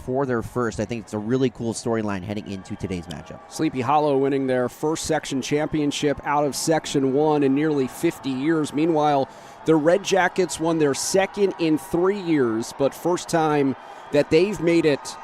for their first. I think it's a really cool storyline heading into today's matchup. Sleepy Hollow winning their first section championship out of Section 1 in nearly 50 years. Meanwhile, the Redjackets won their second in 3 years, but first time that they've made it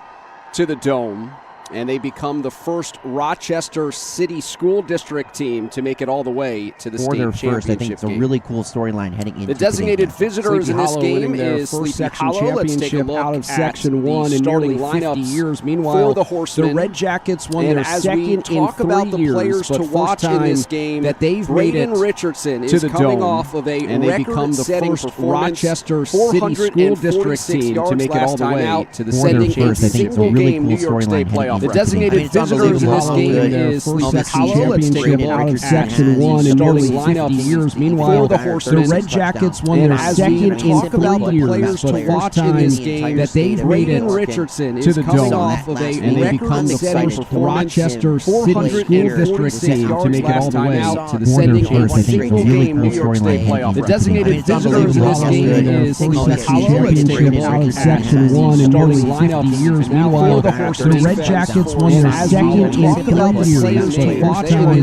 to the Dome. And they become the first Rochester City School District team to make it all the way to the state championship first. I think it's a really cool storyline heading into the designated visitors in this game is Sleepy Hollow. Let's take a look out of Section 1 in nearly 50 years. Meanwhile, for the Horsemen, the Redjackets won their second in 3 talk about the players years, to watch in this game, that they've made it Richardson to is the coming Dome, off of a and they become the first Rochester City School District team to make it all the way to the sending a single-game New York State playoff. The designated visitors in this game is Sleepy Hollow. Let's take a look at Section 1 in nearly 50 years. Meanwhile, the Redjackets won their second in 3 years, but first time that they've made it Richardson to the coming Dome, off of a and they become the first Rochester City School District team to make it all the way to the sending sending a single-game New York State playoff. The designated visitors in this game is Sleepy Hollow. Let's take a look out of at Section 1 in nearly 50 years. Meanwhile, the Redjackets won their second in 3 years, but first time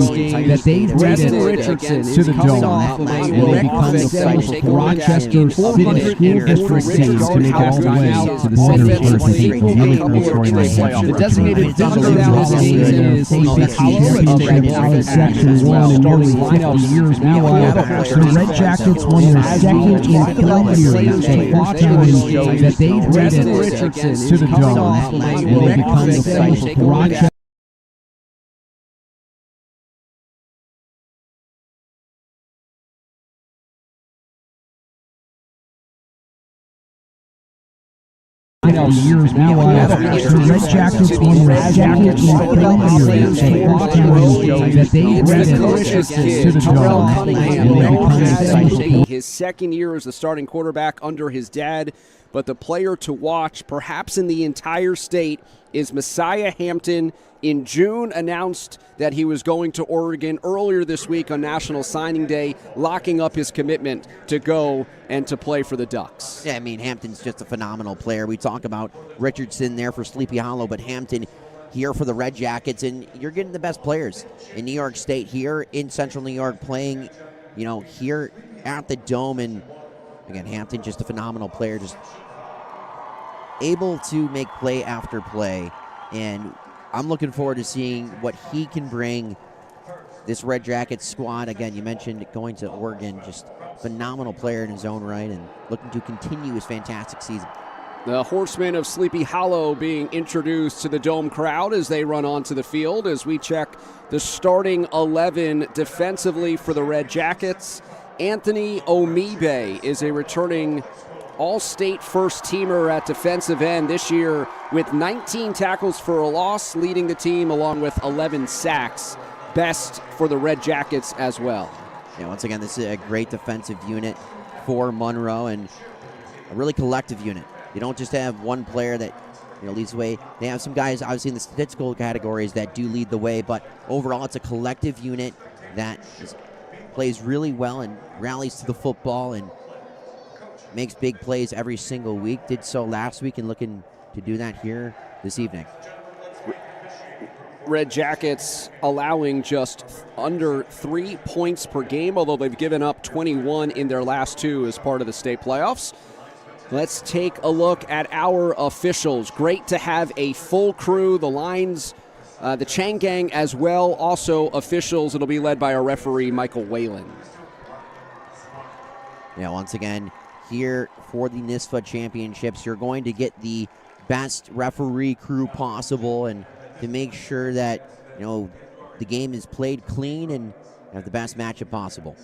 that they've made it to the Dome, and they become the first Rochester City School District team to make it all the way to the semifinals. The designated visitors in this game is Sleepy Hollow. Let's take out of Section 1 in nearly 50 years. Meanwhile, the Redjackets won their second in 3 years, but first time that they've made it to the Dome, and they become the first Rochester years. Meanwhile, the Redjackets won their second in 3 years, that they made it to the Dome, and they become the taking his second year as the starting quarterback under his dad. But the player to watch, perhaps in the entire state, is Messiah Hampton. In June, announced that he was going to Oregon earlier this week on National Signing Day, locking up his commitment to go and to play for the Ducks. Yeah, I mean, Hampton's just a phenomenal player. We talk about Richardson there for Sleepy Hollow, but Hampton here for the Redjackets, and you're getting the best players in New York State here in Central New York playing, here at the Dome. And again, Hampton just a phenomenal player, just able to make play after play, and I'm looking forward to seeing what he can bring this Redjackets squad. Again, you mentioned going to Oregon, just phenomenal player in his own right and looking to continue his fantastic season. The Horsemen of Sleepy Hollow being introduced to the Dome crowd as they run onto the field as we check the starting 11 defensively for the Redjackets. Anthony Omibe is a returning All-State first-teamer at defensive end this year with 19 tackles for a loss, leading the team along with 11 sacks. Best for the Redjackets as well. Yeah, once again, this is a great defensive unit for Monroe and a really collective unit. You don't just have one player that leads the way. They have some guys, obviously, in the statistical categories that do lead the way, but overall it's a collective unit that plays really well and rallies to the football and makes big plays every single week. Did so last week and looking to do that here this evening. Redjackets allowing just under 3 points per game, although they've given up 21 in their last 2 as part of the state playoffs. Let's take a look at our officials. Great to have a full crew. The lines, the Chang Gang as well, also officials. It'll be led by our referee, Michael Whalen. Yeah, once again, here for the NYSPHAA championships, you're going to get the best referee crew possible and to make sure that the game is played clean and have the best matchup possible.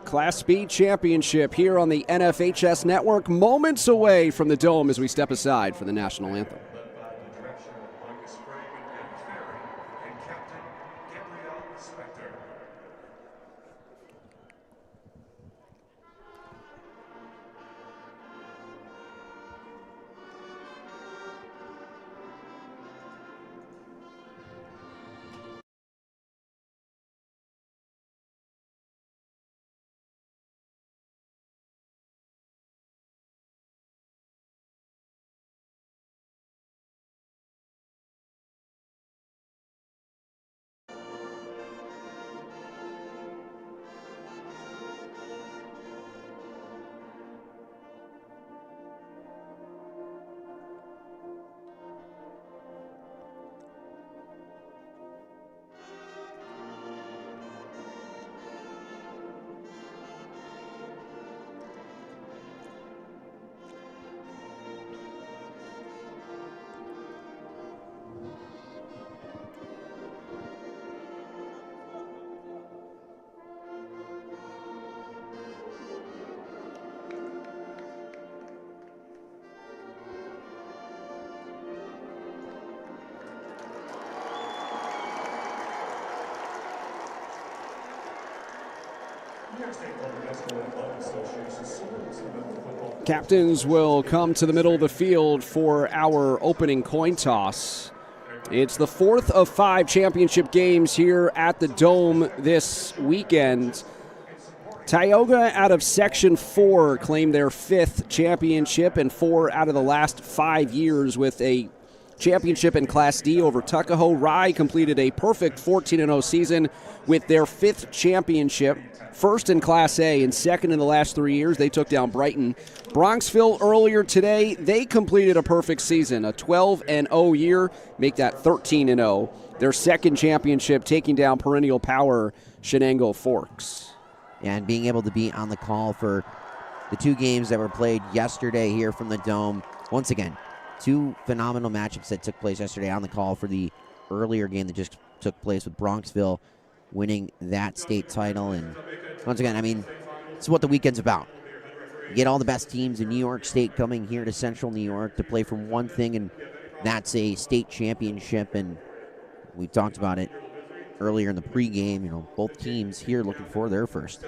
Class B championship here on the NFHS network, moments away from the Dome as we step aside for the national anthem. Captains will come to the middle of the field for our opening coin toss. It's the 4th of 5 championship games here at the Dome this weekend. Tioga out of Section 4 claimed their 5th championship and 4 out of the last 5 years with a championship in Class D over Tuckahoe. Rye completed a perfect 14-0 season with their 5th championship, first in Class A and second in the last 3 years. They took down Brighton. Bronxville earlier today, they completed a perfect season, a 12-0 year, make that 13-0. Their second championship, taking down perennial power Shenango Forks. And being able to be on the call for the 2 games that were played yesterday here from the Dome. Once again, 2 phenomenal matchups that took place yesterday on the call for the earlier game that just took place with Bronxville winning that state title. And once again, I mean, this is what the weekend's about. You get all the best teams in New York State coming here to Central New York to play for one thing, and that's a state championship. And we talked about it earlier in the pregame. You know, both teams here looking for their first.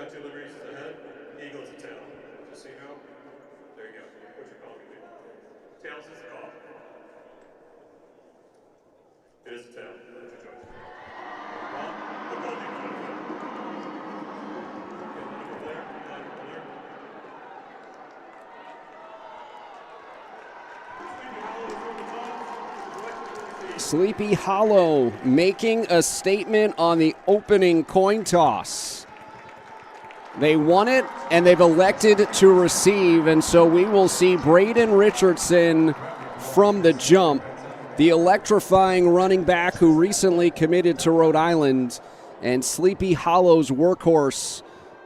Sleepy Hollow making a statement on the opening coin toss. They won it, and they've elected to receive, and so we will see Braden Richardson from the jump, the electrifying running back who recently committed to Rhode Island, and Sleepy Hollow's workhorse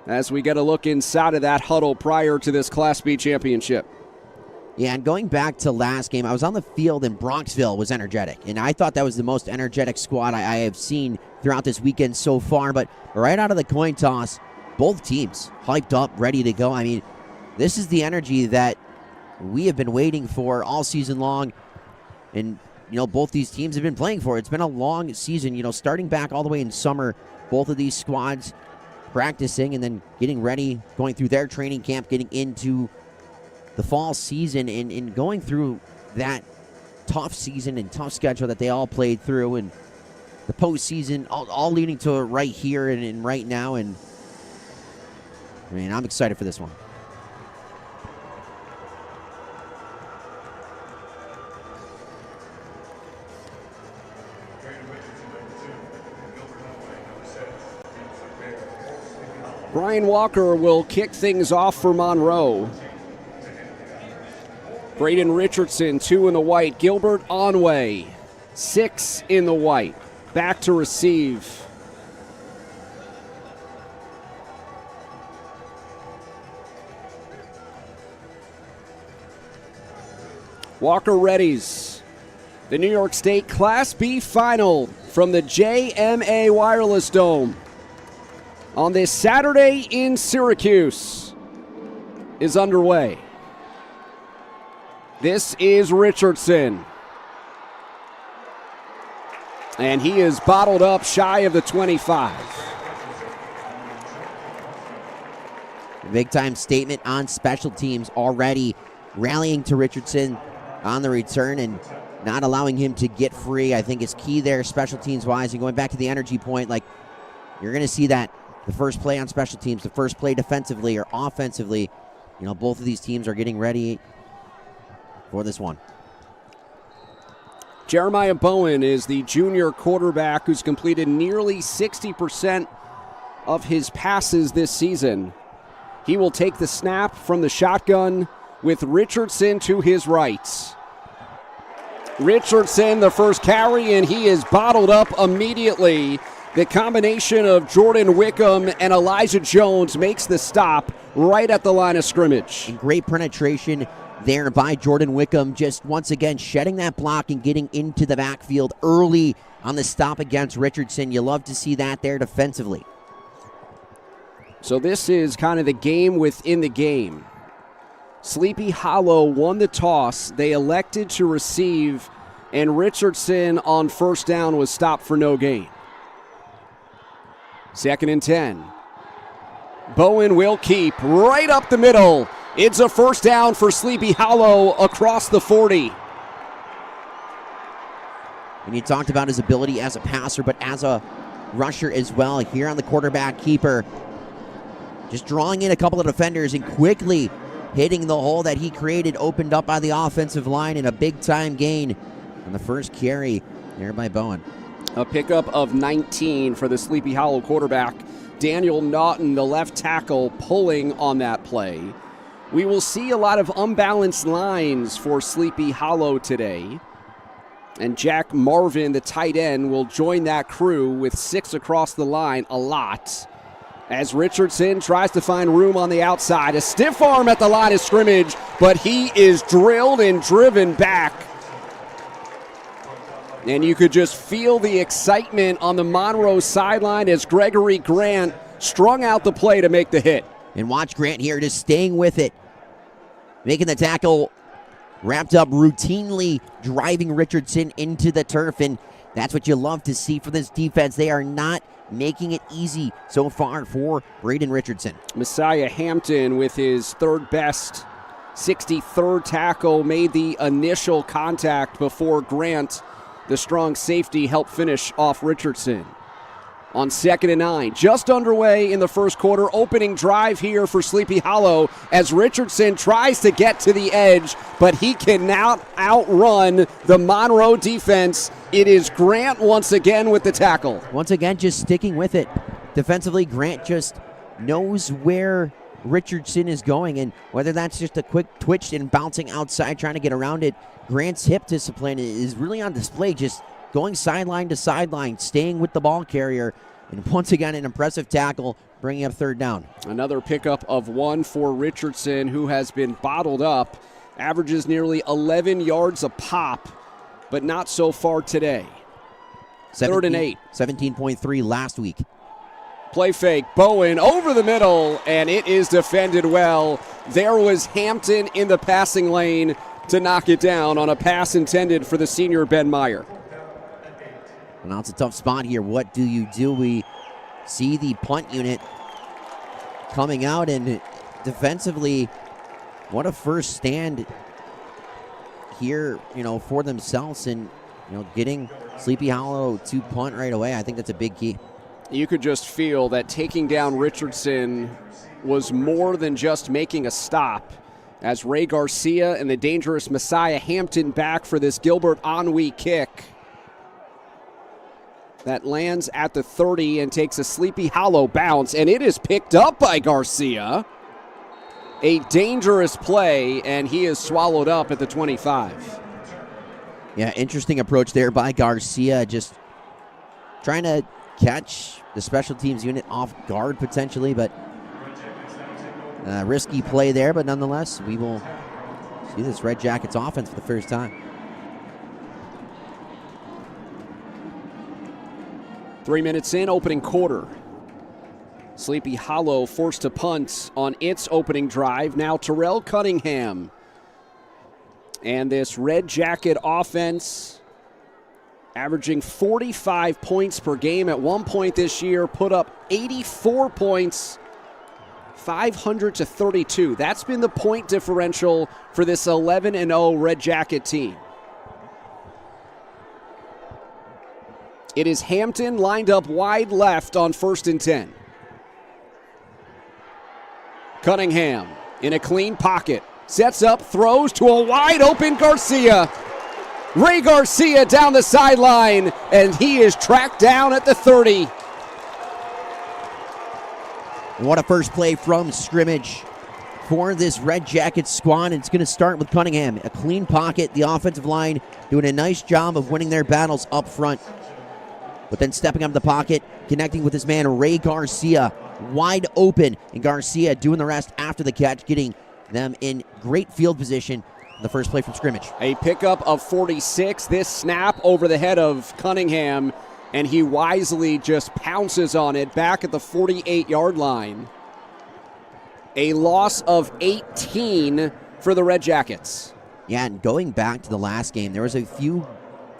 as we get a look inside of that huddle prior to this Class B championship. Yeah, and going back to last game, I was on the field and Bronxville was energetic. And I thought that was the most energetic squad I have seen throughout this weekend so far. But right out of the coin toss, both teams hyped up, ready to go. I mean, this is the energy that we have been waiting for all season long. And, you know, both these teams have been playing for it. It's been a long season, you know, starting back all the way in summer. Both of these squads practicing and then getting ready, going through their training camp, getting into the fall season and going through that tough season and tough schedule that they all played through, and the postseason all leading to right here and right now. And I mean, I'm excited for this one. Brian Walker will kick things off for Monroe. Braden Richardson, 2 in the white. Gilbert Onway, 6 in the white. Back to receive. Walker readies. The New York State Class B final from the JMA Wireless Dome on this Saturday in Syracuse is underway. This is Richardson. And he is bottled up shy of the 25. Big time statement on special teams already, rallying to Richardson on the return and not allowing him to get free. I think is key there special teams wise. And going back to the energy point, like you're going to see that the first play on special teams, the first play defensively or offensively, you know, both of these teams are getting ready for this one. Jeremiah Bowen is the junior quarterback who's completed nearly 60% of his passes this season. He will take the snap from the shotgun with Richardson to his right. Richardson, the first carry, and he is bottled up immediately. The combination of Jordan Wickham and Elijah Jones makes the stop right at the line of scrimmage. And great penetration there by Jordan Wickham, just once again shedding that block and getting into the backfield early on the stop against Richardson. You love to see that there defensively. So this is kind of the game within the game. Sleepy Hollow won the toss. They elected to receive, and Richardson on first down was stopped for no gain. 2nd and 10. Bowen will keep right up the middle. It's a first down for Sleepy Hollow across the 40. And you talked about his ability as a passer, but as a rusher as well. Here on the quarterback keeper, just drawing in a couple of defenders and quickly hitting the hole that he created, opened up by the offensive line, in a big-time gain on the first carry there by Bowen. A pickup of 19 for the Sleepy Hollow quarterback. Daniel Naughton, the left tackle, pulling on that play. We will see a lot of unbalanced lines for Sleepy Hollow today. And Jack Marvin, the tight end, will join that crew with 6 across the line, a lot. As Richardson tries to find room on the outside. A stiff arm at the line of scrimmage, but he is drilled and driven back. And you could just feel the excitement on the Monroe sideline as Gregory Grant strung out the play to make the hit. And watch Grant here just staying with it, making the tackle, wrapped up, routinely driving Richardson into the turf. And that's what you love to see for this defense. They are not making it easy so far for Braden Richardson. Messiah Hampton with his third best 63rd tackle made the initial contact before Grant, the strong safety, helped finish off Richardson. On 2nd and 9, just underway in the first quarter, opening drive here for Sleepy Hollow as Richardson tries to get to the edge, but he cannot outrun the Monroe defense. It is Grant once again with the tackle. Once again, just sticking with it. Defensively, Grant just knows where Richardson is going, and whether that's just a quick twitch and bouncing outside, trying to get around it, Grant's hip discipline is really on display, just going sideline to sideline, staying with the ball carrier, and once again an impressive tackle, bringing up 3rd down. Another pickup of 1 for Richardson, who has been bottled up, averages nearly 11 yards a pop, but not so far today. 3rd and 8. 17.3 last week. Play fake, Bowen over the middle, and it is defended well. There was Hampton in the passing lane to knock it down on a pass intended for the senior Ben Meyer. Well, now it's a tough spot here. What do you do? We see the punt unit coming out, and defensively, what a first stand here, for themselves, and getting Sleepy Hollow to punt right away. I think that's a big key. You could just feel that taking down Richardson was more than just making a stop, as Ray Garcia and the dangerous Messiah Hampton back for this Gilbert Onwee kick that lands at the 30 and takes a Sleepy Hollow bounce, and it is picked up by Garcia. A dangerous play, and he is swallowed up at the 25. Yeah, interesting approach there by Garcia, just trying to catch the special teams unit off guard potentially, but risky play there, but nonetheless, we will see this Redjackets offense for the first time. 3 minutes in, opening quarter. Sleepy Hollow forced to punt on its opening drive. Now Terrell Cunningham. And this Red Jacket offense averaging 45 points per game at one point this year, put up 84 points, 500 to 32. That's been the point differential for this 11-0 Red Jacket team. It is Hampton lined up wide left on 1st and 10. Cunningham in a clean pocket. Sets up, throws to a wide open Garcia. Ray Garcia down the sideline, and he is tracked down at the 30. What a first play from scrimmage for this Red Jackets squad. It's going to start with Cunningham. A clean pocket, the offensive line doing a nice job of winning their battles up front. But then stepping up the pocket, connecting with his man Ray Garcia, wide open, and Garcia doing the rest after the catch, getting them in great field position. The first play from scrimmage. A pickup of 46. This snap over the head of Cunningham, and he wisely just pounces on it back at the 48-yard line. A loss of 18 for the Red Jackets. Yeah, and going back to the last game, there was a few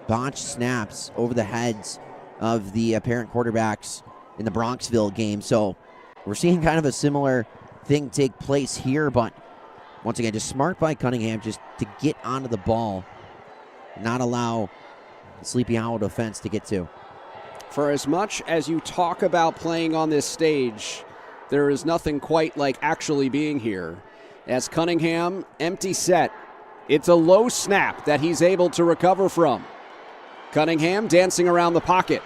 botched snaps over the heads of the apparent quarterbacks in the Bronxville game. So we're seeing kind of a similar thing take place here, but once again, just smart by Cunningham just to get onto the ball, not allow the Sleepy Hollow defense to get to. For as much as you talk about playing on this stage, there is nothing quite like actually being here. As Cunningham, empty set. It's a low snap that he's able to recover from. Cunningham dancing around the pocket.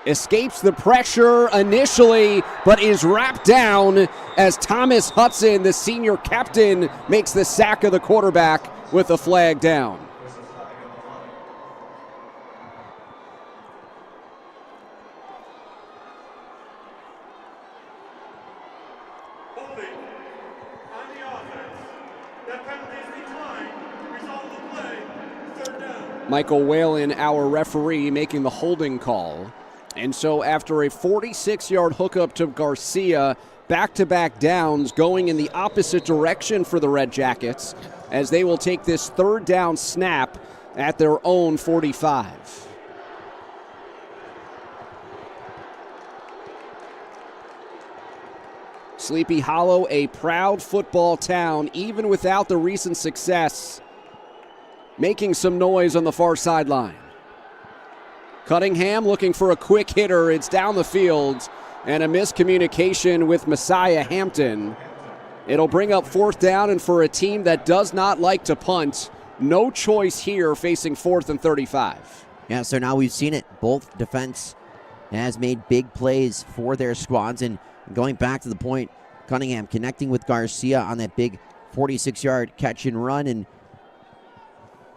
Escapes the pressure initially, but is wrapped down as Thomas Hudson, the senior captain, makes the sack of the quarterback with a flag down. Michael Whalen, our referee, making the holding call. And so after a 46-yard hookup to Garcia, back-to-back downs going in the opposite direction for the Redjackets as they will take this third down snap at their own 45. Sleepy Hollow, a proud football town, even without the recent success, making some noise on the far sideline. Cunningham looking for a quick hitter. It's down the field, and a miscommunication with Messiah Hampton. It'll bring up fourth down, and for a team that does not like to punt, no choice here facing 4th and 35. Yeah, so now we've seen it. Both defense has made big plays for their squads, and going back to the point, Cunningham connecting with Garcia on that big 46-yard catch and run, and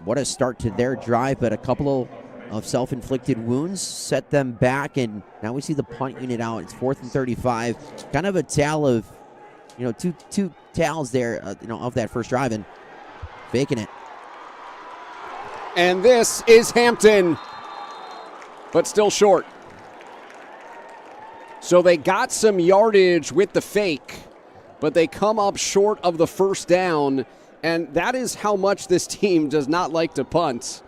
what a start to their drive, but a couple of self-inflicted wounds set them back, and now we see the punt unit out. It's 4th and 35. Kind of a tale of, two tales there, of that first drive, and faking it. And this is Hampton, but still short. So they got some yardage with the fake, but they come up short of the first down, and that is how much this team does not like to punt.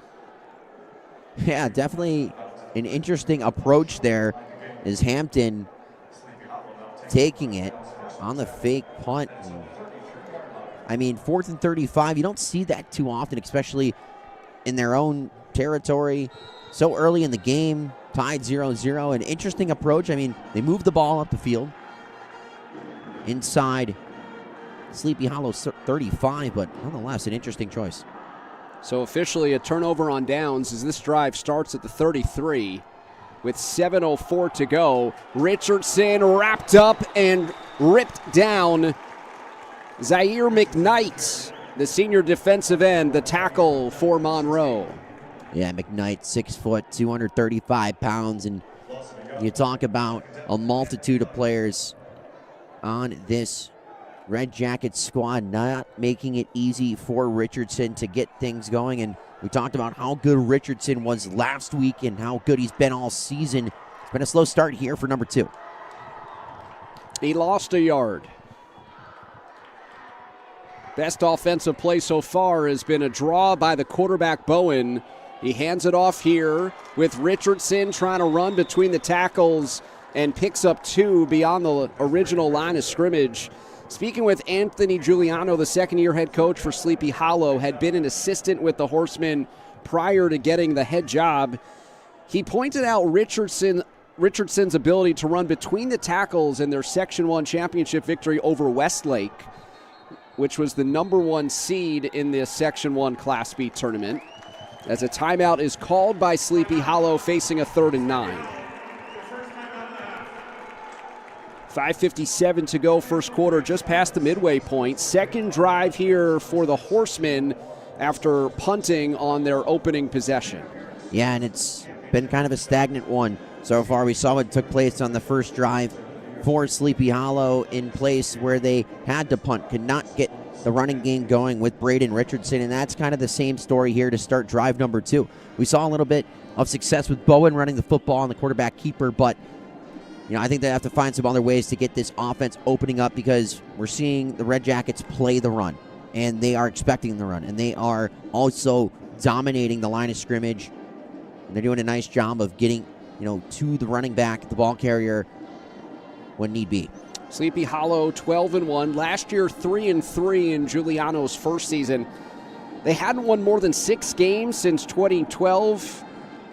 Yeah, definitely an interesting approach there is Hampton taking it on the fake punt. I mean, 4th and 35, you don't see that too often, especially in their own territory. So early in the game, tied 0-0. An interesting approach. I mean, they moved the ball up the field inside Sleepy Hollow 35, but nonetheless, an interesting choice. So officially a turnover on downs as this drive starts at the 33 with 7:04 to go. Richardson wrapped up and ripped down. Zaire McKnight, the senior defensive end, the tackle for Monroe. Yeah, McKnight, 6 foot, 235 pounds, and you talk about a multitude of players on this Red Jacket squad, not making it easy for Richardson to get things going. And we talked about how good Richardson was last week and how good he's been all season. It's been a slow start here for number 2. He lost a yard. Best offensive play so far has been a draw by the quarterback, Bowen. He hands it off here with Richardson trying to run between the tackles and picks up 2 beyond the original line of scrimmage. Speaking with Anthony Giuliano, the second-year head coach for Sleepy Hollow, had been an assistant with the Horsemen prior to getting the head job. He pointed out Richardson's ability to run between the tackles in their Section 1 championship victory over Westlake, which was the number 1 seed in the Section 1 Class B tournament, as a timeout is called by Sleepy Hollow facing a 3rd and 9. 5:57 to go first quarter, just past the midway point. Second drive here for the Horsemen after punting on their opening possession. Yeah, and it's been kind of a stagnant one so far. We saw what took place on the first drive for Sleepy Hollow in place where they had to punt, could not get the running game going with Braden Richardson, and that's kind of the same story here to start drive number 2. We saw a little bit of success with Bowen running the football and the quarterback keeper, but I think they have to find some other ways to get this offense opening up because we're seeing the Red Jackets play the run, and they are expecting the run, and they are also dominating the line of scrimmage. And they're doing a nice job of getting, to the running back, the ball carrier, when need be. Sleepy Hollow 12-1. Last year 3-3 in Giuliano's first season. They hadn't won more than 6 games since 2012.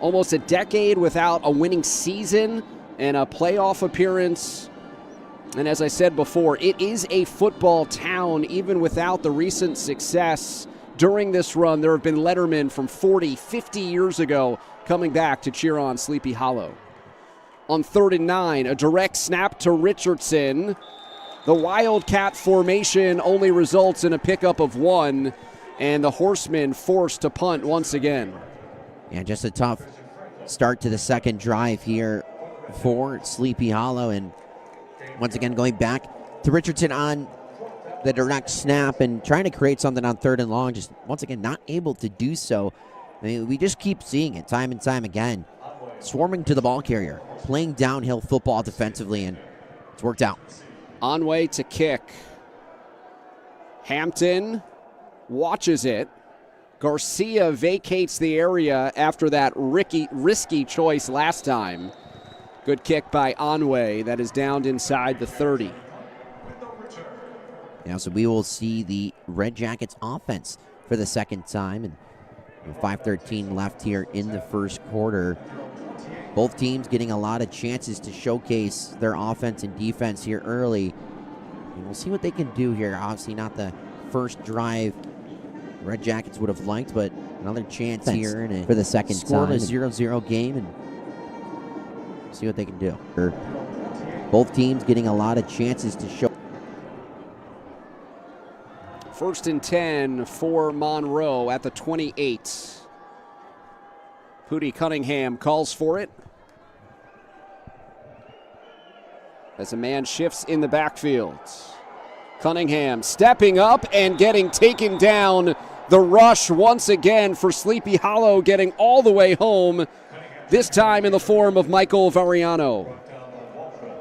Almost a decade without a winning season and a playoff appearance. And as I said before, it is a football town even without the recent success. During this run, there have been lettermen from 40, 50 years ago coming back to cheer on Sleepy Hollow. On 3rd and 9, a direct snap to Richardson. The Wildcat formation only results in a pickup of 1, and the Horsemen forced to punt once again. Yeah, just a tough start to the second drive here for Sleepy Hollow, and once again going back to Richardson on the direct snap and trying to create something on 3rd and long, just once again not able to do so. I mean, we just keep seeing it time and time again. Swarming to the ball carrier, playing downhill football defensively, and it's worked out. On way to kick. Hampton watches it. Garcia vacates the area after that risky choice last time. Good kick by Onway. That is downed inside the 30. Yeah, so we will see the Redjackets offense for the second time, and 5:13 left here in the first quarter. Both teams getting a lot of chances to showcase their offense and defense here early. And we'll see what they can do here. Obviously not the first drive Redjackets would have liked, but another chance here and for the second time. A 0-0 game, and see what they can do. Both teams getting a lot of chances to show. 1st and 10 for Monroe at the 28. Pooty Cunningham calls for it as a man shifts in the backfield. Cunningham stepping up and getting taken down. The rush once again for Sleepy Hollow, getting all the way home, this time in the form of Michael Variano.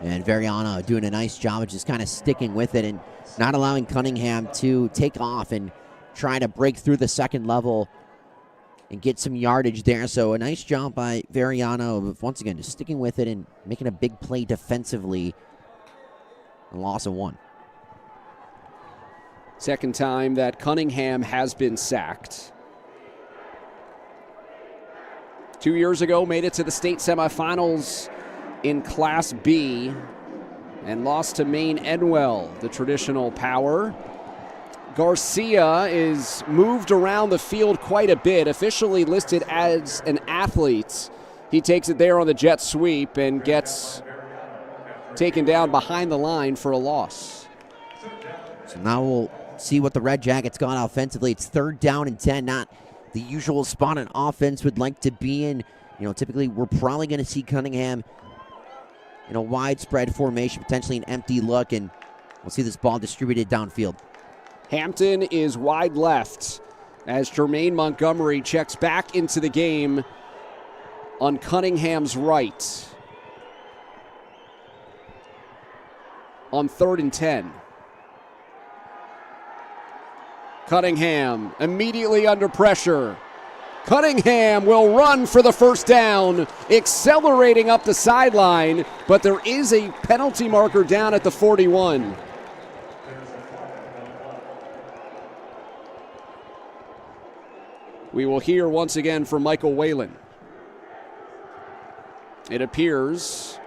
And Variano doing a nice job of just kind of sticking with it and not allowing Cunningham to take off and try to break through the second level and get some yardage there. So a nice job by Variano of, once again, just sticking with it and making a big play defensively. A loss of 1. Second time that Cunningham has been sacked. 2 years ago, made it to the state semifinals in Class B and lost to Maine Enwell, the traditional power. Garcia is moved around the field quite a bit, officially listed as an athlete. He takes it there on the jet sweep and gets taken down behind the line for a loss. So now we'll see what the Redjackets got offensively. It's 3rd down and 10, not the usual spot an offense would like to be in. You know, typically we're probably going to see Cunningham in a widespread formation, potentially an empty look, and we'll see this ball distributed downfield. Hampton is wide left as Jermaine Montgomery checks back into the game on Cunningham's right. On 3rd and 10. Cunningham immediately under pressure. Cunningham will run for the first down, accelerating up the sideline, but there is a penalty marker down at the 41. We will hear once again from Michael Whalen. It appears,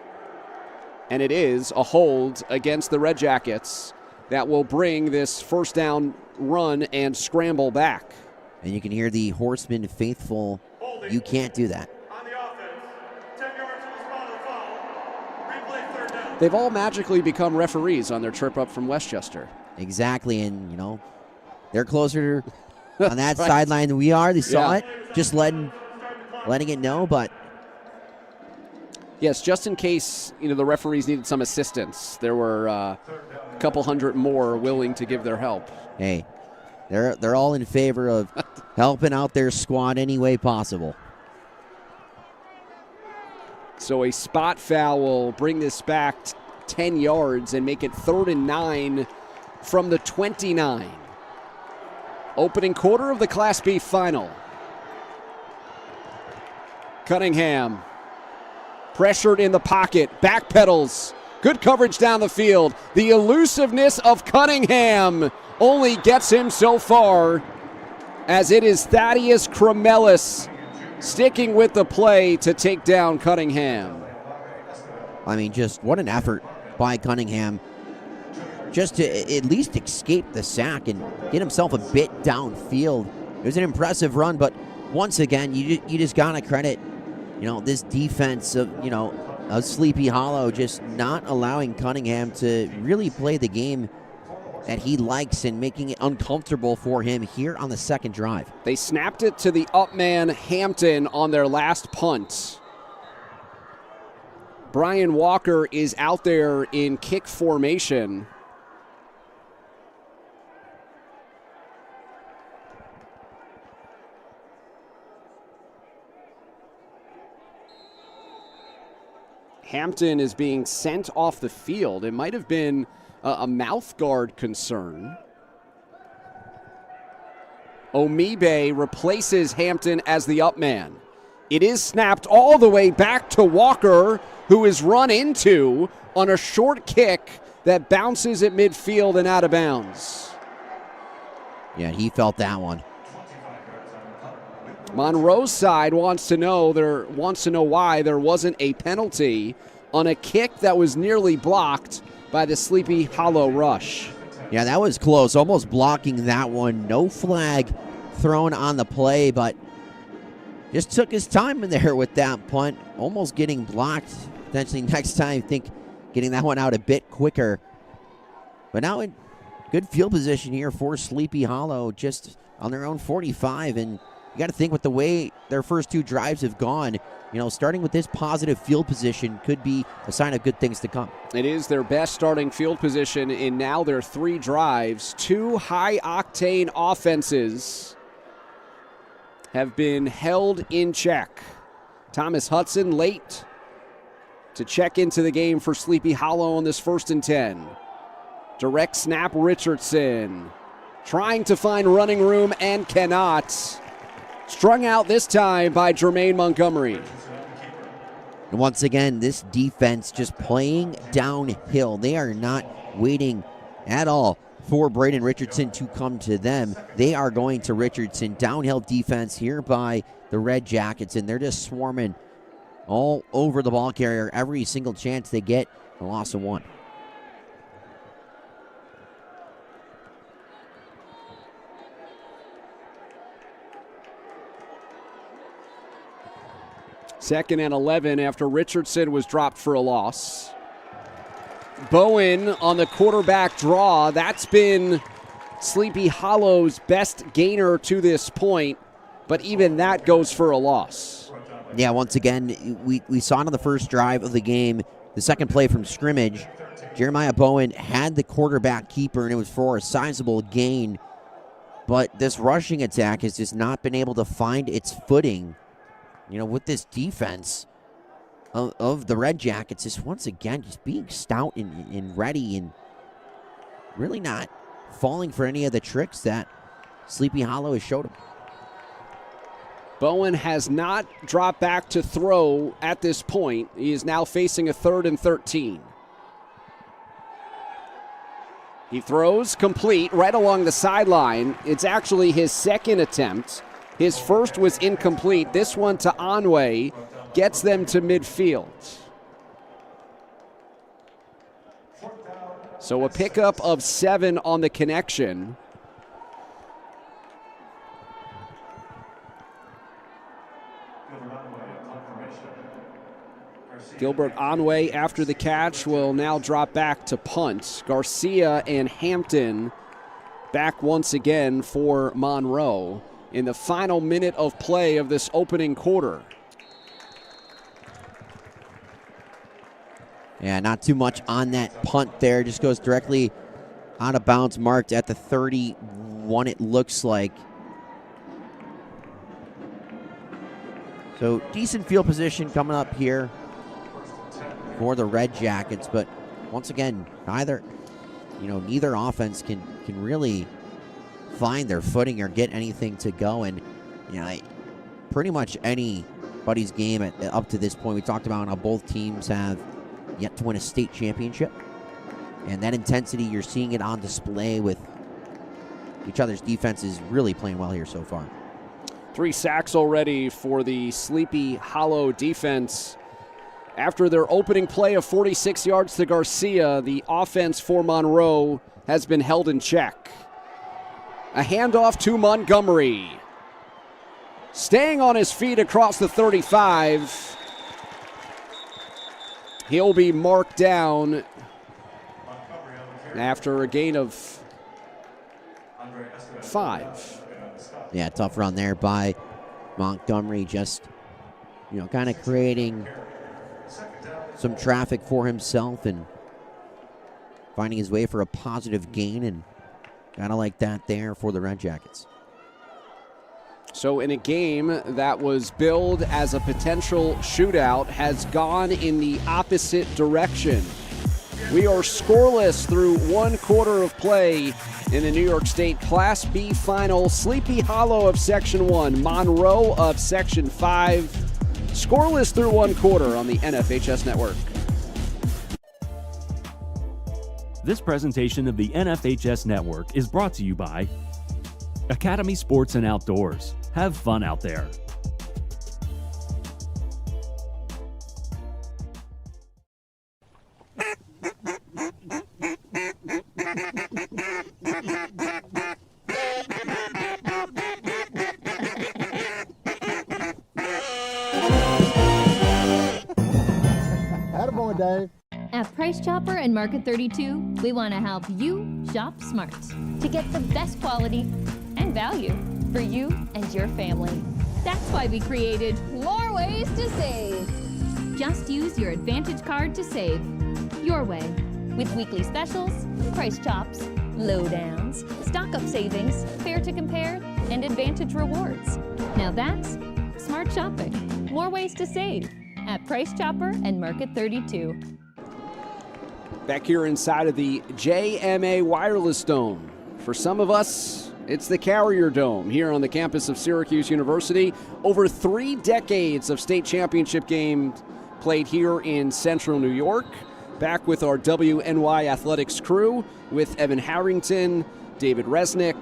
and it is, a hold against the Redjackets that will bring this first down run and scramble back. And you can hear the Horsemen faithful, you can't do that. On the offense, 10 yards to the spot of the foul. Replay 3rd down. They've all magically become referees on their trip up from Westchester. Exactly, and, you know, they're closer on that right sideline than we are. They saw it, just letting it know, but... Yes, just in case, you know, the referees needed some assistance. There were a couple hundred more willing to give their help. Hey, they're all in favor of helping out their squad any way possible. So a spot foul will bring this back 10 yards and make it 3rd and 9 from the 29. Opening quarter of the Class B final. Cunningham pressured in the pocket, backpedals, Good coverage down the field. The elusiveness of Cunningham only gets him so far, as it is Thaddeus Cremelis sticking with the play to take down Cunningham. I mean, just what an effort by Cunningham just to at least escape the sack and get himself a bit downfield. It was an impressive run, but once again, you just got to credit, this defense of Sleepy Hollow just not allowing Cunningham to really play the game that he likes and making it uncomfortable for him here on the second drive. They snapped it to the up man Hampton on their last punt. Brian Walker is out there in kick formation. Hampton is being sent off the field. It might have been a mouth guard concern. Omibe replaces Hampton as the up man. It is snapped all the way back to Walker, who is run into on a short kick that bounces at midfield and out of bounds. Yeah, he felt that one. Monroe's side wants to know why there wasn't a penalty on a kick that was nearly blocked by the Sleepy Hollow rush. Yeah, that was close, almost blocking that one. No flag thrown on the play, but just took his time in there with that punt, almost getting blocked. Potentially next time, I think getting that one out a bit quicker. But now in good field position here for Sleepy Hollow, just on their own 45, and you got to think with the way their first two drives have gone, starting with this positive field position could be a sign of good things to come. It is their best starting field position in now their 3 drives. 2 high-octane offenses have been held in check. Thomas Hudson late to check into the game for Sleepy Hollow on this 1st and 10. Direct snap Richardson trying to find running room and cannot. Strung out this time by Jermaine Montgomery. And once again, this defense just playing downhill. They are not waiting at all for Braden Richardson to come to them. They are going to Richardson. Downhill defense here by the Redjackets, and they're just swarming all over the ball carrier every single chance they get. A loss of 1. Second and 11 after Richardson was dropped for a loss. Bowen on the quarterback draw. That's been Sleepy Hollow's best gainer to this point, but even that goes for a loss. Yeah, once again, we saw it on the first drive of the game, the second play from scrimmage. Jeremiah Bowen had the quarterback keeper, and it was for a sizable gain. But this rushing attack has just not been able to find its footing. With this defense of the Redjackets, just once again, just being stout and ready and really not falling for any of the tricks that Sleepy Hollow has showed them. Bowen has not dropped back to throw at this point. He is now facing a 3rd and 13. He throws complete right along the sideline. It's actually his second attempt. His first was incomplete. This one to Onway gets them to midfield. So a pickup of 7 on the connection. Gilbert Onway after the catch will now drop back to punt. Garcia and Hampton back once again for Monroe in the final minute of play of this opening quarter. Yeah, not too much on that punt there. Just goes directly out of bounds, marked at the 31, it looks like. So decent field position coming up here for the Redjackets, but once again, neither offense can really find their footing or get anything to go. And pretty much anybody's game up to this point. We talked about how both teams have yet to win a state championship. And that intensity, you're seeing it on display with each other's defenses really playing well here so far. 3 sacks already for the Sleepy Hollow defense. After their opening play of 46 yards to Garcia, the offense for Monroe has been held in check. A handoff to Montgomery. Staying on his feet across the 35. He'll be marked down after a gain of 5. Yeah, tough run there by Montgomery, just, kind of creating some traffic for himself and finding his way for a positive gain, and kind of like that there for the Redjackets. So in a game that was billed as a potential shootout, has gone in the opposite direction. We are scoreless through 1 quarter of play in the New York State Class B final. Sleepy Hollow of Section 1, Monroe of Section 5. Scoreless through 1 quarter on the NFHS Network. This presentation of the NFHS Network is brought to you by Academy Sports and Outdoors. Have fun out there. Attaboy, Dave. At Price Chopper and Market 32, we want to help you shop smart to get the best quality and value for you and your family. That's why we created more ways to save. Just use your Advantage card to save your way with weekly specials, price chops, lowdowns, stock-up savings, fair to compare, and Advantage rewards. Now that's smart shopping. More ways to save at Price Chopper and Market 32. Back here inside of the JMA Wireless Dome. For some of us, it's the Carrier Dome here on the campus of Syracuse University. Over 3 decades of state championship games played here in Central New York. Back with our WNY Athletics crew with Evan Harrington, David Resnick.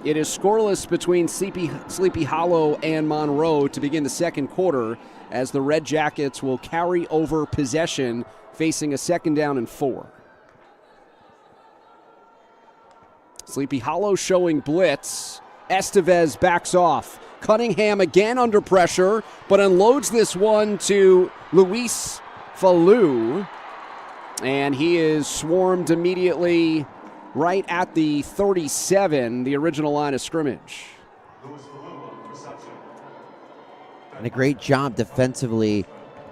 It is scoreless between Sleepy Hollow and Monroe to begin the second quarter as the Redjackets will carry over possession facing a 2nd down and 4. Sleepy Hollow showing blitz. Estevez backs off. Cunningham again under pressure, but unloads this one to Luis Falou. And he is swarmed immediately right at the 37, the original line of scrimmage. And a great job defensively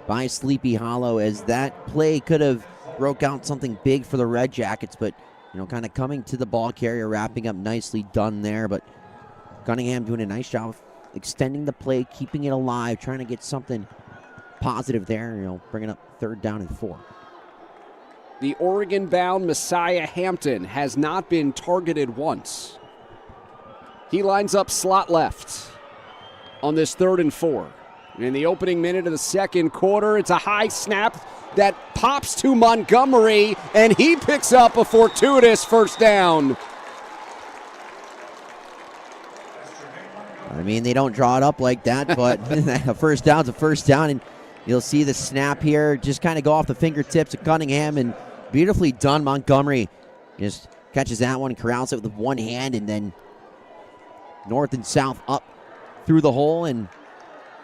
by Sleepy Hollow, as that play could have broke out something big for the Redjackets, but kind of coming to the ball carrier, wrapping up nicely done there. But Cunningham doing a nice job of extending the play, keeping it alive, trying to get something positive there, bringing up 3rd down and 4. The Oregon-bound Messiah Hampton has not been targeted once. He lines up slot left on this 3rd and 4. In the opening minute of the second quarter, it's a high snap that pops to Montgomery, and he picks up a fortuitous 1st down. I mean, they don't draw it up like that, but a 1st down's a 1st down, and you'll see the snap here just kind of go off the fingertips of Cunningham, and beautifully done. Montgomery just catches that one, corrals it with one hand, and then north and south up through the hole, and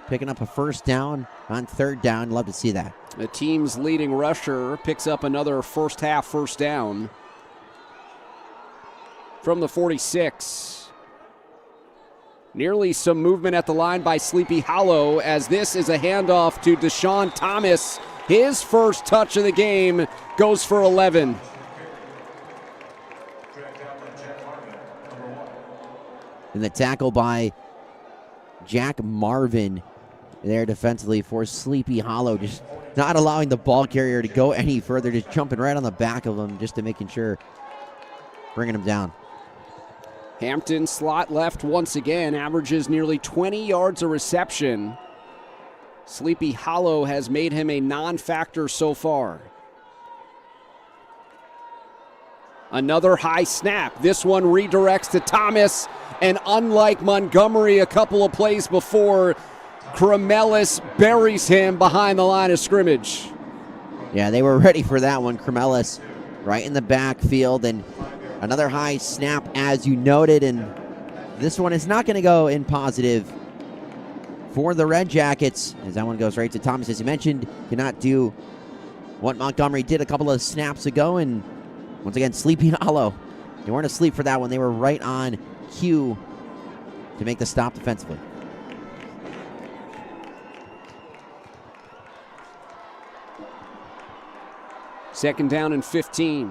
picking up a 1st down on 3rd down. Love to see that. The team's leading rusher picks up another first half 1st down from the 46. Nearly some movement at the line by Sleepy Hollow, as this is a handoff to Deshaun Thomas. His first touch of the game goes for 11. And the tackle by Jack Marvin there defensively for Sleepy Hollow, just not allowing the ball carrier to go any further, just jumping right on the back of him, just to making sure, bringing him down. Hampton slot left once again, averages nearly 20 yards a reception. Sleepy Hollow has made him a non-factor so far. Another high snap. This one redirects to Thomas, and unlike Montgomery a couple of plays before, Cremelis buries him behind the line of scrimmage. Yeah, they were ready for that one. Cremelis right in the backfield, and another high snap, as you noted, and this one is not going to go in positive for the Red Jackets, as that one goes right to Thomas. As you mentioned, cannot do what Montgomery did a couple of snaps ago, and once again, Sleepy Hollow. They weren't asleep for that one. They were right on cue to make the stop defensively. Second down and 15.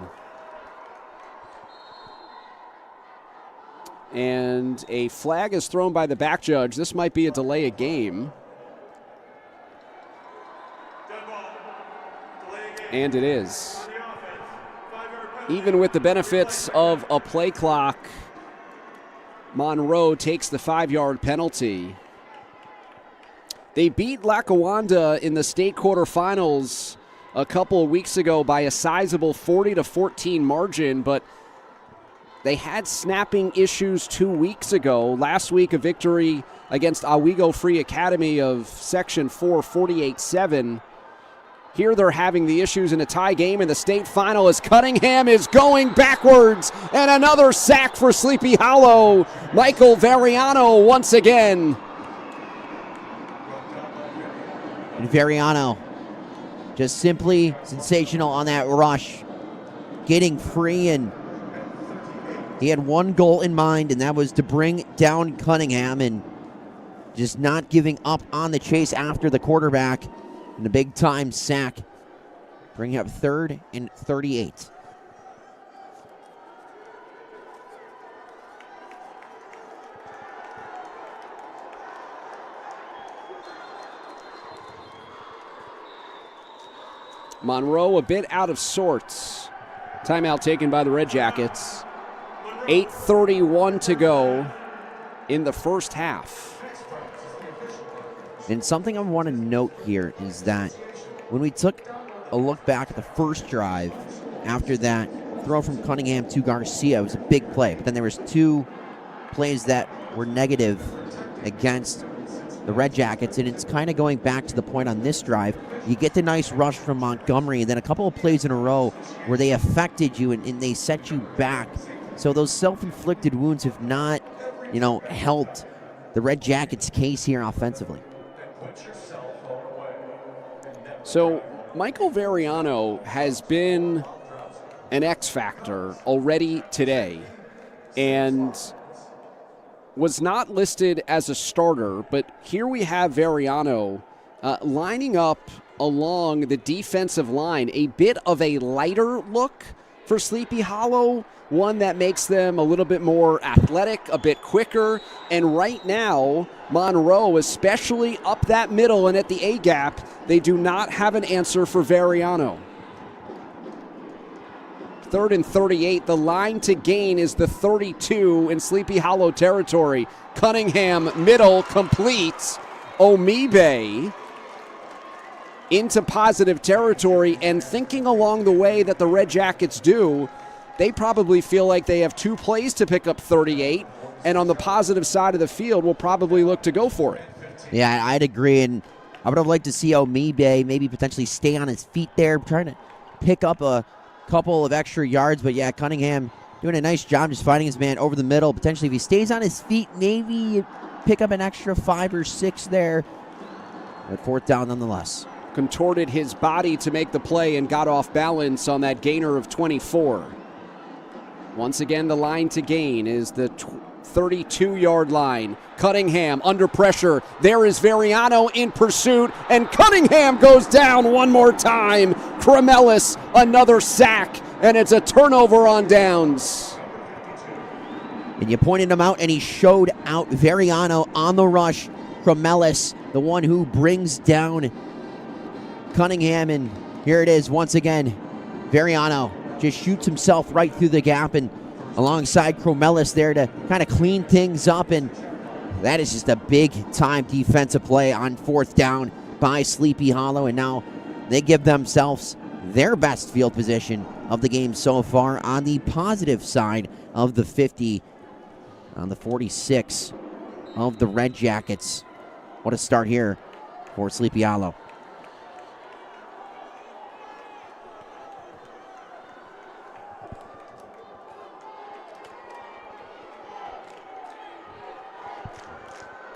And a flag is thrown by the back judge. This might be a delay of game. And it is. Even with the benefits of a play clock, Monroe takes the 5-yard penalty. They beat Lackawanna in the state quarterfinals a couple of weeks ago by a sizable 40-14 margin, but they had snapping issues 2 weeks ago. Last week, a victory against Owego Free Academy of Section 4, 48-7. Here they're having the issues in a tie game in the state final as Cunningham is going backwards, and another sack for Sleepy Hollow. Michael Variano once again. And Variano just simply sensational on that rush, getting free, and he had one goal in mind, and that was to bring down Cunningham, and just not giving up on the chase after the quarterback, and a big-time sack, bringing up 3rd and 38. Monroe a bit out of sorts. Timeout taken by the Red Jackets. 8:31 to go in the first half. And something I want to note here is that when we took a look back at the first drive, after that throw from Cunningham to Garcia, it was a big play. But then there was 2 plays that were negative against the Red Jackets, and it's kind of going back to the point on this drive. You get the nice rush from Montgomery, and then a couple of plays in a row where they affected you and they set you back. So those self-inflicted wounds have not, helped the Red Jackets' case here offensively. So Michael Variano has been an X factor already today, and was not listed as a starter, but here we have Variano lining up along the defensive line, a bit of a lighter look for Sleepy Hollow, one that makes them a little bit more athletic, a bit quicker, and right now, Monroe, especially up that middle and at the A-gap, they do not have an answer for Variano. 3rd and 38. The line to gain is the 32 in Sleepy Hollow territory. Cunningham, middle, complete. Omibe into positive territory, and thinking along the way that the Red Jackets do, they probably feel like they have 2 plays to pick up 38, and on the positive side of the field will probably look to go for it. Yeah, I'd agree, and I would have liked to see Omibe maybe potentially stay on his feet there, trying to pick up a couple of extra yards, but yeah, Cunningham doing a nice job just finding his man over the middle. Potentially, if he stays on his feet, maybe pick up an extra 5 or 6 there, but 4th down nonetheless. Contorted his body to make the play and got off balance on that gainer of 24. Once again, the line to gain is the 32-yard line. Cunningham under pressure. There is Variano in pursuit, and Cunningham goes down one more time. Cremelis, another sack, and it's a turnover on downs. And you pointed him out, and he showed out Variano on the rush. Cremelis, the one who brings down Cunningham, and here it is once again. Variano just shoots himself right through the gap, and alongside Cremelis there to kind of clean things up, and that is just a big-time defensive play on 4th down by Sleepy Hollow, and now they give themselves their best field position of the game so far on the positive side of the 50, on the 46 of the Redjackets. What a start here for Sleepy Hollow.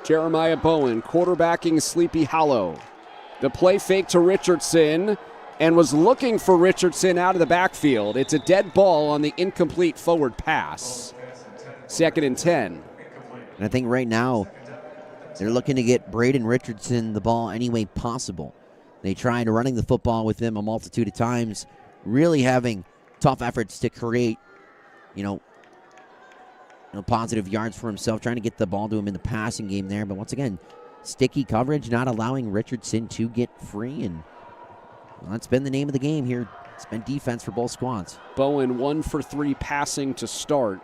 Jeremiah Bowen quarterbacking Sleepy Hollow. The play fake to Richardson, and was looking for Richardson out of the backfield. It's a dead ball on the incomplete forward pass. 2nd and 10. And I think right now they're looking to get Braden Richardson the ball any way possible. They tried running the football with him a multitude of times, really having tough efforts to create, positive yards for himself, trying to get the ball to him in the passing game there. But once again, sticky coverage, not allowing Richardson to get free. And that's been the name of the game here. It's been defense for both squads. Bowen 1 for 3 passing to start.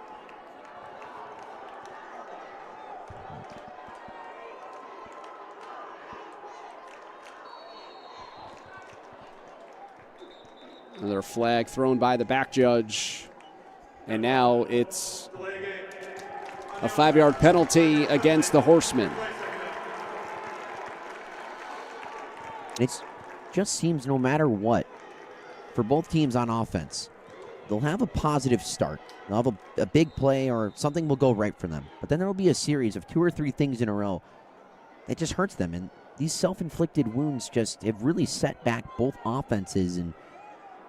Another flag thrown by the back judge. And now it's a 5-yard penalty against the Horsemen. It just seems no matter what, for both teams on offense, they'll have a positive start. They'll have a big play or something will go right for them. But then there will be a series of 2 or 3 things in a row that just hurts them. And these self-inflicted wounds just have really set back both offenses and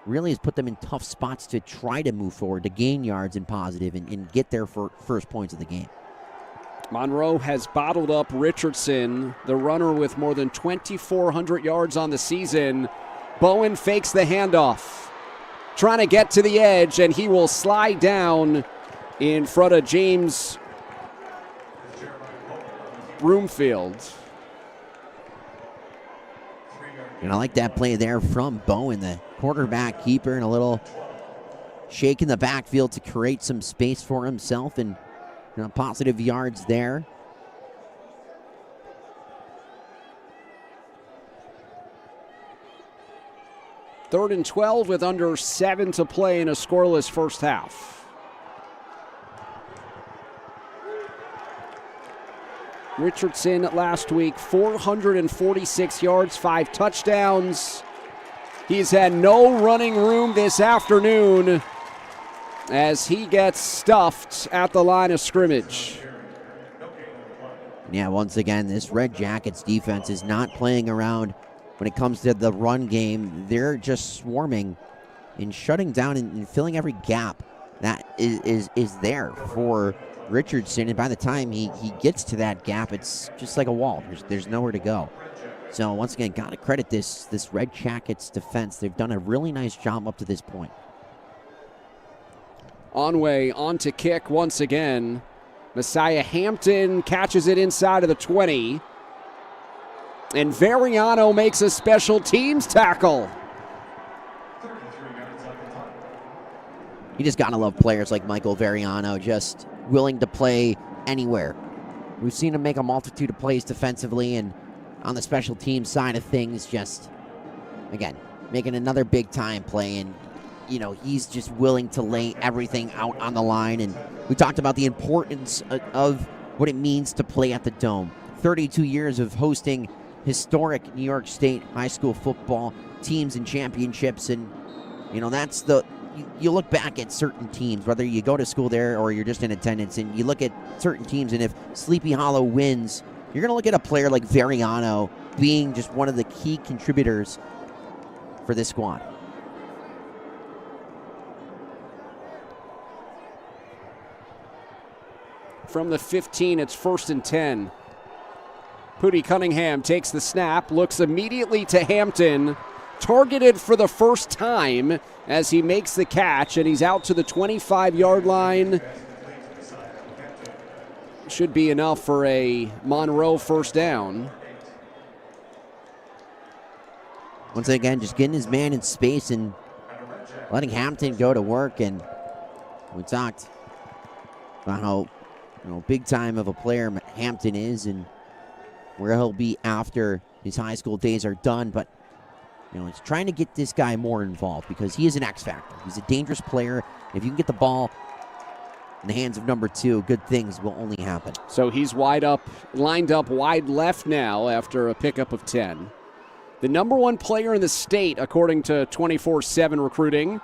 really has put them in tough spots to try to move forward, to gain yards and positive and get their first points of the game. Monroe has bottled up Richardson, the runner with more than 2,400 yards on the season. Bowen fakes the handoff, trying to get to the edge, and he will slide down in front of James Broomfield. And I like that play there from Bowen, the quarterback keeper, and a little shake in the backfield to create some space for himself and positive yards there. Third and 12 with under 7 to play in a scoreless first half. Richardson last week, 446 yards, 5 touchdowns. He's had no running room this afternoon as he gets stuffed at the line of scrimmage. Yeah, once again, this Redjackets defense is not playing around when it comes to the run game. They're just swarming and shutting down and filling every gap that is there for Richardson. And by the time he gets to that gap, it's just like a wall. There's nowhere to go. So once again, got to credit this Redjackets defense. They've done a really nice job up to this point. Onway on to kick once again. Messiah Hampton catches it inside of the 20. And Variano makes a special teams tackle. You just got to love players like Michael Variano, just willing to play anywhere. We've seen him make a multitude of plays defensively, and on the special team side of things, just, again, making another big-time play. And he's just willing to lay everything out on the line. And we talked about the importance of what it means to play at the Dome. 32 years of hosting historic New York State high school football teams and championships. And, that's you look back at certain teams, whether you go to school there or you're just in attendance, and you look at certain teams, and if Sleepy Hollow wins, you're going to look at a player like Variano being just one of the key contributors for this squad. From the 15, it's 1st and 10. Pooty Cunningham takes the snap, looks immediately to Hampton, targeted for the first time as he makes the catch, and he's out to the 25-yard line. Should be enough for a Monroe first down. Once again, just getting his man in space and letting Hampton go to work. And we talked about how big time of a player Hampton is and where he'll be after his high school days are done. But It's trying to get this guy more involved because he is an X factor. He's a dangerous player. If you can get the ball in the hands of number 2, good things will only happen. So he's lined up wide left now after a pickup of 10. The number 1 player in the state, according to 24/7 recruiting.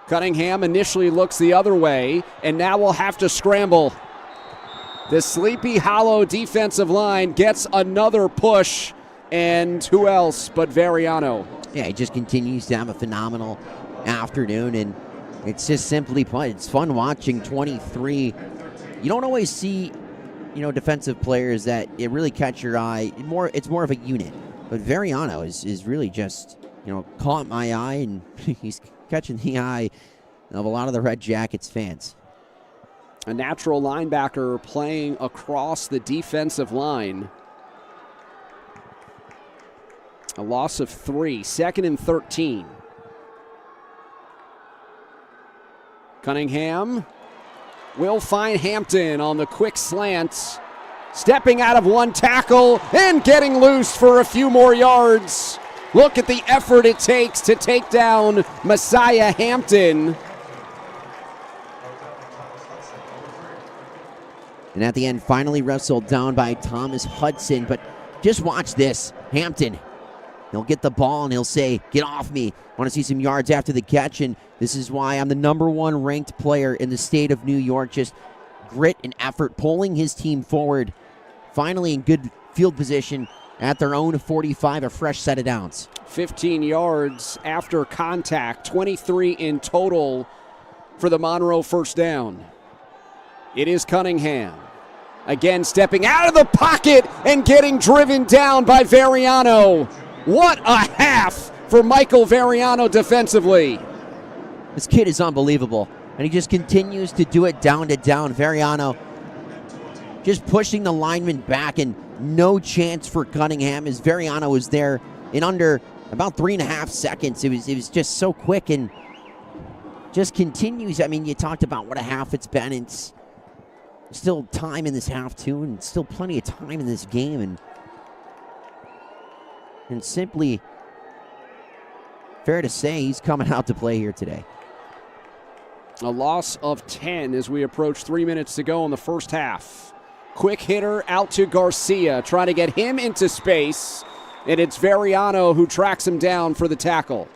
Cunningham initially looks the other way, and now will have to scramble. The Sleepy Hollow defensive line gets another push, and who else but Veriano? Yeah, he just continues to have a phenomenal afternoon, and it's just simply put, it's fun watching 23. You don't always see, defensive players that it really catch your eye. It's more of a unit. But Veriano is really just, caught my eye, and he's catching the eye of a lot of the Red Jackets fans. A natural linebacker playing across the defensive line. A loss of 3, 2nd and 13. Cunningham will find Hampton on the quick slant. Stepping out of one tackle and getting loose for a few more yards. Look at the effort it takes to take down Messiah Hampton. And at the end, finally wrestled down by Thomas Hudson. But just watch this. Hampton, he'll get the ball and he'll say, "Get off me. I want to see some yards after the catch." And this is why I'm the number 1 ranked player in the state of New York. Just grit and effort, pulling his team forward. Finally in good field position at their own 45, a fresh set of downs. 15 yards after contact, 23 in total for the Monroe first down. It is Cunningham. Again, stepping out of the pocket and getting driven down by Veriano. What a half for Michael Veriano defensively. This kid is unbelievable, and he just continues to do it down to down. Veriano just pushing the lineman back, and no chance for Cunningham as Veriano was there in under about 3.5 seconds. It was just so quick and just continues. I mean, you talked about what a half it's been. It's still time in this half, too, and still plenty of time in this game. And simply fair to say he's coming out to play here today. A loss of 10 as we approach 3 minutes to go in the first half. Quick hitter out to Garcia, trying to get him into space, and it's Veriano who tracks him down for the tackle.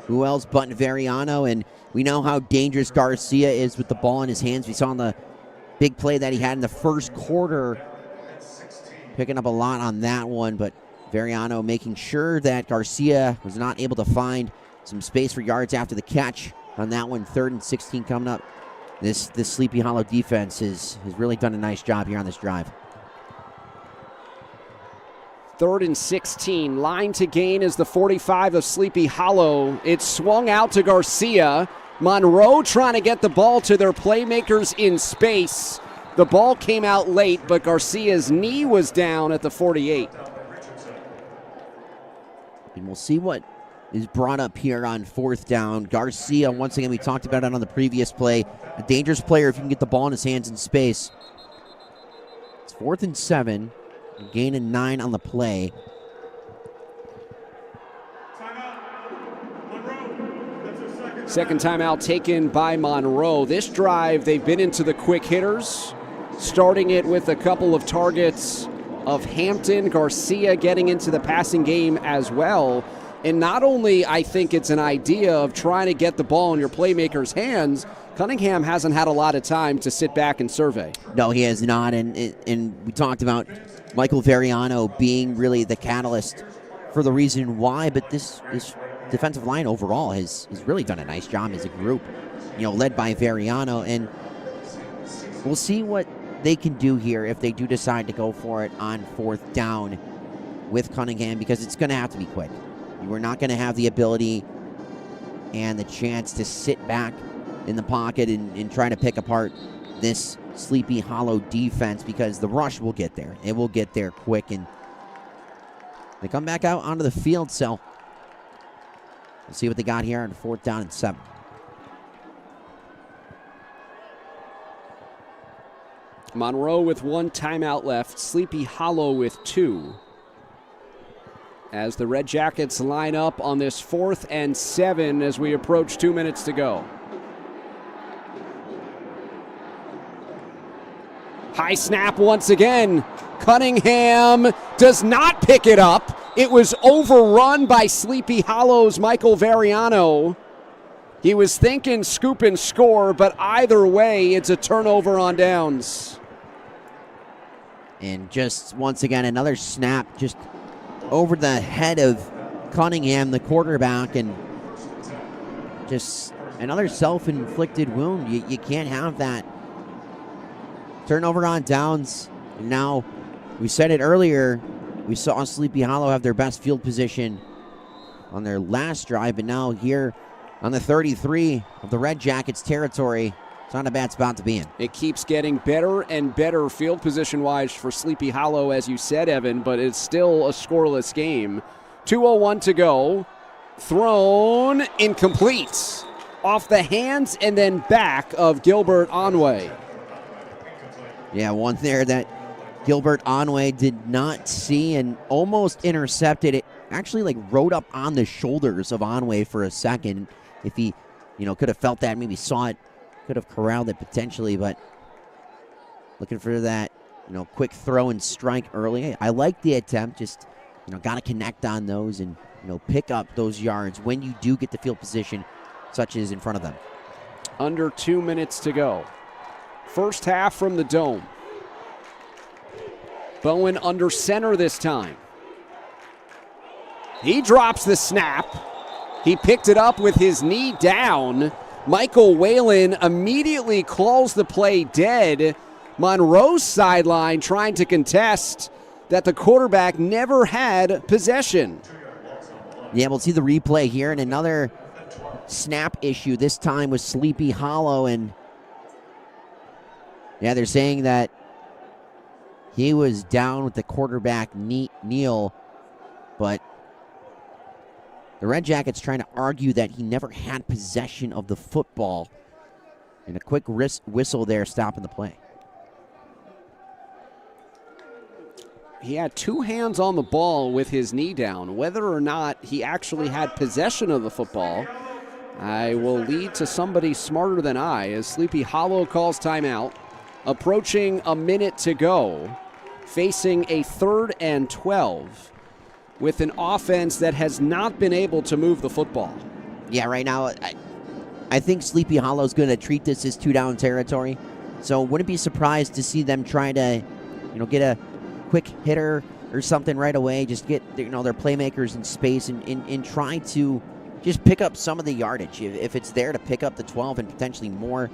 Who else but Veriano? And we know how dangerous Garcia is with the ball in his hands. We saw on the big play that he had in the first quarter, picking up a lot on that one, but Veriano making sure that Garcia was not able to find some space for yards after the catch on that one. 3rd and 16 coming up. This Sleepy Hollow defense has really done a nice job here on this drive. 3rd and 16. Line to gain is the 45 of Sleepy Hollow. It's swung out to Garcia. Monroe trying to get the ball to their playmakers in space. The ball came out late, but Garcia's knee was down at the 48. And we'll see what is brought up here on 4th down. Garcia, once again, we talked about it on the previous play. A dangerous player if you can get the ball in his hands in space. It's 4th and 7. Gain of 9 on the play. Second timeout taken by Monroe. This drive, they've been into the quick hitters, starting it with a couple of targets of Hampton. Garcia getting into the passing game as well. And not only, I think it's an idea of trying to get the ball in your playmaker's hands, Cunningham hasn't had a lot of time to sit back and survey. No, he has not. And we talked about Michael Veriano being really the catalyst for the reason why, but this defensive line overall has really done a nice job as a group, led by Veriano. And we'll see what they can do here if they do decide to go for it on 4th down with Cunningham, because it's going to have to be quick. You are not going to have the ability and the chance to sit back in the pocket and try to pick apart this Sleepy Hollow defense, because the rush will get there. It will get there quick, and they come back out onto the field, so we'll see what they got here on 4th down and 7. Monroe with 1 timeout left, Sleepy Hollow with 2. as the Red Jackets line up on this 4th and 7 as we approach 2 minutes to go. High snap once again. Cunningham does not pick it up. It was overrun by Sleepy Hollow's Michael Variano. He was thinking scoop and score, but either way, it's a turnover on downs. And just once again, another snap just over the head of Cunningham, the quarterback, and just another self-inflicted wound. You can't have that. Turnover on downs. And now, we said it earlier, we saw Sleepy Hollow have their best field position on their last drive, but now here on the 33 of the Red Jackets territory, it's not a bad spot to be in. It keeps getting better and better field position-wise for Sleepy Hollow, as you said, Evan, but it's still a scoreless game. 2:01 to go. Thrown incomplete. Off the hands and then back of Gilbert Onway. Yeah, one there that Gilbert Onway did not see and almost intercepted it. Actually, rode up on the shoulders of Onway for a second. If he, could have felt that, maybe saw it, could have corralled it potentially, but looking for that, quick throw and strike early. I like the attempt, just, got to connect on those and, pick up those yards when you do get the field position, such as in front of them. Under 2 minutes to go. First half from the Dome. Bowen under center this time. He drops the snap. He picked it up with his knee down. Michael Whalen immediately calls the play dead. Monroe's sideline trying to contest that the quarterback never had possession. Yeah, we'll see the replay here, and another snap issue, this time with Sleepy Hollow, and yeah, they're saying that he was down with the quarterback kneel, but the Red Jackets trying to argue that he never had possession of the football. And a quick whistle there stopping the play. He had two hands on the ball with his knee down. Whether or not he actually had possession of the football, I will lead to somebody smarter than I as Sleepy Hollow calls timeout. Approaching a minute to go, facing a 3rd and 12 with an offense that has not been able to move the football. Yeah, right now, I think Sleepy Hollow's going to treat this as 2-down territory. So wouldn't be surprised to see them try to, get a quick hitter or something right away. Just get, their playmakers in space and try to just pick up some of the yardage. If it's there to pick up the 12 and potentially more,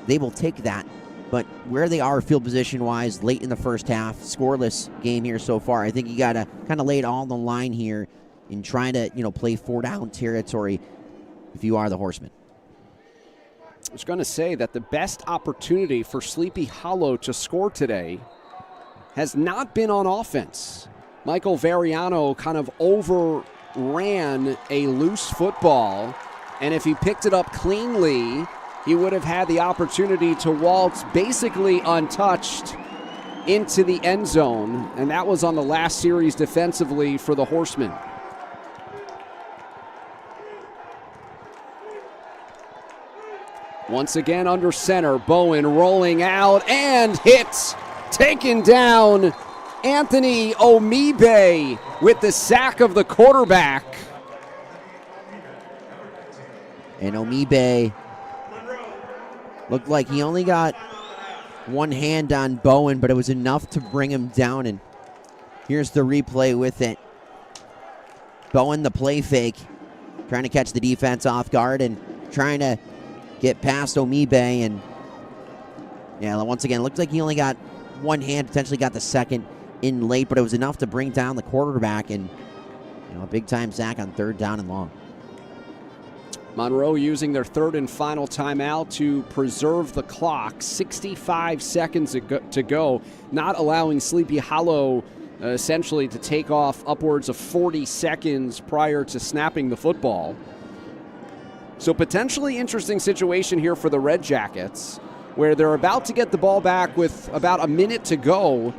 they will take that. But where they are field position-wise late in the first half, scoreless game here so far, I think you got to kind of lay it all on the line here and try to, play 4-down territory if you are the Horsemen. I was going to say that the best opportunity for Sleepy Hollow to score today has not been on offense. Michael Variano kind of overran a loose football, and if he picked it up cleanly, he would have had the opportunity to waltz basically untouched into the end zone, and that was on the last series defensively for the Horsemen. Once again under center, Bowen rolling out and hits, taken down. Anthony Omibe with the sack of the quarterback. And Omibe looked like he only got one hand on Bowen, but it was enough to bring him down. And here's the replay with it. Bowen, the play fake, trying to catch the defense off guard and trying to get past Omibe. And yeah, once again, looked like he only got one hand, potentially got the second in late, but it was enough to bring down the quarterback and a big-time sack on 3rd down and long. Monroe using their 3rd and final timeout to preserve the clock. 65 seconds to go, not allowing Sleepy Hollow essentially to take off upwards of 40 seconds prior to snapping the football. So potentially interesting situation here for the Red Jackets, where they're about to get the ball back with about a minute to go,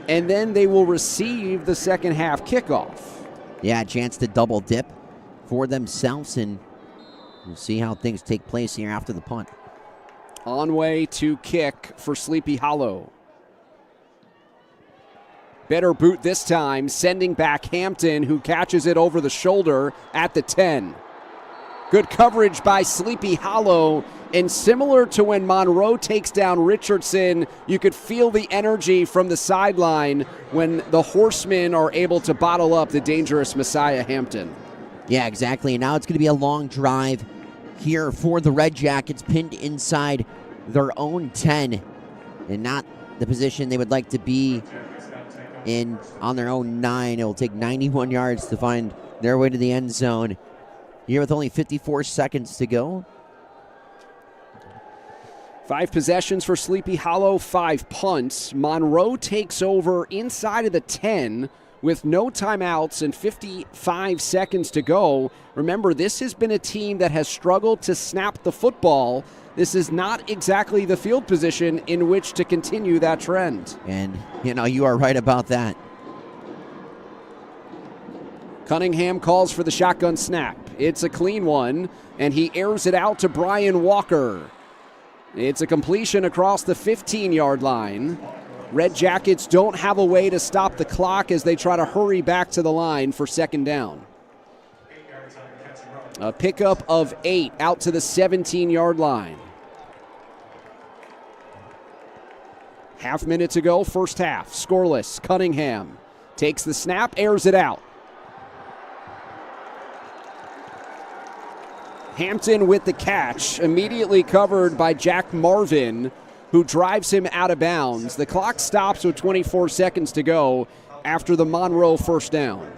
and then they will receive the second half kickoff. Yeah, a chance to double dip for themselves, and we'll see how things take place here after the punt. On way to kick for Sleepy Hollow. Better boot this time, sending back Hampton, who catches it over the shoulder at the 10. Good coverage by Sleepy Hollow, and similar to when Monroe takes down Richardson, you could feel the energy from the sideline when the Horsemen are able to bottle up the dangerous Messiah Hampton. Yeah, exactly. And now it's going to be a long drive here for the Redjackets, pinned inside their own 10, and not the position they would like to be in on their own 9. It will take 91 yards to find their way to the end zone here with only 54 seconds to go. 5 possessions for Sleepy Hollow, 5 punts. Monroe takes over inside of the 10 with no timeouts and 55 seconds to go. Remember, this has been a team that has struggled to snap the football. This is not exactly the field position in which to continue that trend. And, you are right about that. Cunningham calls for the shotgun snap. It's a clean one, and he airs it out to Brian Walker. It's a completion across the 15-yard line. Redjackets don't have a way to stop the clock as they try to hurry back to the line for second down. A pickup of 8 out to the 17-yard line. Half minute to go, first half. Scoreless. Cunningham takes the snap, airs it out. Hampton with the catch, immediately covered by Jack Marvin, who drives him out of bounds. The clock stops with 24 seconds to go after the Monroe first down.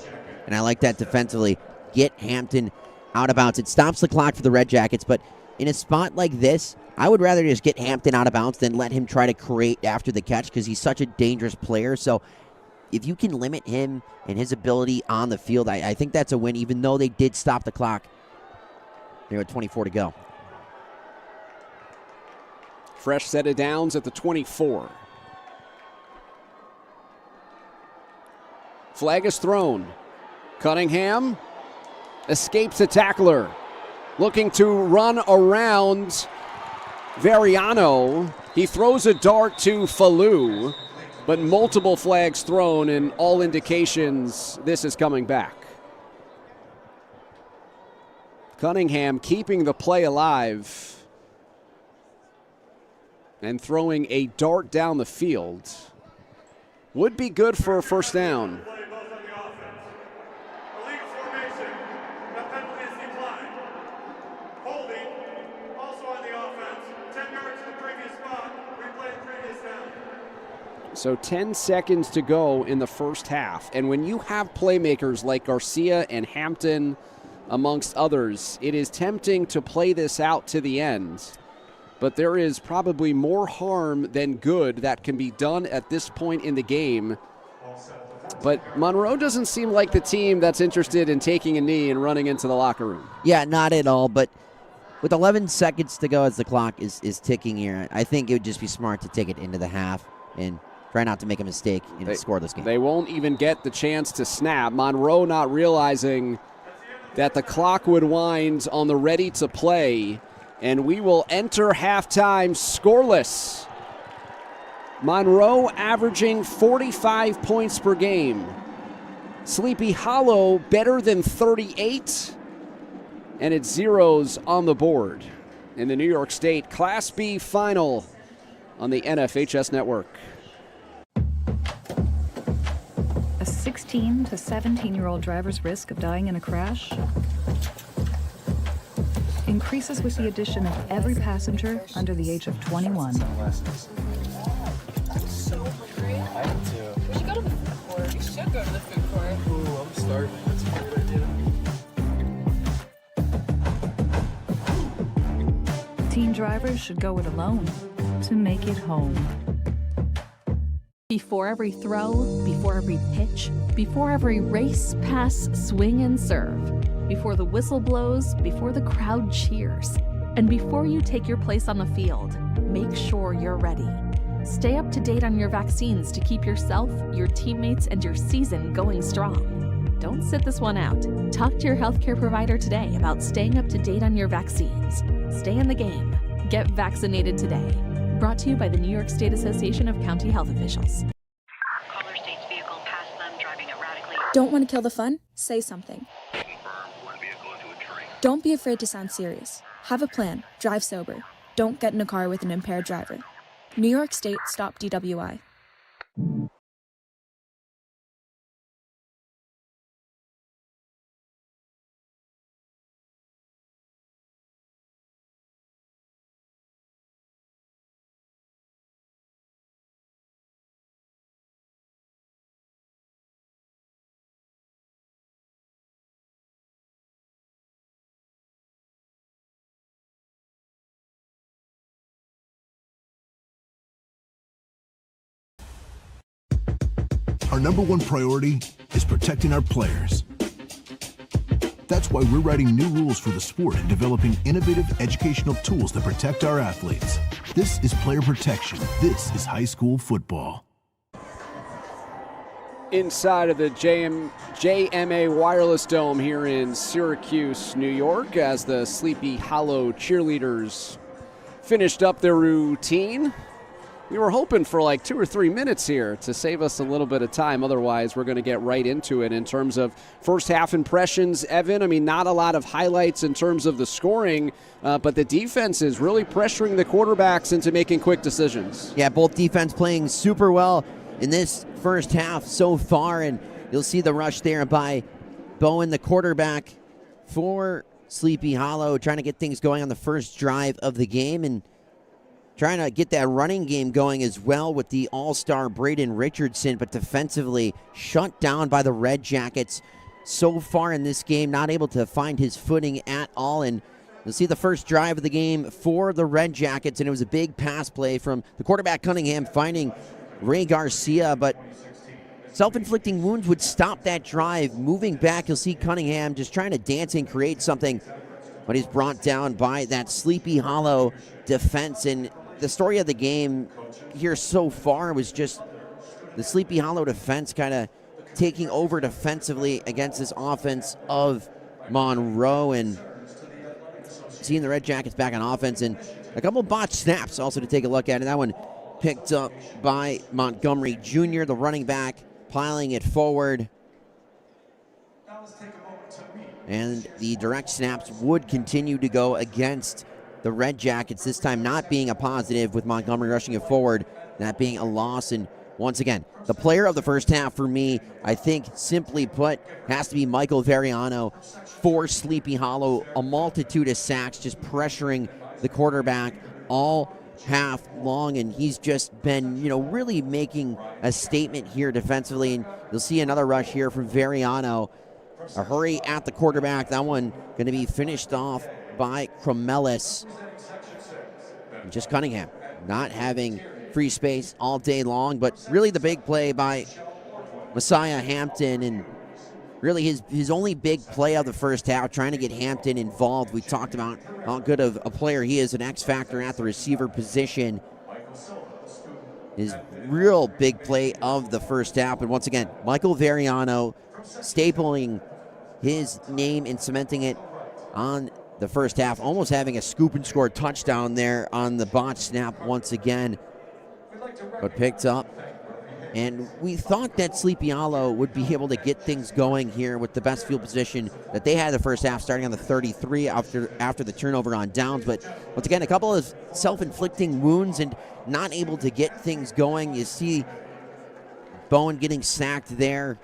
And I like that defensively. Get Hampton out of bounds. It stops the clock for the Redjackets, but in a spot like this, I would rather just get Hampton out of bounds than let him try to create after the catch because he's such a dangerous player. So if you can limit him and his ability on the field, I think that's a win, even though they did stop the clock. There with 24 to go. Fresh set of downs at the 24. Flag is thrown. Cunningham escapes a tackler. Looking to run around Veriano. He throws a dart to Fallu, but multiple flags thrown, and all indications this is coming back. Cunningham keeping the play alive and throwing a dart down the field. Would be good for a first down. So 10 seconds to go in the first half. And when you have playmakers like Garcia and Hampton, amongst others, it is tempting to play this out to the end. But there is probably more harm than good that can be done at this point in the game. But Monroe doesn't seem like the team that's interested in taking a knee and running into the locker room. Yeah, not at all. But with 11 seconds to go as the clock is ticking here, I think it would just be smart to take it into the half and try not to make a mistake and score this game. They won't even get the chance to snap. Monroe not realizing that the clock would wind on the ready to play, and we will enter halftime scoreless. Monroe averaging 45 points per game. Sleepy Hollow better than 38, and it's zeros on the board in the New York State Class B final on the NFHS network. A 16 to 17-year-old driver's risk of dying in a crash increases with the addition of every passenger under the age of 21. So hungry. I am too. We should go to the food court. We should go to the food court. Ooh, I'm starving. That's a great idea. Teen drivers should go it alone to make it home. Before every throw, before every pitch, before every race, pass, swing, and serve, before the whistle blows, before the crowd cheers, and before you take your place on the field, make sure you're ready. Stay up to date on your vaccines to keep yourself, your teammates, and your season going strong. Don't sit this one out. Talk to your healthcare provider today about staying up to date on your vaccines. Stay in the game. Get vaccinated today. Brought to you by the New York State Association of County Health Officials. Caller states vehicle passed them driving erratically. Don't want to kill the fun? Say something. Don't be afraid to sound serious. Have a plan. Drive sober. Don't get in a car with an impaired driver. New York State Stop DWI. Our number one priority is protecting our players. That's why we're writing new rules for the sport and developing innovative educational tools that protect our athletes. This is player protection. This is high school football. Inside of the JMA Wireless Dome here in Syracuse, New York, as the Sleepy Hollow cheerleaders finished up their routine. We were hoping for like 2 or 3 minutes here to save us a little bit of time. Otherwise, we're going to get right into it in terms of first half impressions. Evan, I mean, not a lot of highlights in terms of the scoring, but the defense is really pressuring the quarterbacks into making quick decisions. Yeah, both defense playing super well in this first half so far, and you'll see the rush there by Bowen, the quarterback for Sleepy Hollow, trying to get things going on the first drive of the game, and trying to get that running game going as well with the all-star Braden Richardson, but defensively shut down by the Redjackets so far in this game, not able to find his footing at all. And you'll see the first drive of the game for the Redjackets, and it was a big pass play from the quarterback Cunningham finding Ray Garcia, but self-inflicting wounds would stop that drive. Moving back, you'll see Cunningham just trying to dance and create something, but he's brought down by that Sleepy Hollow defense. And the story of the game here so far was just the Sleepy Hollow defense kind of taking over defensively against this offense of Monroe, and seeing the Redjackets back on offense, and a couple botched snaps also to take a look at. And that one picked up by Montgomery Jr., the running back, piling it forward. And the direct snaps would continue to go against the Redjackets, this time not being a positive, with Montgomery rushing it forward, that being a loss. And once again, the player of the first half for me, I think, simply put, has to be Michael Veriano for Sleepy Hollow. A multitude of sacks, just pressuring the quarterback all half long, and he's just been, really making a statement here defensively. And you'll see another rush here from Veriano. A hurry at the quarterback. That one going to be finished off by Cromelis. Just Cunningham not having free space all day long, but really the big play by Messiah Hampton, and really his only big play of the first half, trying to get Hampton involved. We talked about how good of a player he is, an X factor at the receiver position. His real big play of the first half, and once again, Michael Veriano stapling his name and cementing it on the first half, almost having a scoop and score touchdown there on the botch snap once again, but picked up. And we thought that Sleepy Hollow would be able to get things going here with the best field position that they had the first half, starting on the 33 after the turnover on downs. But once again, a couple of self-inflicting wounds and not able to get things going. You see Bowen getting sacked there,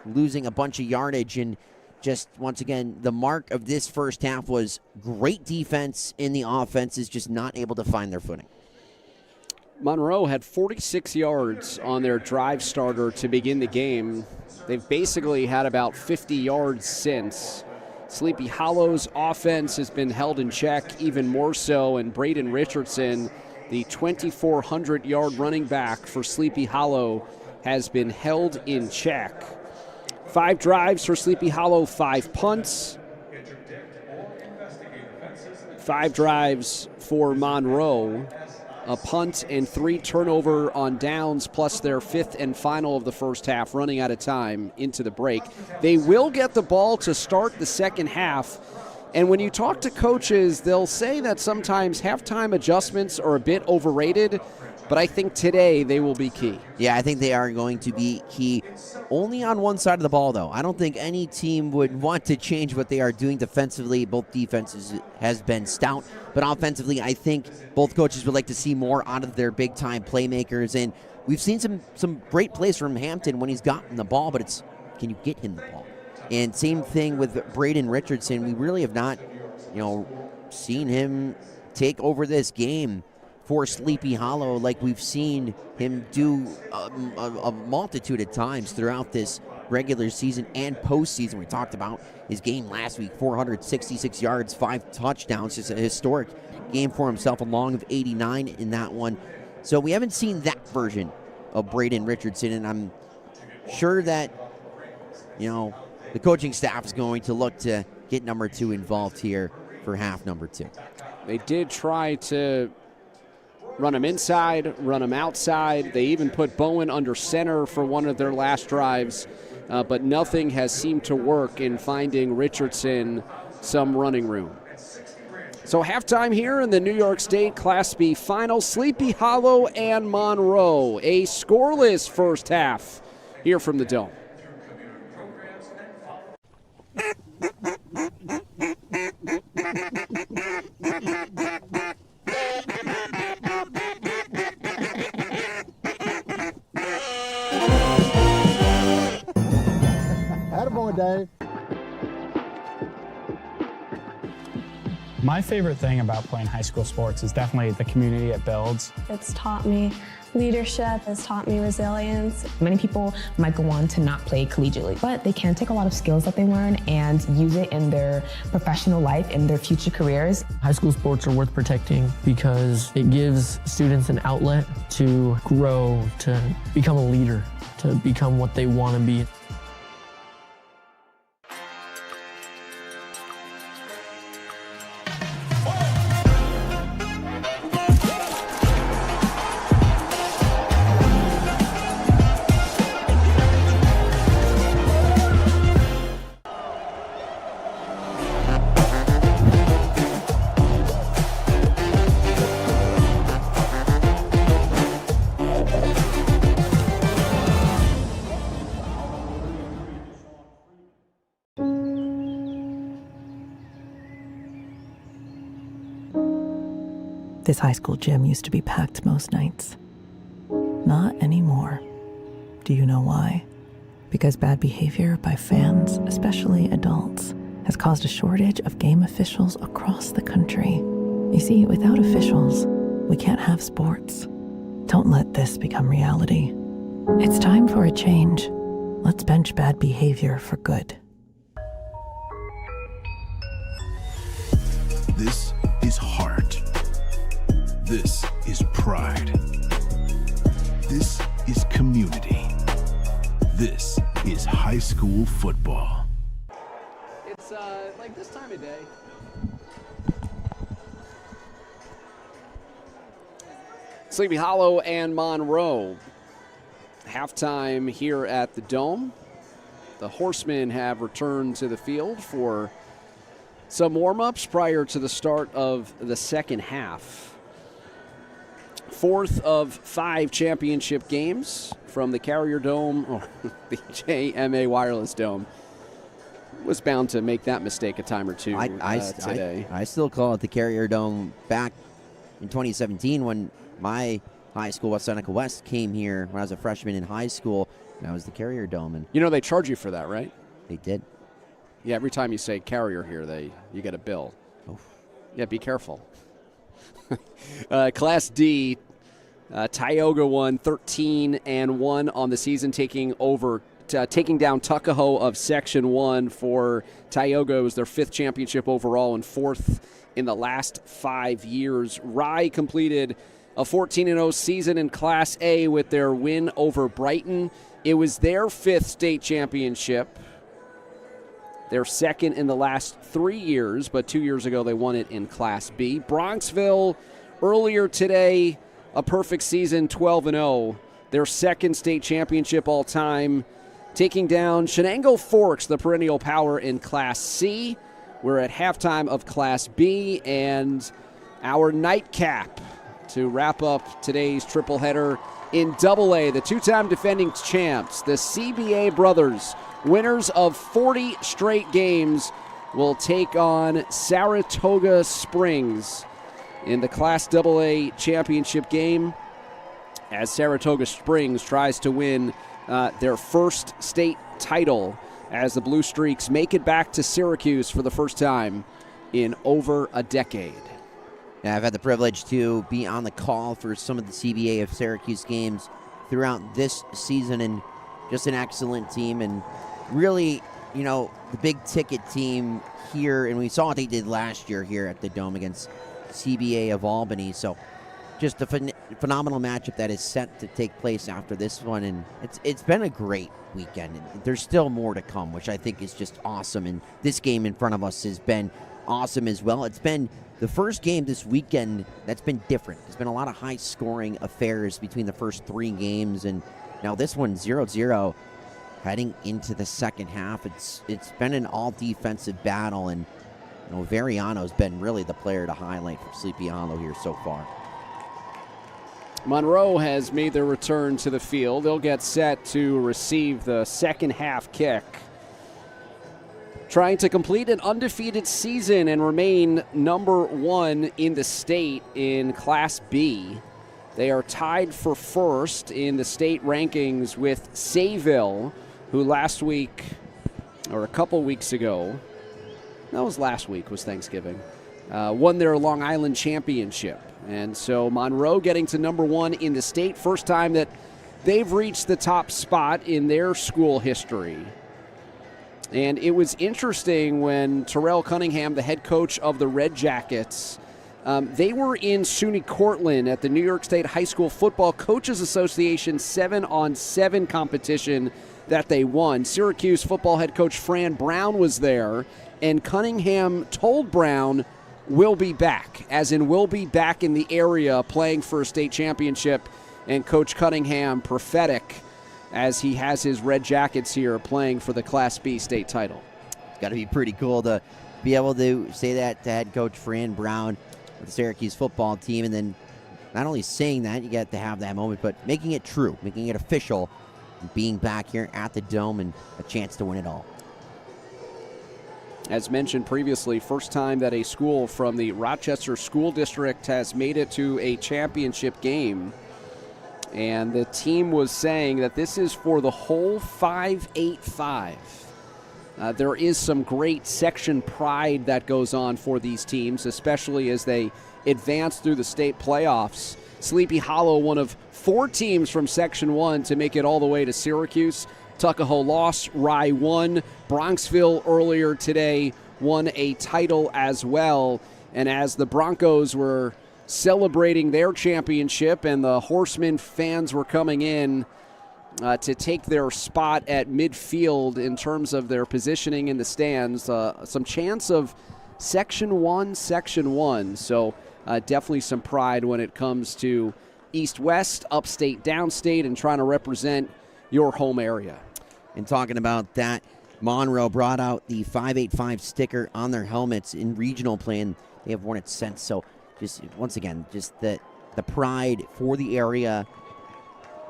losing a bunch of yardage, and just, once again, the mark of this first half was great defense in the offense is just not able to find their footing. Monroe had 46 yards on their drive starter to begin the game. They've basically had about 50 yards since. Sleepy Hollow's offense has been held in check even more so, and Braden Richardson, the 2,400-yard running back for Sleepy Hollow, has been held in check. 5 drives for Sleepy Hollow, 5 punts. 5 drives for Monroe, a punt and 3 turnover on downs, plus their 5th and final of the first half, running out of time into the break. They will get the ball to start the second half. And when you talk to coaches, they'll say that sometimes halftime adjustments are a bit overrated, but I think today they will be key. Yeah, I think they are going to be key. Only on one side of the ball, though. I don't think any team would want to change what they are doing defensively. Both defenses has been stout, but offensively, I think both coaches would like to see more out of their big-time playmakers. And we've seen some great plays from Hampton when he's gotten the ball, but it's, can you get him the ball? And same thing with Braden Richardson. We really have not, seen him take over this game for Sleepy Hollow like we've seen him do a multitude of times throughout this regular season and postseason. We talked about his game last week, 466 yards, 5 touchdowns. Just a historic game for himself, a long of 89 in that one. So we haven't seen that version of Braden Richardson, and I'm sure that, the coaching staff is going to look to get number 2 involved here for half number 2. They did try to run him inside, run him outside. They even put Bowen under center for one of their last drives, but nothing has seemed to work in finding Richardson some running room. So halftime here in the New York State Class B final, Sleepy Hollow and Monroe. A scoreless first half here from the Dome. Attaboy, Dave. My favorite thing about playing high school sports is definitely the community it builds. It's taught me leadership, it's taught me resilience. Many people might go on to not play collegiately, but they can take a lot of skills that they learn and use it in their professional life, in their future careers. High school sports are worth protecting because it gives students an outlet to grow, to become a leader, to become what they want to be. This high school gym used to be packed most nights. Not anymore. Do you know why? Because bad behavior by fans, especially adults, has caused a shortage of game officials across the country. You see, without officials, we can't have sports. Don't let this become reality. It's time for a change. Let's bench bad behavior for good. This is heart. This is pride. This is community. This is high school football. It's like this time of day. Sleepy Hollow and Monroe. Halftime here at the Dome. The Horsemen have returned to the field for some warm-ups prior to the start of the second half. 4th of 5 championship games from the Carrier Dome, or the JMA Wireless Dome. Was bound to make that mistake a time or two today. I still call it the Carrier Dome. Back in 2017 when my high school, West Seneca West, came here when I was a freshman in high school, and I was the Carrier Dome. And you know they charge you for that, right? They did. Yeah, every time you say Carrier here, you get a bill. Oof. Yeah, be careful. Class D, Tioga won 13-1 on the season, taking down Tuckahoe of Section 1 for Tioga. It was their 5th championship overall and 4th in the last 5 years. Rye completed a 14-0 season in Class A with their win over Brighton. It was their 5th state championship. Their 2nd in the last 3 years, but 2 years ago they won it in Class B. Bronxville earlier today a perfect season, 12-0. Their second state championship all time, taking down Shenango Forks, the perennial power in Class C. We're at halftime of Class B, and our nightcap to wrap up today's triple header in AA, the two-time defending champs, the CBA brothers, winners of 40 straight games, will take on Saratoga Springs in the Class AA championship game as Saratoga Springs tries to win their first state title as the Blue Streaks make it back to Syracuse for the first time in over a decade. Yeah, I've had the privilege to be on the call for some of the CBA of Syracuse games throughout this season, and just an excellent team, and really, the big ticket team here, and we saw what they did last year here at the Dome against CBA of Albany. So just a phenomenal matchup that is set to take place after this one, and it's been a great weekend. And there's still more to come, which I think is just awesome, and this game in front of us has been awesome as well. It's been the first game this weekend that's been different. There's been a lot of high-scoring affairs between the first three games, and now this one 0-0 heading into the second half. It's been an all-defensive battle, and Variano's been really the player to highlight for Sleepy Hollow here so far. Monroe has made their return to the field. They'll get set to receive the second half kick. Trying to complete an undefeated season and remain number one in the state in Class B. They are tied for first in the state rankings with Sayville, who last week, or a couple weeks ago, that was last week, was Thanksgiving, won their Long Island championship. And so Monroe getting to number one in the state, first time that they've reached the top spot in their school history. And it was interesting when Terrell Cunningham, the head coach of the Redjackets, they were in SUNY Cortland at the New York State High School Football Coaches Association 7-on-7 competition that they won. Syracuse football head coach Fran Brown was there, and Cunningham told Brown, "We'll be back," as in we'll be back in the area playing for a state championship. And Coach Cunningham, prophetic, as he has his Redjackets here playing for the Class B state title. It's got to be pretty cool to be able to say that to head coach Fran Brown with the Syracuse football team, and then not only saying that, you get to have that moment, but making it true, making it official, and being back here at the Dome and a chance to win it all. As mentioned previously, first time that a school from the Rochester School District has made it to a championship game. And the team was saying that this is for the whole 5-8-5. There is some great section pride that goes on for these teams, especially as they advance through the state playoffs. Sleepy Hollow, one of four teams from Section 1 to make it all the way to Syracuse. Tuckahoe lost, Rye won. Bronxville earlier today won a title as well. And as the Broncos were celebrating their championship and the Horsemen fans were coming in to take their spot at midfield in terms of their positioning in the stands, some chance of Section 1. So definitely some pride when it comes to East-West, upstate, downstate, and trying to represent your home area. And talking about that, Monroe brought out the 585 sticker on their helmets in regional play, and they have worn it since. So just once again, just the pride for the area,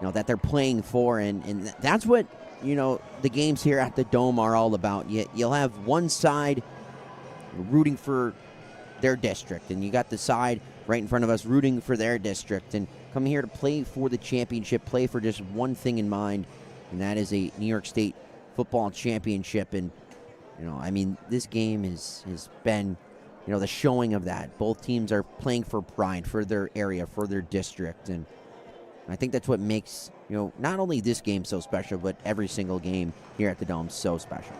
that they're playing for, and that's what the games here at the Dome are all about. You'll have one side rooting for their district, and you got the side right in front of us rooting for their district, and come here to play for the championship, play for just one thing in mind, and that is a New York State football championship. And this game has been the showing of that. Both teams are playing for pride, for their area, for their district, and I think that's what makes not only this game so special, but every single game here at the Dome so special.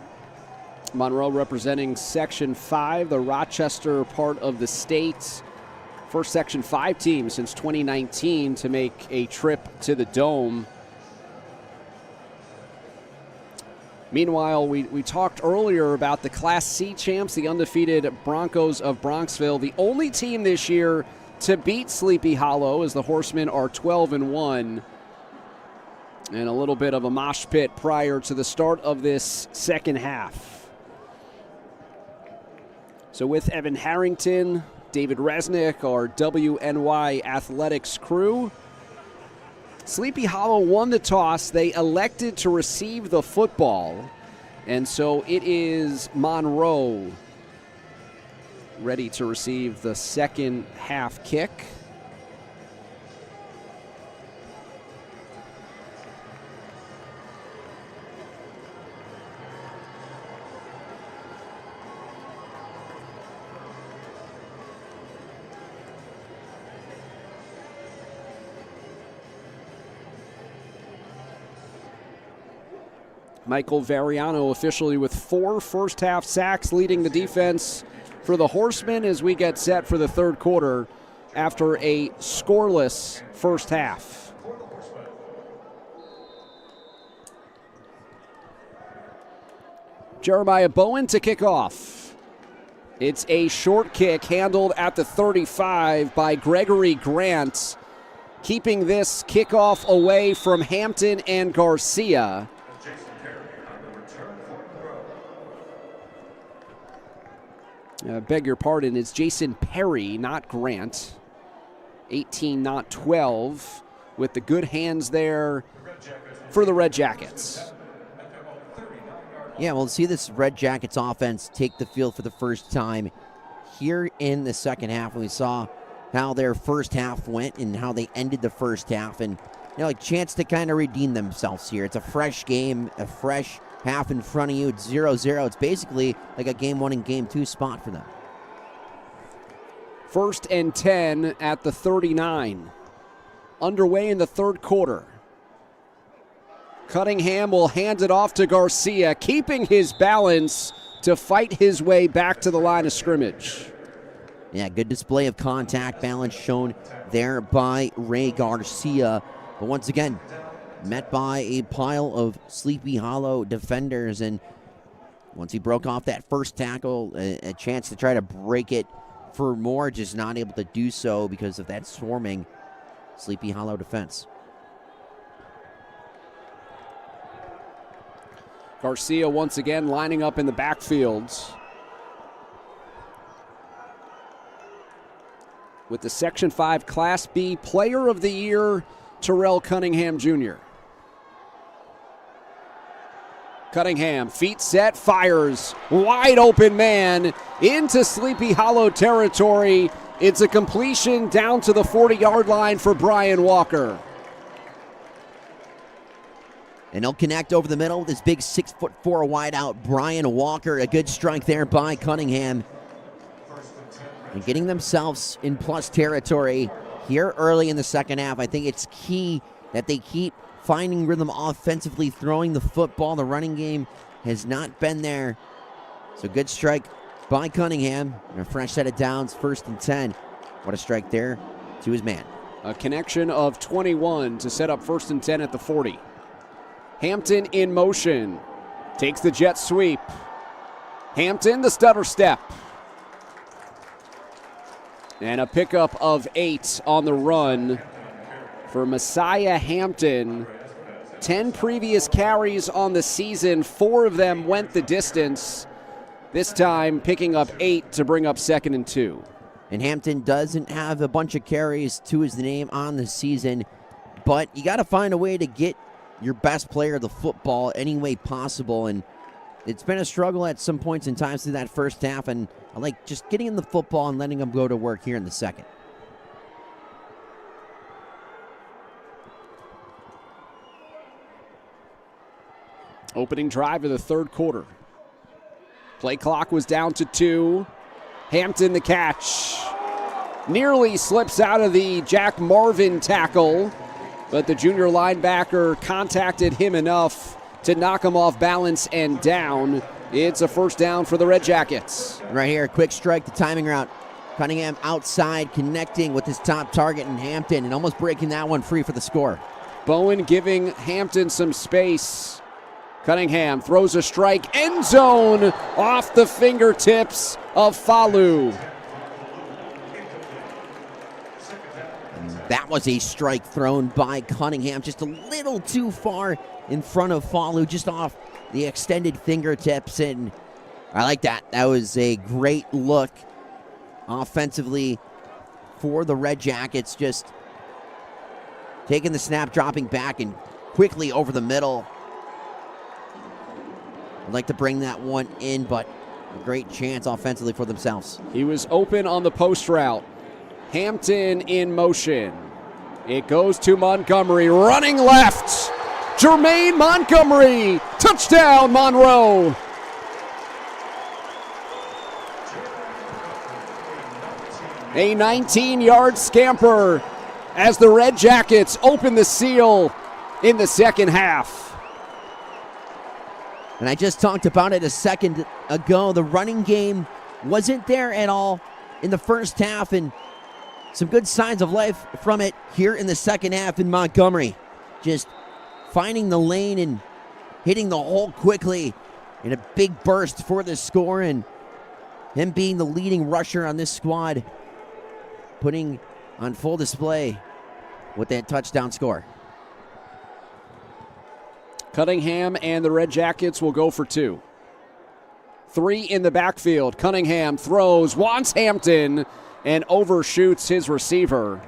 Monroe representing Section 5, the Rochester part of the state. First Section 5 team since 2019 to make a trip to the Dome. Meanwhile, we talked earlier about the Class C champs, the undefeated Broncos of Bronxville, the only team this year to beat Sleepy Hollow as the Horsemen are 12-1. And a little bit of a mosh pit prior to the start of this second half. So with Evan Harrington, David Resnick, our WNY Athletics crew, Sleepy Hollow won the toss. They elected to receive the football. And so it is Monroe ready to receive the second half kick. Michael Variano officially with 4 first-half sacks, leading the defense for the Horsemen as we get set for the third quarter after a scoreless first half. Jeremiah Bowen to kick off. It's a short kick handled at the 35 by Gregory Grant, keeping this kickoff away from Hampton and Garcia. Beg your pardon, it's Jason Perry, not Grant. 18, not 12, with the good hands there for the Redjackets. Yeah, we'll see this Redjackets offense take the field for the first time here in the second half. We saw how their first half went and how they ended the first half, and a chance to kind of redeem themselves here. It's a fresh game, a fresh half in front of you. It's 0-0. It's basically like a game 1 and game 2 spot for them. 1st and 10 at the 39. Underway in the third quarter. Cunningham will hand it off to Garcia, keeping his balance to fight his way back to the line of scrimmage. Yeah, good display of contact balance shown there by Ray Garcia. But once again, met by a pile of Sleepy Hollow defenders, and once he broke off that first tackle, a chance to try to break it for more, just not able to do so because of that swarming Sleepy Hollow defense. Garcia once again lining up in the backfields with the Section 5 Class B Player of the Year, Terrell Cunningham Jr. Cunningham, feet set, fires. Wide open man into Sleepy Hollow territory. It's a completion down to the 40-yard line for Brian Walker. And he'll connect over the middle with his big 6'4" wideout, Brian Walker. A good strike there by Cunningham. And getting themselves in plus territory here early in the second half. I think it's key that they keep finding rhythm offensively, throwing the football. The running game has not been there. So good strike by Cunningham. And a fresh set of downs, 1st and 10. What a strike there to his man. A connection of 21 to set up 1st and 10 at the 40. Hampton in motion. Takes the jet sweep. Hampton, the stutter step. And a pickup of 8 on the run for Messiah Hampton. 10 previous carries on the season. 4 of them went the distance. This time picking up 8 to bring up 2nd and 2. And Hampton doesn't have a bunch of carries to his name on the season, but you got to find a way to get your best player the football any way possible. And it's been a struggle at some points in times through that first half, and I like just getting him the football and letting him go to work here in the second. Opening drive of the third quarter. Play clock was down to 2. Hampton the catch. Nearly slips out of the Jack Marvin tackle, but the junior linebacker contacted him enough to knock him off balance and down. It's a first down for the Redjackets. Right here, quick strike, the timing route. Cunningham outside, connecting with his top target in Hampton and almost breaking that one free for the score. Bowen giving Hampton some space. Cunningham throws a strike, end zone, off the fingertips of Falu. That was a strike thrown by Cunningham, just a little too far in front of Falu, just off the extended fingertips, and I like that. That was a great look offensively for the Red Jackets, just taking the snap, dropping back, and quickly over the middle. I'd like to bring that one in, but a great chance offensively for themselves. He was open on the post route. Hampton in motion. It goes to Montgomery, running left. Jermaine Montgomery, touchdown Monroe. A 19-yard scamper as the Red Jackets open the seal in the second half. And I just talked about it a second ago. The running game wasn't there at all in the first half, and some good signs of life from it here in the second half in Montgomery. Just finding the lane and hitting the hole quickly in a big burst for the score, and him being the leading rusher on this squad, putting on full display with that touchdown score. Cunningham and the Red Jackets will go for 2. 3 in the backfield. Cunningham throws, wants Hampton, and overshoots his receiver.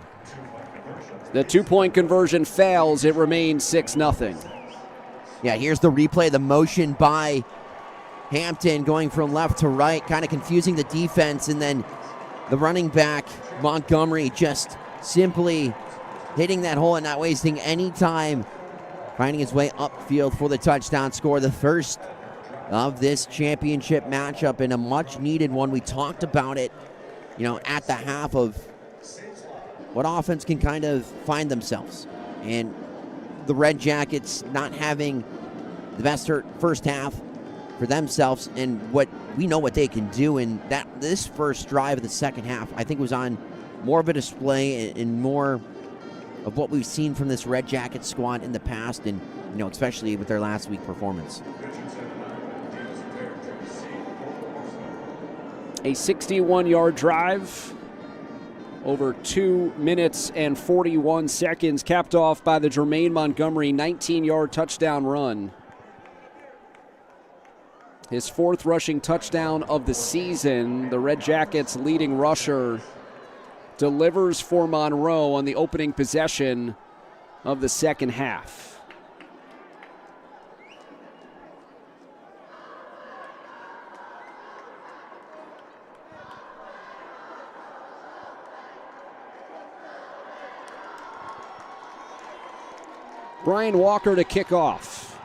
The 2-point conversion fails. It remains 6-0. Yeah, here's the replay. The motion by Hampton going from left to right, kind of confusing the defense, and then the running back, Montgomery, just simply hitting that hole and not wasting any time, finding his way upfield for the touchdown score. The first of this championship matchup, and a much-needed one. We talked about it, at the half, of what offense can kind of find themselves. And the Red Jackets not having the best first half for themselves, and what we know what they can do. And this first drive of the second half, I think, was on more of a display and more of what we've seen from this Red Jacket squad in the past, and especially with their last week performance. A 61-yard drive, over 2 minutes and 41 seconds, capped off by the Jermaine Montgomery 19-yard touchdown run. His 4th rushing touchdown of the season. The Red Jackets' leading rusher delivers for Monroe on the opening possession of the second half. Brian Walker to kick off.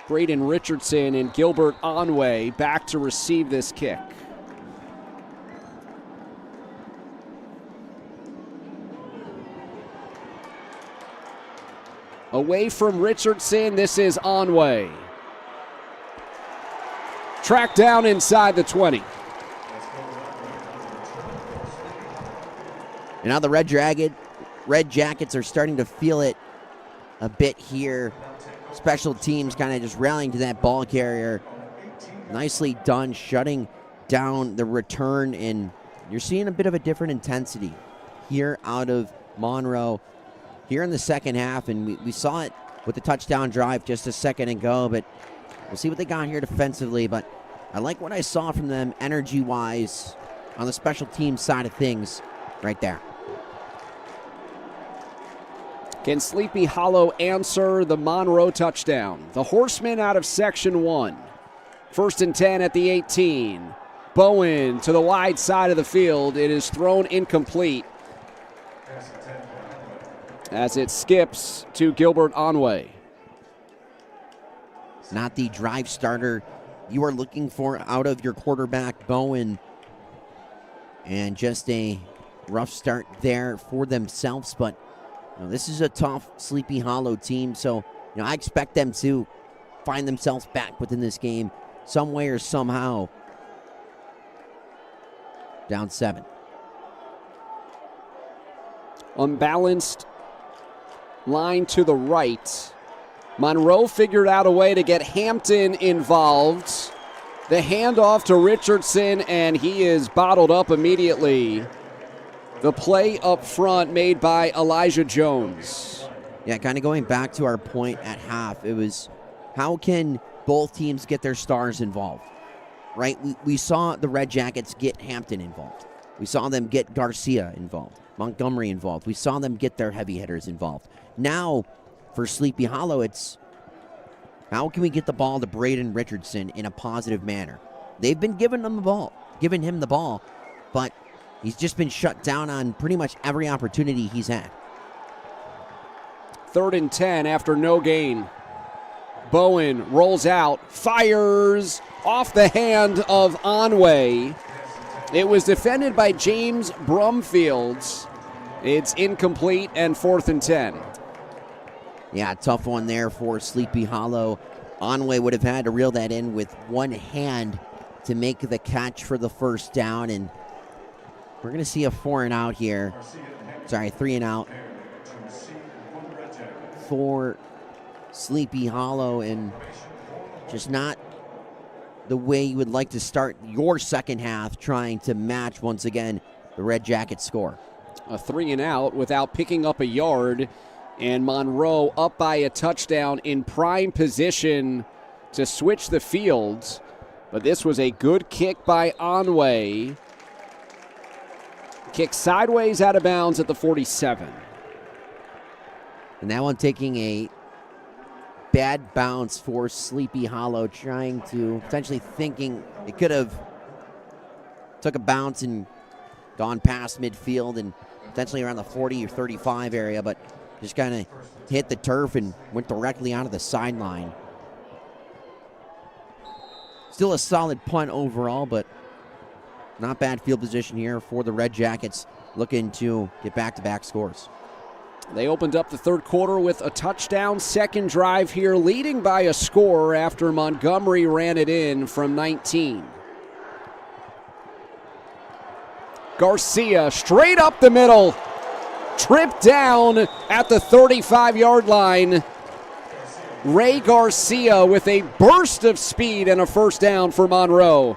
Braden Richardson and Gilbert Onway back to receive this kick. Away from Richardson, this is Onway. Tracked down inside the 20. And now the Red Jackets are starting to feel it a bit here. Special teams kind of just rallying to that ball carrier. Nicely done, shutting down the return, and you're seeing a bit of a different intensity here out of Monroe here in the second half, and we saw it with the touchdown drive just a second ago, but we'll see what they got here defensively. But I like what I saw from them energy-wise on the special team side of things right there. Can Sleepy Hollow answer the Monroe touchdown? The Horsemen out of Section 1. 1st and 10 at the 18. Bowen to the wide side of the field. It is thrown incomplete as it skips to Gilbert Onway. Not the drive starter you are looking for out of your quarterback, Bowen. And just a rough start there for themselves, but this is a tough Sleepy Hollow team, so I expect them to find themselves back within this game some way or somehow. Down 7. Unbalanced line to the right. Monroe figured out a way to get Hampton involved. The handoff to Richardson, and he is bottled up immediately The play up front made by Elijah Jones. Yeah, kind of going back to our point at half, it was how can both teams get their stars involved, right? We saw the Red Jackets get Hampton involved. We saw them get Garcia involved, Montgomery involved. We saw them get their heavy hitters involved. Now, for Sleepy Hollow, it's how can we get the ball to Braden Richardson in a positive manner? They've been giving him the ball, but he's just been shut down on pretty much every opportunity he's had. 3rd and 10 after no gain. Bowen rolls out, fires off the hand of Onway. It was defended by James Brumfield. It's incomplete and 4th and 10. Yeah, tough one there for Sleepy Hollow. Onway would have had to reel that in with one hand to make the catch for the first down, and we're going to see a 4 and out here. Sorry, 3 and out for Sleepy Hollow, and just not the way you would like to start your second half, trying to match once again the Red Jackets score. A 3 and out without picking up a yard, and Monroe up by a touchdown in prime position to switch the fields. But this was a good kick by Onway. Kick sideways out of bounds at the 47. And that one taking a bad bounce for Sleepy Hollow, trying to, potentially thinking it could have took a bounce and gone past midfield and potentially around the 40 or 35 area, but just kind of hit the turf and went directly onto the sideline. Still a solid punt overall, but not bad field position here for the Red Jackets, looking to get back-to-back scores. They opened up the third quarter with a touchdown. Second drive here, leading by a score after Montgomery ran it in from 19. Garcia straight up the middle. Tripped down at the 35-yard line. Ray Garcia with a burst of speed and a first down for Monroe.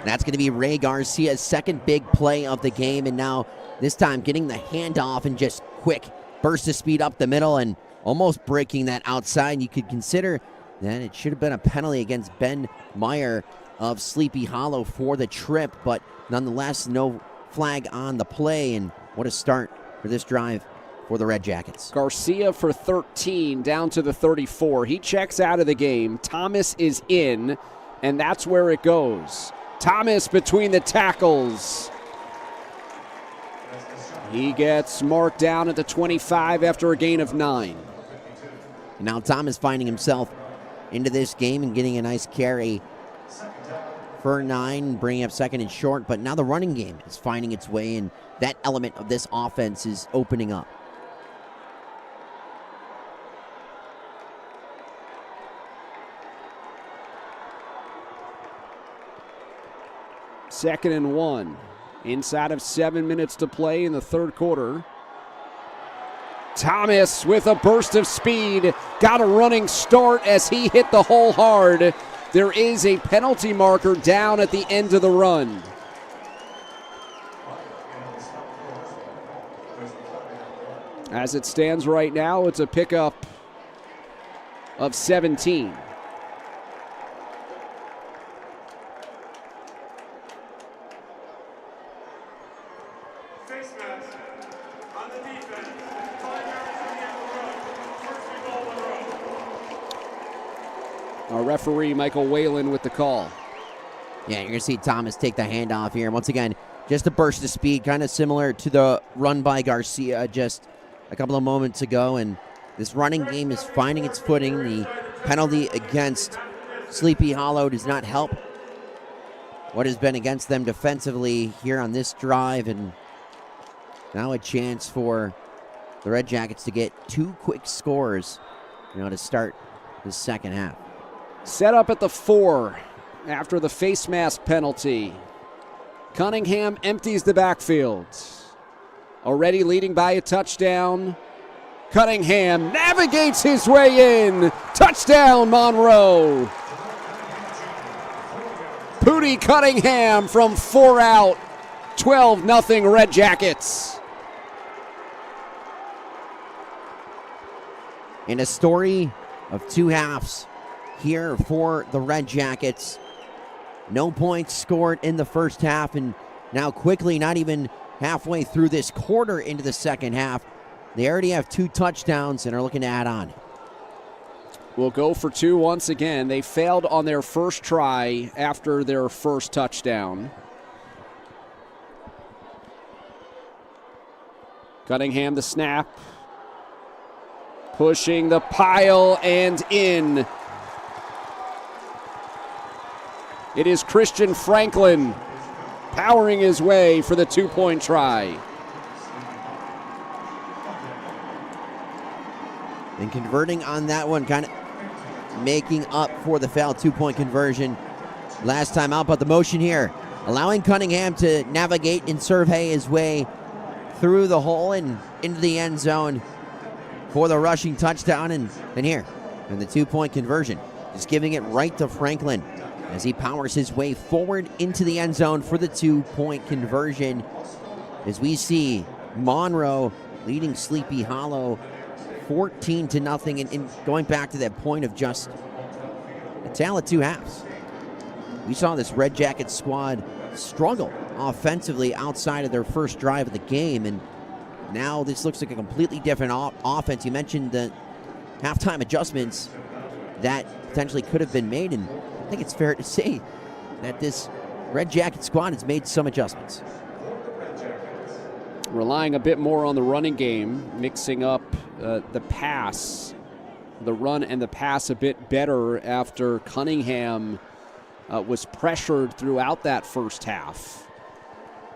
That's going to be Ray Garcia's second big play of the game, and now this time getting the handoff and just quick burst of speed up the middle and almost breaking that outside. You could consider that it should have been a penalty against Ben Meyer of Sleepy Hollow for the trip, but nonetheless, no flag on the play, and what a start for this drive for the Red Jackets. Garcia for 13 down to the 34. He checks out of the game. Thomas is in, and that's where it goes. Thomas between the tackles. He gets marked down at the 25 after a gain of 9. And now Thomas finding himself into this game and getting a nice carry for 9, bringing up second and short. But now the running game is finding its way, and that element of this offense is opening up. Second and 1. Inside of 7 minutes to play in the third quarter. Thomas with a burst of speed. Got a running start as he hit the hole hard. There is a penalty marker down at the end of the run. As it stands right now, it's a pickup of 17. Our referee, Michael Whalen, with the call. Yeah, you're going to see Thomas take the handoff here. Once again, just a burst of speed, kind of similar to the run by Garcia just a couple of moments ago. And this running game is finding its footing. The penalty against Sleepy Hollow does not help what has been against them defensively here on this drive. And now a chance for the Red Jackets to get 2 quick scores, to start the second half. Set up at the 4 after the face mask penalty. Cunningham empties the backfield. Already leading by a touchdown. Cunningham navigates his way in. Touchdown, Monroe. Pooty Cunningham from 4 out. 12-0 Red Jackets. In a story of two halves here for the Redjackets. No points scored in the first half, and now quickly, not even halfway through this quarter into the second half, they already have 2 touchdowns and are looking to add on. Will go for 2 once again. They failed on their first try after their first touchdown. Cunningham the snap. Pushing the pile and in. It is Christian Franklin powering his way for the 2-point try. And converting on that one, kind of making up for the failed 2-point conversion last time out. But the motion here, allowing Cunningham to navigate and survey his way through the hole and into the end zone for the rushing touchdown. And here, and the 2-point conversion, just giving it right to Franklin as he powers his way forward into the end zone for the 2-point conversion. As we see Monroe leading Sleepy Hollow 14-0, and going back to that point of just a tale of 2 halves. We saw this Red Jacket squad struggle offensively outside of their first drive of the game, and now this looks like a completely different offense. You mentioned the halftime adjustments that potentially could have been made, and I think it's fair to say that this Red Jacket squad has made some adjustments. Relying a bit more on the running game, mixing up the pass, the run and the pass a bit better after Cunningham was pressured throughout that first half.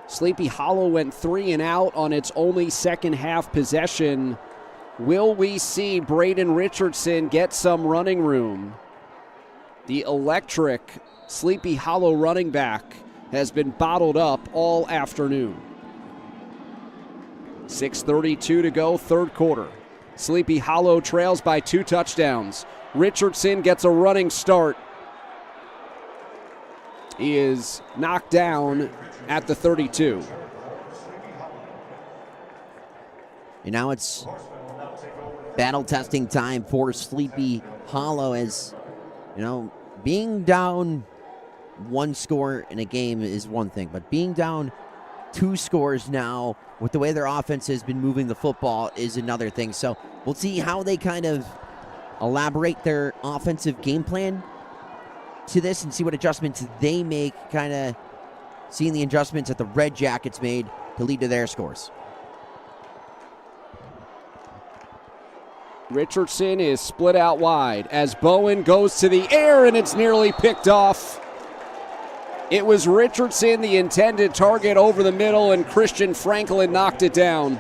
Sleepy Hollow went 3 and out on its only second half possession. Will we see Braden Richardson get some running room? The electric Sleepy Hollow running back has been bottled up all afternoon. 6:32 to go, third quarter. Sleepy Hollow trails by 2 touchdowns. Richardson gets a running start. He is knocked down at the 32. And now it's battle testing time for Sleepy Hollow, as, you know, being down 1 score in a game is one thing, but being down 2 scores now with the way their offense has been moving the football is another thing. So we'll see how they kind of elaborate their offensive game plan to this and see what adjustments they make, kind of seeing the adjustments that the Red Jackets made to lead to their scores. Richardson is split out wide as Bowen goes to the air, and it's nearly picked off. It was Richardson, the intended target, over the middle, and Christian Franklin knocked it down.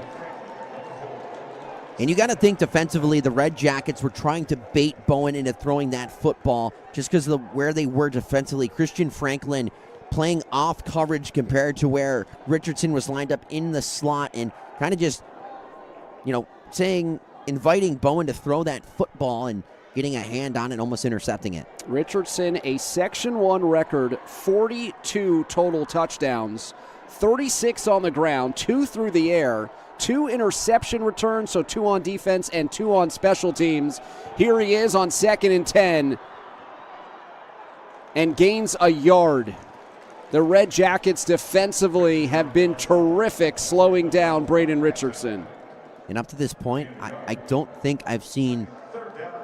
And you got to think defensively, the Red Jackets were trying to bait Bowen into throwing that football just because of where they were defensively. Christian Franklin playing off coverage compared to where Richardson was lined up in the slot, and kind of just, you know, inviting Bowen to throw that football and getting a hand on it, almost intercepting it. Richardson, a Section 1 record, 42 total touchdowns, 36 on the ground, 2 through the air, 2 interception returns, so 2 on defense and 2 on special teams. Here he is on 2nd and 10 and gains a yard. The Red Jackets defensively have been terrific, slowing down Braden Richardson. And up to this point, I don't think I've seen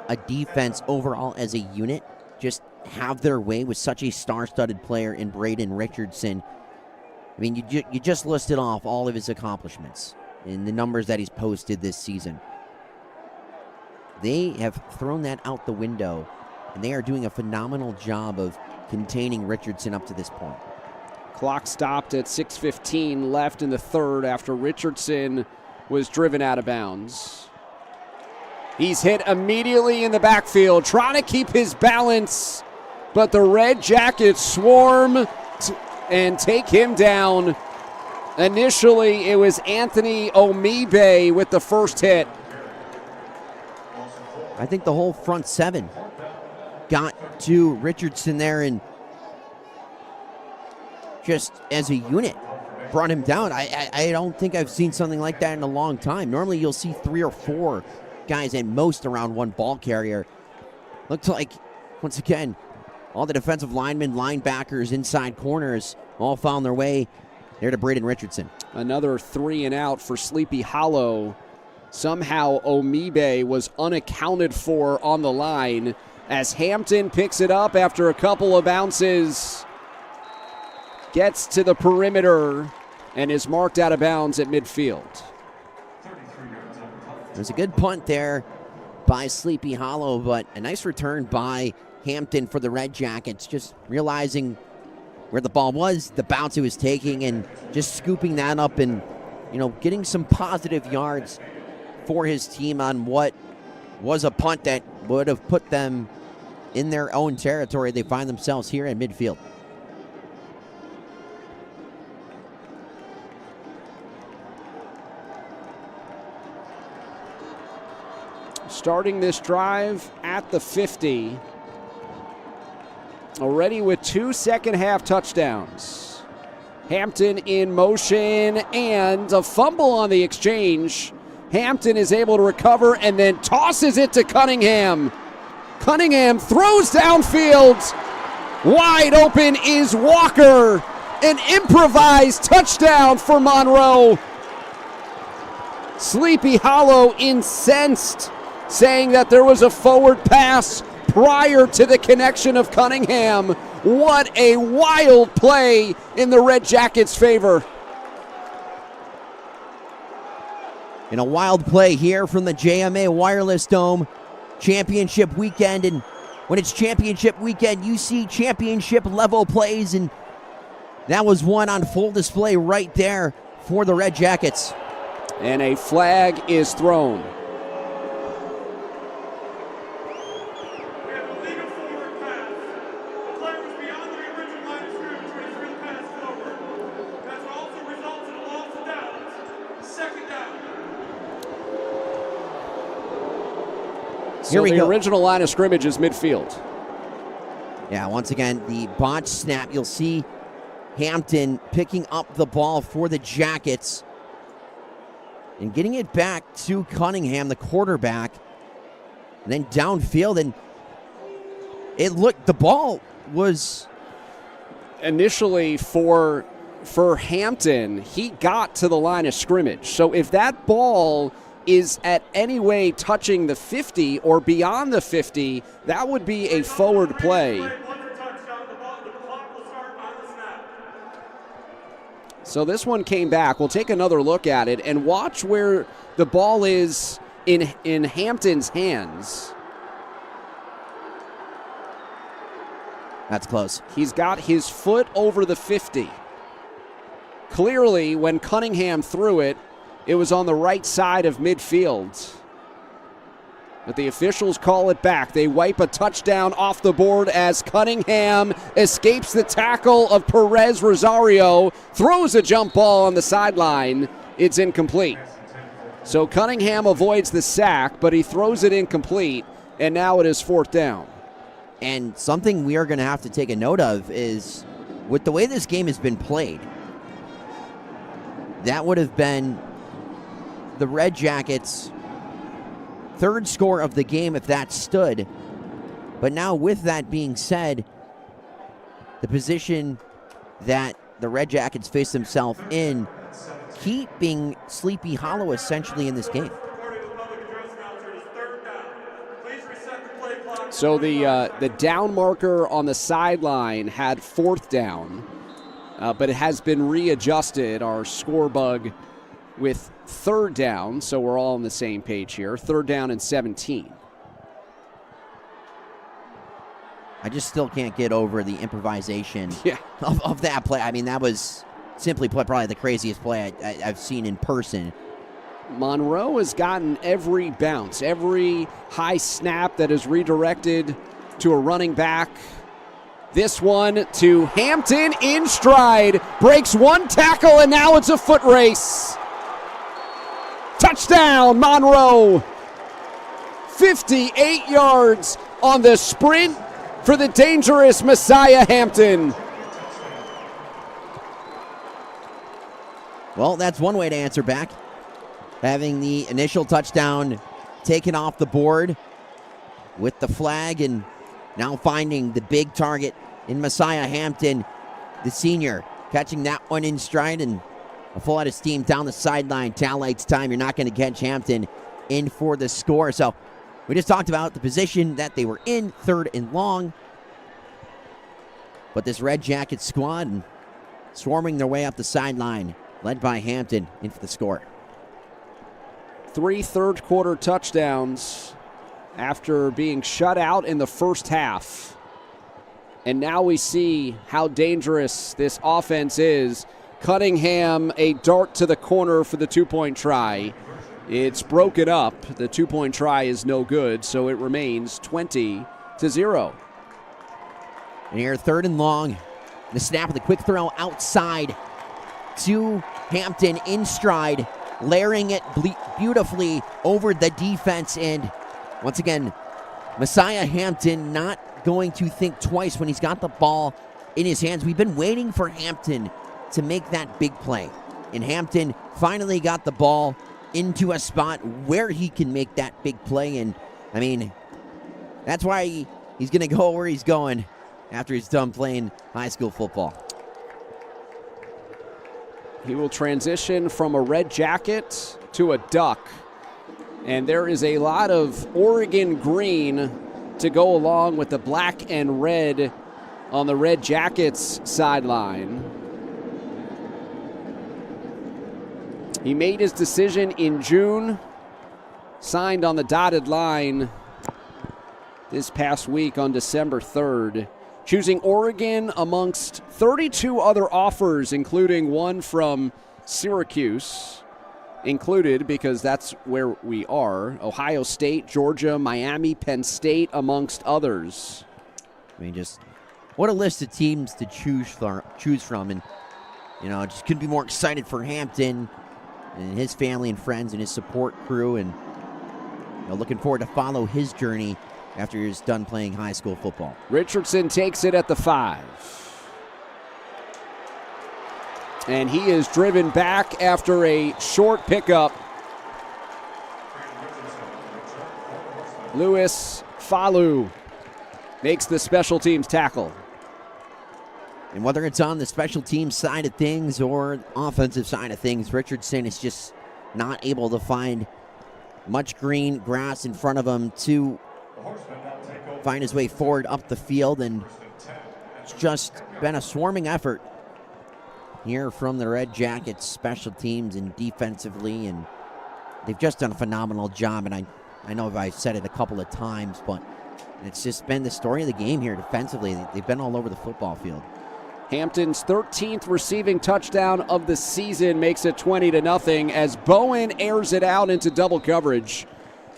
a defense overall as a unit just have their way with such a star-studded player in Braden Richardson. I mean, you just listed off all of his accomplishments and the numbers that he's posted this season. They have thrown that out the window, and they are doing a phenomenal job of containing Richardson up to this point. Clock stopped at 6:15 left in the third after Richardson was driven out of bounds. He's hit immediately in the backfield, trying to keep his balance, but the Red Jackets swarm and take him down. Initially, it was Anthony Omibe with the first hit. I think the whole front 7 got to Richardson there, and just as a unit brought him down. I don't think I've seen something like that in a long time. Normally you'll see 3 or 4 guys at most around one ball carrier. Looked like, once again, all the defensive linemen, linebackers, inside corners all found their way there to Braden Richardson. Another 3 and out for Sleepy Hollow. Somehow Omibe was unaccounted for on the line as Hampton picks it up after a couple of bounces. Gets to the perimeter and is marked out of bounds at midfield. There's a good punt there by Sleepy Hollow, but a nice return by Hampton for the Red Jackets, just realizing where the ball was, the bounce it was taking, and just scooping that up and, getting some positive yards for his team on what was a punt that would have put them in their own territory. They find themselves here in midfield. Starting this drive at the 50. Already with 2 second-half touchdowns. Hampton in motion and a fumble on the exchange. Hampton is able to recover and then tosses it to Cunningham. Cunningham throws downfield. Wide open is Walker. An improvised touchdown for Monroe. Sleepy Hollow incensed, saying that there was a forward pass prior to the connection of Cunningham. What a wild play in the Red Jackets' favor. In a wild play here from the JMA Wireless Dome. Championship weekend, and when it's championship weekend, you see championship level plays, and that was one on full display right there for the Red Jackets. And a flag is thrown. So the original line of scrimmage is midfield. Yeah, once again, the botch snap. You'll see Hampton picking up the ball for the Jackets and getting it back to Cunningham, the quarterback. And then downfield, and the ball was initially for Hampton. He got to the line of scrimmage. So if that ball is at any way touching the 50 or beyond the 50, that would be a forward play. So this one came back. We'll take another look at it and watch where the ball is in Hampton's hands. That's close. He's got his foot over the 50. Clearly, when Cunningham threw it, it was on the right side of midfield. But the officials call it back. They wipe a touchdown off the board as Cunningham escapes the tackle of Perez Rosario, throws a jump ball on the sideline. It's incomplete. So Cunningham avoids the sack, but he throws it incomplete, and now it is 4th down. And something we are going to have to take a note of is, with the way this game has been played, that would have been the Red Jackets' 3rd score of the game if that stood. But now, with that being said, the position that the Red Jackets face themselves in, keeping Sleepy Hollow essentially in this game. So the down marker on the sideline had 4th down, but it has been readjusted, our score bug, with 3rd down, so we're all on the same page here. 3rd down and 17. I just still can't get over the improvisation of that play. I mean, that was simply put probably the craziest play I've seen in person. Monroe has gotten every bounce, every high snap that is redirected to a running back. This one to Hampton in stride, breaks one tackle, and now it's a foot race. Touchdown, Monroe. 58 yards on the sprint for the dangerous Messiah Hampton. Well, that's one way to answer back. Having the initial touchdown taken off the board with the flag, and now finding the big target in Messiah Hampton, the senior, catching that one in stride, and a full out of steam down the sideline. Taillights time. You're not going to catch Hampton in for the score. So we just talked about the position that they were in, 3rd and long. But this Red Jacket squad swarming their way up the sideline, led by Hampton, in for the score. 3 third-quarter touchdowns after being shut out in the first half. And now we see how dangerous this offense is. Cunningham, a dart to the corner for the 2-point try. It's broken up. The 2-point try is no good, so it remains 20-0. And here, 3rd and long. The snap of the quick throw outside to Hampton in stride, layering it beautifully over the defense. And once again, Messiah Hampton not going to think twice when he's got the ball in his hands. We've been waiting for Hampton to make that big play. And Hampton finally got the ball into a spot where he can make that big play. And, I mean, that's why he's going to go where he's going after he's done playing high school football. He will transition from a Red Jacket to a Duck. And there is a lot of Oregon green to go along with the black and red on the Red Jackets sideline. He made his decision in June, signed on the dotted line this past week on December 3rd, choosing Oregon amongst 32 other offers, including one from Syracuse, included because that's where we are, Ohio State, Georgia, Miami, Penn State, amongst others. I mean, just what a list of teams to choose from. And, you know, just couldn't be more excited for Hampton and his family and friends and his support crew, and looking forward to follow his journey after he's done playing high school football. Richardson takes it at the 5. And he is driven back after a short pickup. Lewis Falu makes the special teams tackle. And whether it's on the special teams side of things or offensive side of things, Richardson is just not able to find much green grass in front of him to find his way forward up the field. And it's just been a swarming effort here from the Red Jackets special teams and defensively. And they've just done a phenomenal job. And I know I've said it a couple of times, but it's just been the story of the game here defensively. They've been all over the football field. Hampton's 13th receiving touchdown of the season makes it 20-0 as Bowen airs it out into double coverage.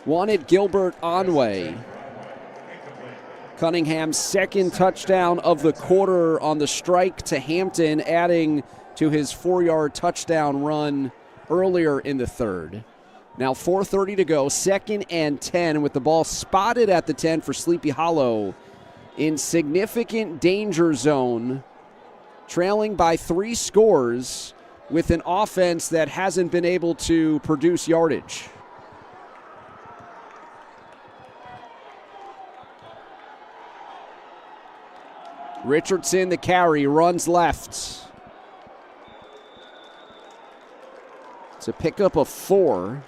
Wanted Gilbert Onway. Cunningham's 2nd touchdown of the quarter on the strike to Hampton, adding to his 4-yard touchdown run earlier in the 3rd. Now 4:30 to go, 2nd and 10 with the ball spotted at the 10 for Sleepy Hollow in significant danger zone, trailing by 3 scores with an offense that hasn't been able to produce yardage. Richardson, the carry, runs left. It's a pickup of 4.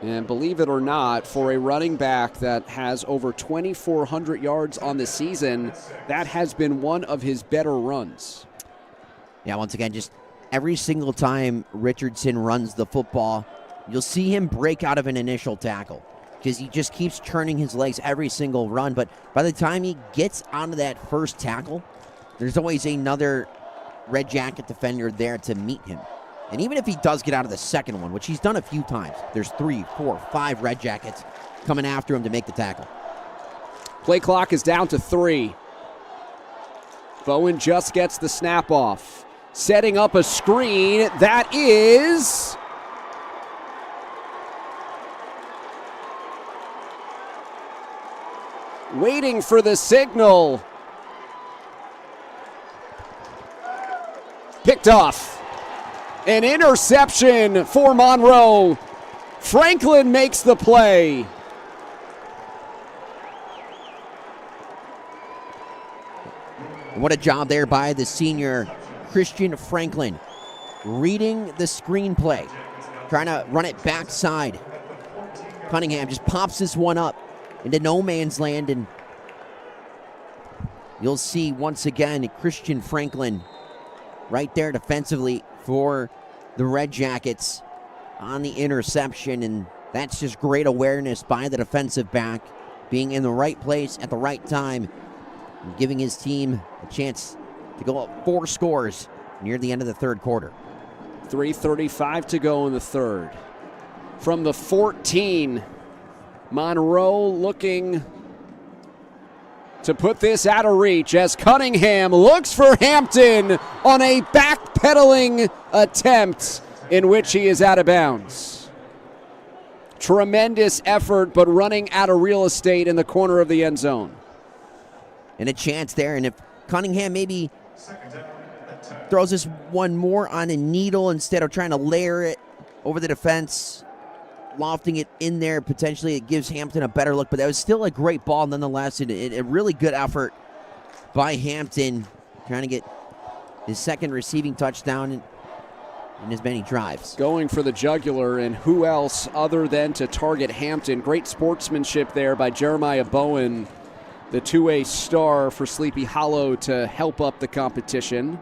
And believe it or not, for a running back that has over 2,400 yards on the season, that has been one of his better runs. Yeah, once again, just every single time Richardson runs the football, you'll see him break out of an initial tackle because he just keeps turning his legs every single run. But by the time he gets onto that first tackle, there's always another Red Jacket defender there to meet him. And even if he does get out of the second one, which he's done a few times, there's 3, 4, 5 Red Jackets coming after him to make the tackle. Play clock is down to 3. Bowen just gets the snap off. Setting up a screen. That is waiting for the signal. Picked off. An interception for Monroe. Franklin makes the play. What a job there by the senior Christian Franklin. Reading the screenplay, trying to run it backside. Cunningham just pops this one up into no man's land, and you'll see once again Christian Franklin right there defensively for the Redjackets on the interception, and that's just great awareness by the defensive back, being in the right place at the right time, and giving his team a chance to go up 4 scores near the end of the third quarter. 3:35 to go in the third. From the 14, Monroe looking to put this out of reach as Cunningham looks for Hampton on a backpedaling attempt in which he is out of bounds. Tremendous effort, but running out of real estate in the corner of the end zone. And a chance there, and if Cunningham maybe throws this one more on a needle instead of trying to layer it over the defense, lofting it in there, potentially it gives Hampton a better look, but that was still a great ball nonetheless, and a really good effort by Hampton, trying to get his second receiving touchdown in as many drives. Going for the jugular, and who else other than to target Hampton. Great sportsmanship there by Jeremiah Bowen, the 2A star for Sleepy Hollow, to help up the competition.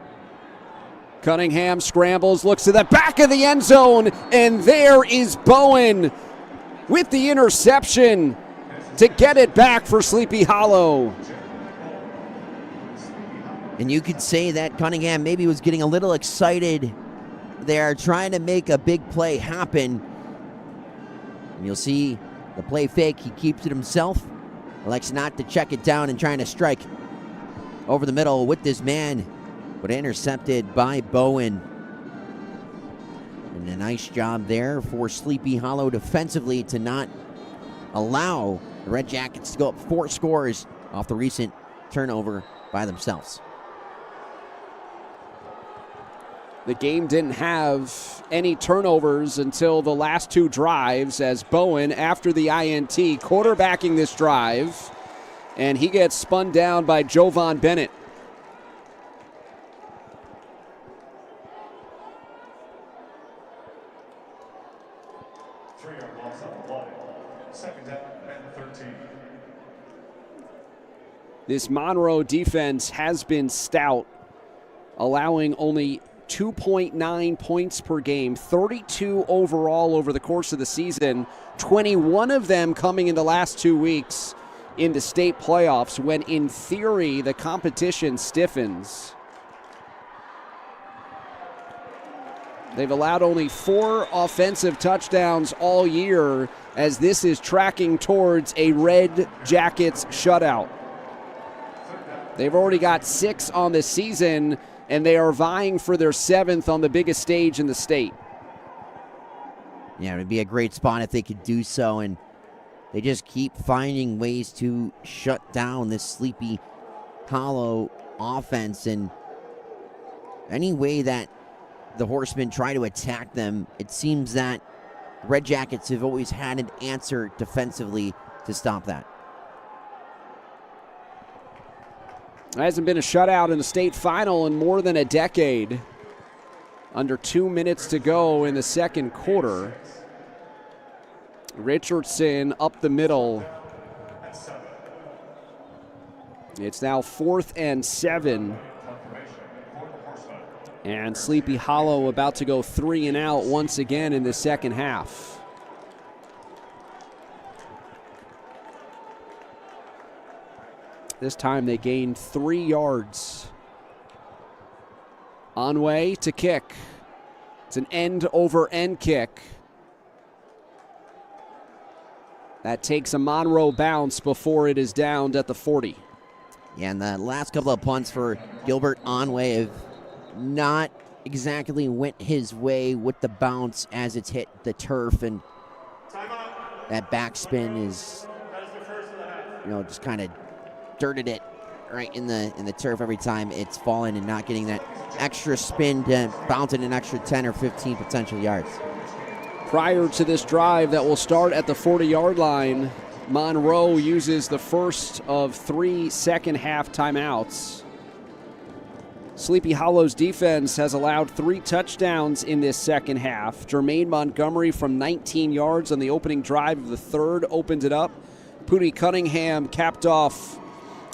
Cunningham scrambles, looks to the back of the end zone, and there is Bowen with the interception to get it back for Sleepy Hollow. And you could say that Cunningham maybe was getting a little excited there, trying to make a big play happen. And you'll see the play fake, he keeps it himself, elects not to check it down and trying to strike over the middle with this man, but intercepted by Bowen. And a nice job there for Sleepy Hollow defensively to not allow the Redjackets to go up 4 scores off the recent turnover by themselves. The game didn't have any turnovers until the last 2 drives, as Bowen, after the INT, quarterbacking this drive, and he gets spun down by Jovan Bennett. This Monroe defense has been stout, allowing only 2.9 points per game, 32 overall over the course of the season, 21 of them coming in the last 2 weeks in the state playoffs, when in theory the competition stiffens. They've allowed only 4 offensive touchdowns all year, as this is tracking towards a Redjackets shutout. They've already got 6 on the season, and they are vying for their 7th on the biggest stage in the state. Yeah, it would be a great spot if they could do so, and they just keep finding ways to shut down this Sleepy Hollow offense, and any way that the Horsemen try to attack them, it seems that Redjackets have always had an answer defensively to stop that. There hasn't been a shutout in the state final in more than a decade. Under 2 minutes to go in the second quarter. Richardson up the middle. It's now 4th and 7. And Sleepy Hollow about to go 3 and out once again in the second half. This time they gained 3 yards. Onway to kick. It's an end-over-end kick. That takes a Monroe bounce before it is downed at the 40. Yeah, and the last couple of punts for Gilbert Onway have not exactly went his way with the bounce as it's hit the turf, and that backspin is, just kind of dirted it right in the turf every time it's fallen, and not getting that extra spin to bounce it an extra 10 or 15 potential yards. Prior to this drive that will start at the 40-yard line, Monroe uses the first of 3 second-half timeouts. Sleepy Hollow's defense has allowed 3 touchdowns in this second half. Jermaine Montgomery from 19 yards on the opening drive of the third opened it up. Pootie Cunningham capped off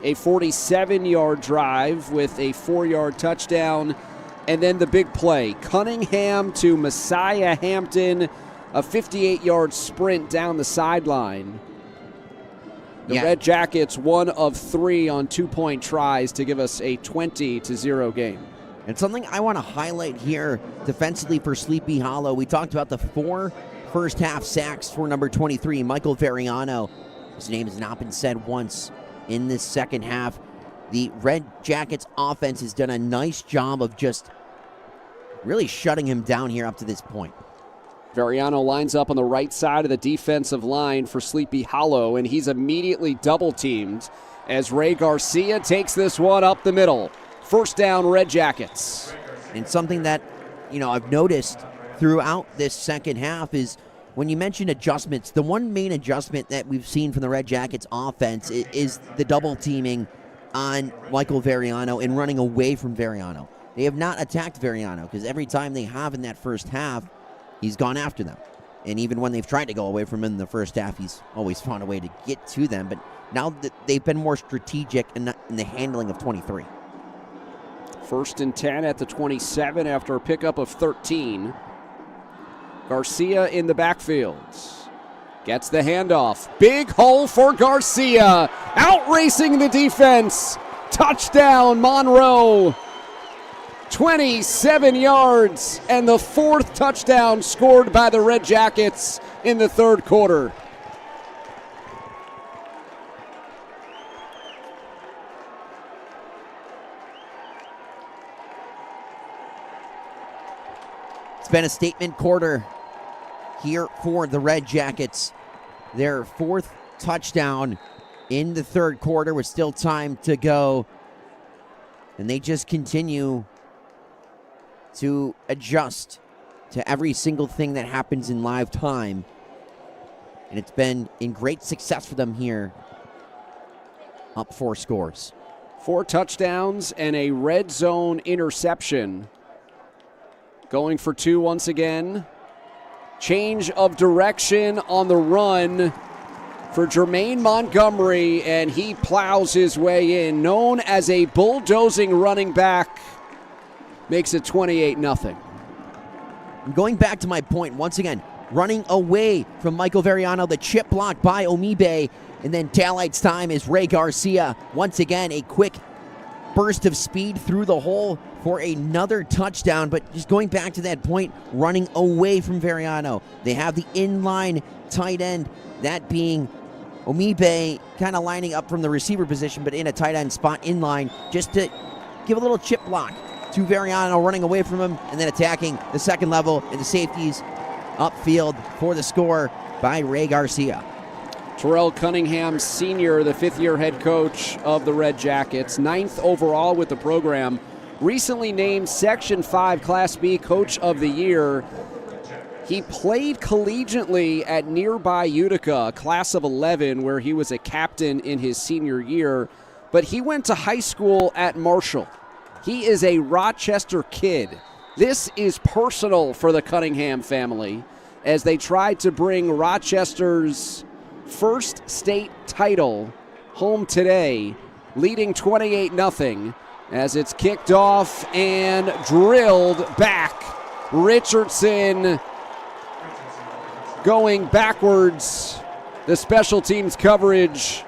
a 47-yard drive with a 4-yard touchdown. And then the big play, Cunningham to Messiah Hampton, a 58-yard sprint down the sideline. The Redjackets 1 of 3 on 2-point tries to give us a 20-0 game. And something I want to highlight here defensively for Sleepy Hollow, we talked about the 4 first-half sacks for number 23, Michael Veriano. His name has not been said once in this second half. The Redjackets offense has done a nice job of just really shutting him down here up to this point. Veriano lines up on the right side of the defensive line for Sleepy Hollow, and he's immediately double-teamed as Ray Garcia takes this one up the middle. First down, Redjackets. And something that, I've noticed throughout this second half is when you mention adjustments, the one main adjustment that we've seen from the Redjackets offense is the double-teaming on Michael Veriano and running away from Veriano. They have not attacked Veriano because every time they have in that first half, he's gone after them. And even when they've tried to go away from him in the first half, he's always found a way to get to them. But now that they've been more strategic in the handling of 23. First and 10 at the 27 after a pickup of 13. Garcia in the backfield. Gets the handoff. Big hole for Garcia. Outracing the defense. Touchdown, Monroe. 27 yards, and the 4th touchdown scored by the Redjackets in the third quarter. It's been a statement quarter here for the Redjackets. Their 4th touchdown in the third quarter with still time to go. And they just continue to adjust to every single thing that happens in live time. And it's been in great success for them here. Up 4 scores. 4 touchdowns and a red zone interception. Going for 2 once again. Change of direction on the run for Jermaine Montgomery, and he plows his way in. Known as a bulldozing running back. Makes it 28-0. Going back to my point, once again, running away from Michael Veriano, the chip block by Omibe, and then Talight's time is Ray Garcia. Once again, a quick burst of speed through the hole for another touchdown, but just going back to that point, running away from Veriano. They have the inline tight end, that being Omibe, kind of lining up from the receiver position, but in a tight end spot inline, just to give a little chip block to Veriano, running away from him, and then attacking the second level and the safeties upfield for the score by Ray Garcia. Terrell Cunningham, senior, the 5th-year head coach of the Redjackets, 9th overall with the program, recently named Section 5 Class B Coach of the Year. He played collegiately at nearby Utica, class of 11, where he was a captain in his senior year, but he went to high school at Marshall. He is a Rochester kid. This is personal for the Cunningham family as they tried to bring Rochester's first state title home today, leading 28-0 as it's kicked off and drilled back. Richardson going backwards. The special teams coverage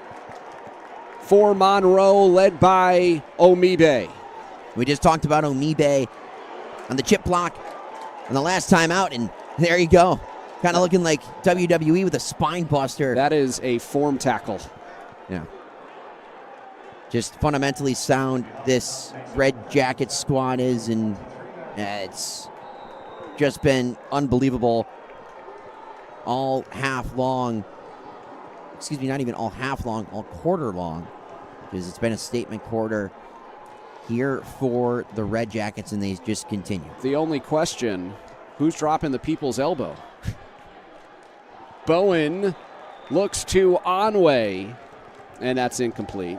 for Monroe led by Omibe. We just talked about Omibe on the chip block on the last time out, and there you go. Kind of looking like WWE with a spine buster. That is a form tackle. Yeah. Just fundamentally sound this Redjackets squad is, and it's just been unbelievable all half long. Excuse me, not even all half long, all quarter long, because it's been a statement quarter here for the Redjackets, and they just continue. The only question, who's dropping the people's elbow? Bowen looks to Onway, and that's incomplete.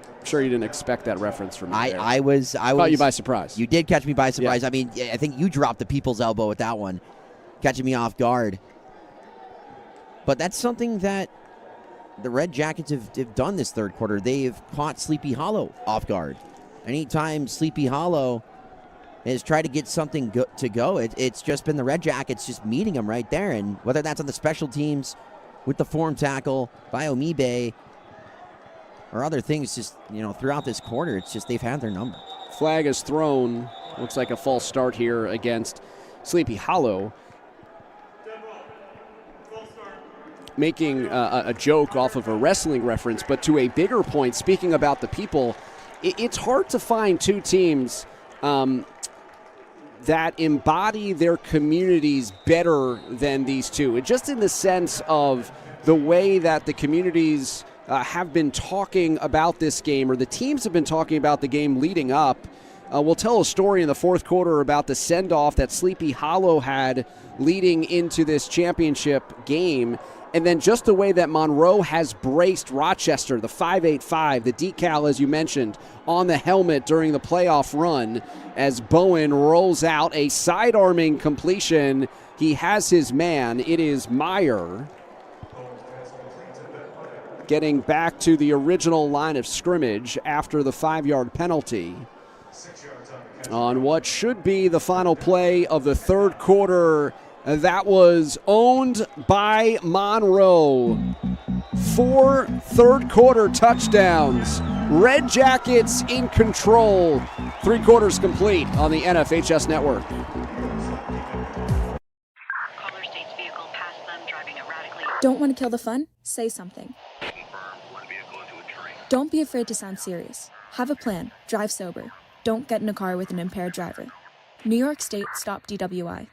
I'm sure you didn't expect that reference from me. I caught you by surprise. You did catch me by surprise. Yeah. I mean, I think you dropped the people's elbow with that one, catching me off guard. But that's something that the Red Jackets have done this third quarter. They've caught Sleepy Hollow off guard. Anytime Sleepy Hollow has tried to get something to go, it's just been the Red Jackets just meeting them right there. And whether that's on the special teams with the form tackle by Omibe or other things, just throughout this quarter, it's just they've had their number. Flag is thrown. Looks like a false start here against Sleepy Hollow. Making a joke off of a wrestling reference, but to a bigger point, speaking about the people, it's hard to find two teams that embody their communities better than these two. Just in the sense of the way that the communities have been talking about this game, or the teams have been talking about the game leading up. We'll tell a story in the fourth quarter about the send-off that Sleepy Hollow had leading into this championship game. And then just the way that Monroe has braced Rochester, the 585, the decal, as you mentioned, on the helmet during the playoff run, as Bowen rolls out a side-arming completion. He has his man. It is Meyer getting back to the original line of scrimmage after the 5-yard penalty on what should be the final play of the third quarter. That was owned by Monroe. 4 third-quarter touchdowns. Red Jackets in control. 3 quarters complete on the NFHS network. Don't want to kill the fun? Say something. Don't be afraid to sound serious. Have a plan. Drive sober. Don't get in a car with an impaired driver. New York State stop DWI.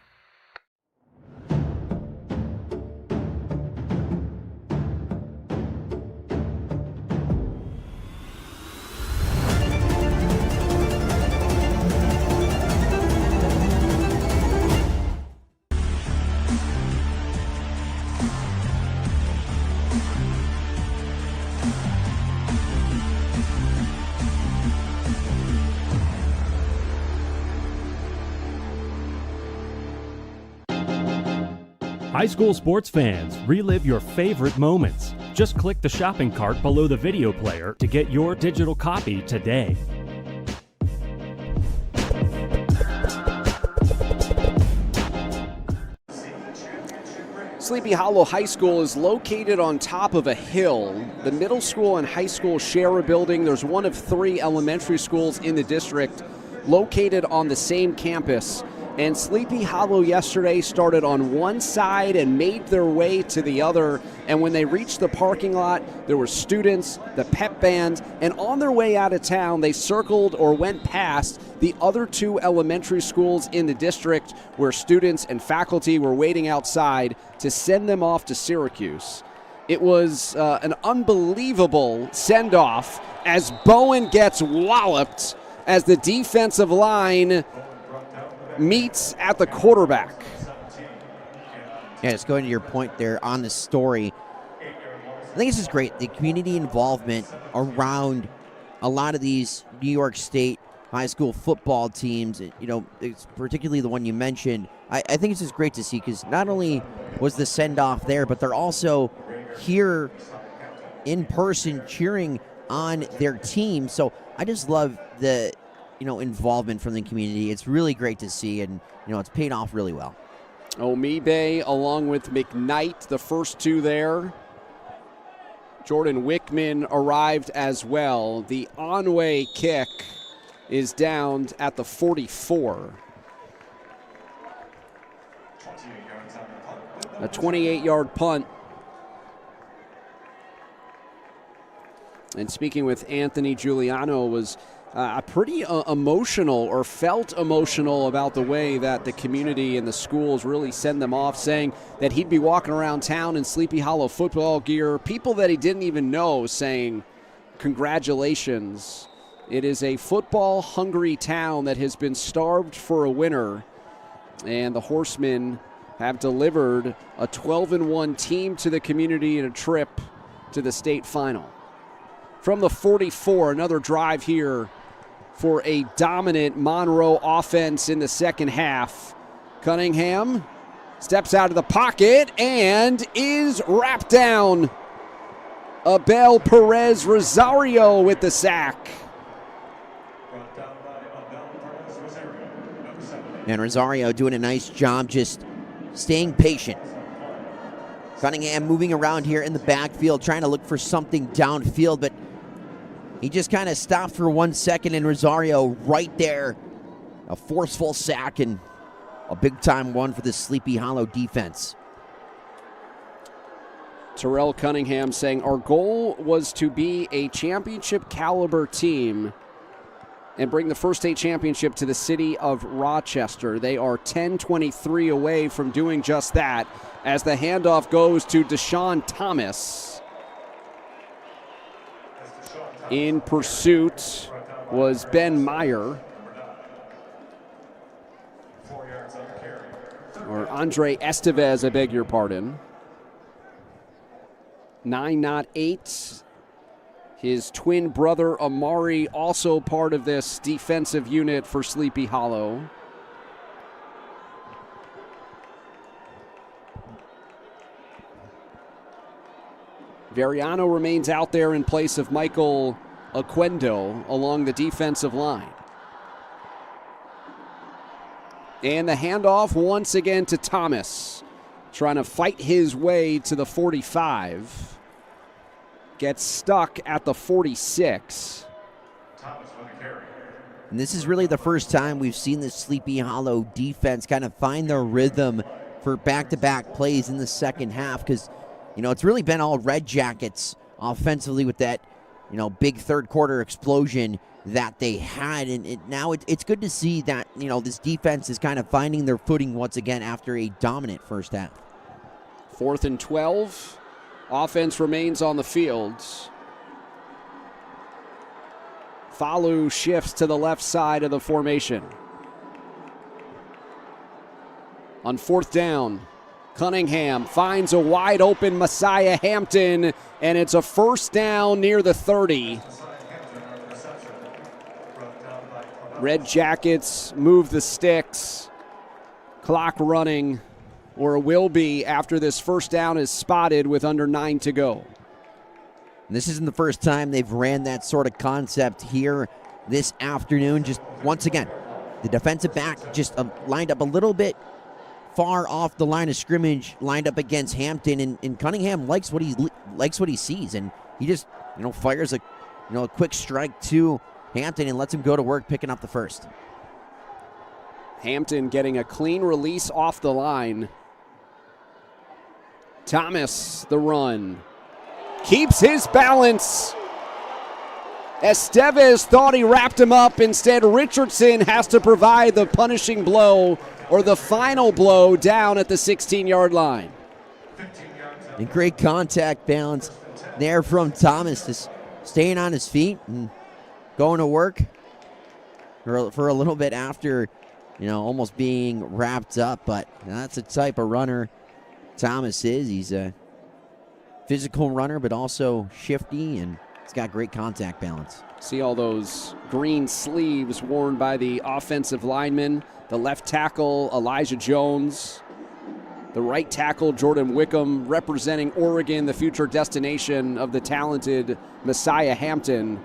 High school sports fans, relive your favorite moments. Just click the shopping cart below the video player to get your digital copy today. Sleepy Hollow High School is located on top of a hill. The middle school and high school share a building. There's one of 3 elementary schools in the district located on the same campus. And Sleepy Hollow yesterday started on one side and made their way to the other. And when they reached the parking lot, there were students, the pep band, and on their way out of town, they circled or went past the other 2 elementary schools in the district where students and faculty were waiting outside to send them off to Syracuse. It was an unbelievable send-off as Bowen gets walloped as the defensive line meets at the quarterback. Yeah, just going to your point there on the story, I think this is great. The community involvement around a lot of these New York State high school football teams, it's particularly the one you mentioned. I think it's just great to see because not only was the send-off there, but they're also here in person cheering on their team. So I just love the involvement from the community. It's really great to see, and it's paid off really well. Omibe along with McKnight, the first 2 there. Jordan Wickman arrived as well. The on-way kick is down at the 44. A 28-yard punt. And speaking with Anthony Giuliano was pretty emotional, or felt emotional, about the way that the community and the schools really send them off, saying that he'd be walking around town in Sleepy Hollow football gear. People that he didn't even know saying, congratulations. It is a football-hungry town that has been starved for a winner, and the Horsemen have delivered a 12-1 team to the community and a trip to the state final. From the 44, another drive here for a dominant Monroe offense in the second half. Cunningham steps out of the pocket and is wrapped down. Abel Perez Rosario with the sack. And Rosario doing a nice job just staying patient. Cunningham moving around here in the backfield, trying to look for something downfield, but he just kind of stopped for 1 second, and Rosario right there. A forceful sack and a big-time one for the Sleepy Hollow defense. Terrell Cunningham saying, our goal was to be a championship caliber team and bring the first state championship to the city of Rochester. They are 10-23 away from doing just that as the handoff goes to Deshaun Thomas. In pursuit was Ben Meyer. Or Andre Estevez, I beg your pardon. 9-8. His twin brother Amari also part of this defensive unit for Sleepy Hollow. Veriano remains out there in place of Michael Aquendo along the defensive line. And the handoff once again to Thomas, trying to fight his way to the 45. Gets stuck at the 46. And this is really the first time we've seen the Sleepy Hollow defense kind of find their rhythm for back-to-back plays in the second half, because, you know, it's really been all Redjackets offensively with that, you know, big third quarter explosion that they had. And now it's good to see that, you know, this defense is kind of finding their footing once again after a dominant first half. 4th and 12. Offense remains on the field. Falu shifts to the left side of the formation. On 4th down, Cunningham finds a wide open Messiah Hampton, and it's a first down near the 30. Redjackets move the sticks. Clock running, or will be, after this first down is spotted with under 9 to go. And this isn't the first time they've ran that sort of concept here this afternoon. Just once again, the defensive back just lined up a little bit far off the line of scrimmage, lined up against Hampton, and Cunningham likes what he sees, and he just, you know, fires a quick strike to Hampton and lets him go to work picking up the first. Hampton getting a clean release off the line. Thomas, the run. Keeps his balance. Estevez thought he wrapped him up. Instead, Richardson has to provide the punishing blow, or the final blow, down at the 16-yard line. And great contact balance there from Thomas, just staying on his feet and going to work for a little bit after, you know, almost being wrapped up. But that's the type of runner Thomas is. He's a physical runner, but also shifty, and he's got great contact balance. See all those green sleeves worn by the offensive linemen. The left tackle, Elijah Jones. The right tackle, Jordan Wickham, representing Oregon, the future destination of the talented Messiah Hampton.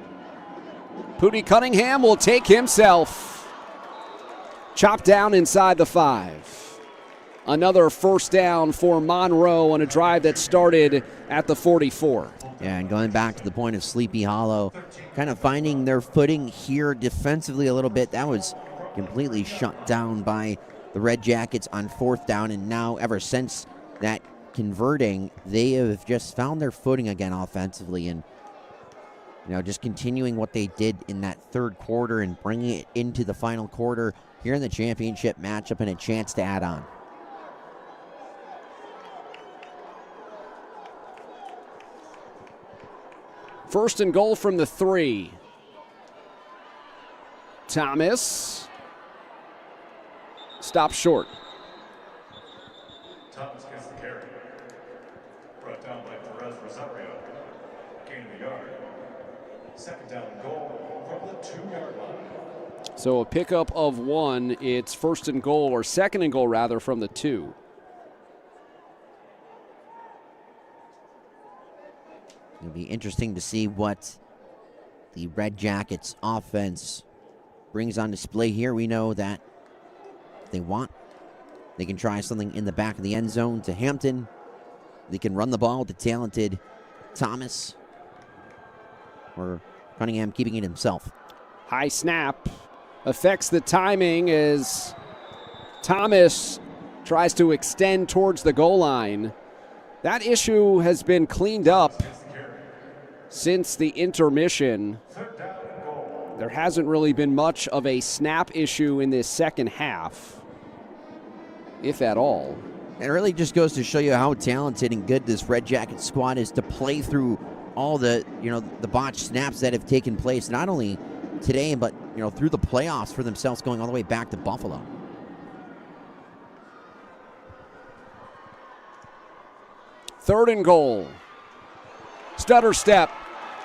Pooty Cunningham will take himself. Chopped down inside the 5. Another first down for Monroe on a drive that started at the 44. Yeah, and going back to the point of Sleepy Hollow, kind of finding their footing here defensively a little bit. That was completely shut down by the Redjackets on 4th down, and now ever since that converting, they have just found their footing again offensively, and, you know, just continuing what they did in that third quarter and bringing it into the final quarter here in the championship matchup and a chance to add on. First and goal from the 3. Thomas stops short. Thomas gets the carry. Brought down by Perez Rosario. Gain of the yard. Second down goal from the 2-yard line. So a pickup of 1. It's first and goal, or second and goal rather, from the 2. It'll be interesting to see what the Red Jackets offense brings on display here. We know that if they want, they can try something in the back of the end zone to Hampton. They can run the ball with the talented Thomas, or Cunningham keeping it himself. High snap affects the timing as Thomas tries to extend towards the goal line. That issue has been cleaned up since the intermission. There hasn't really been much of a snap issue in this second half, if at all. It really just goes to show you how talented and good this Red Jacket squad is to play through all the, the botched snaps that have taken place, not only today, but, through the playoffs for themselves, going all the way back to Buffalo. Third and goal. Stutter step.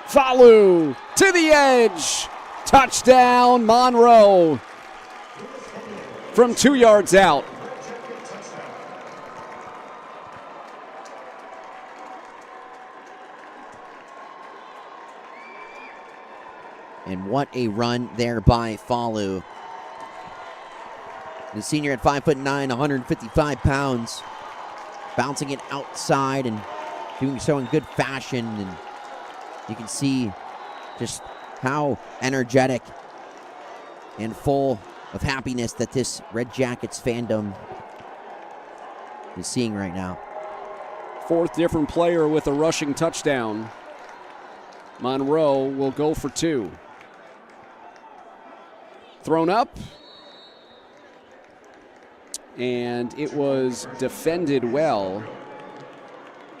Falu to the edge. Touchdown, Monroe from 2 yards out. And what a run there by Falu. The senior at 5'9", 155 pounds, bouncing it outside and doing so in good fashion. And you can see just how energetic and full of happiness that this Red Jackets fandom is seeing right now. Fourth different player with a rushing touchdown. Monroe will go for 2. Thrown up. And it was defended well.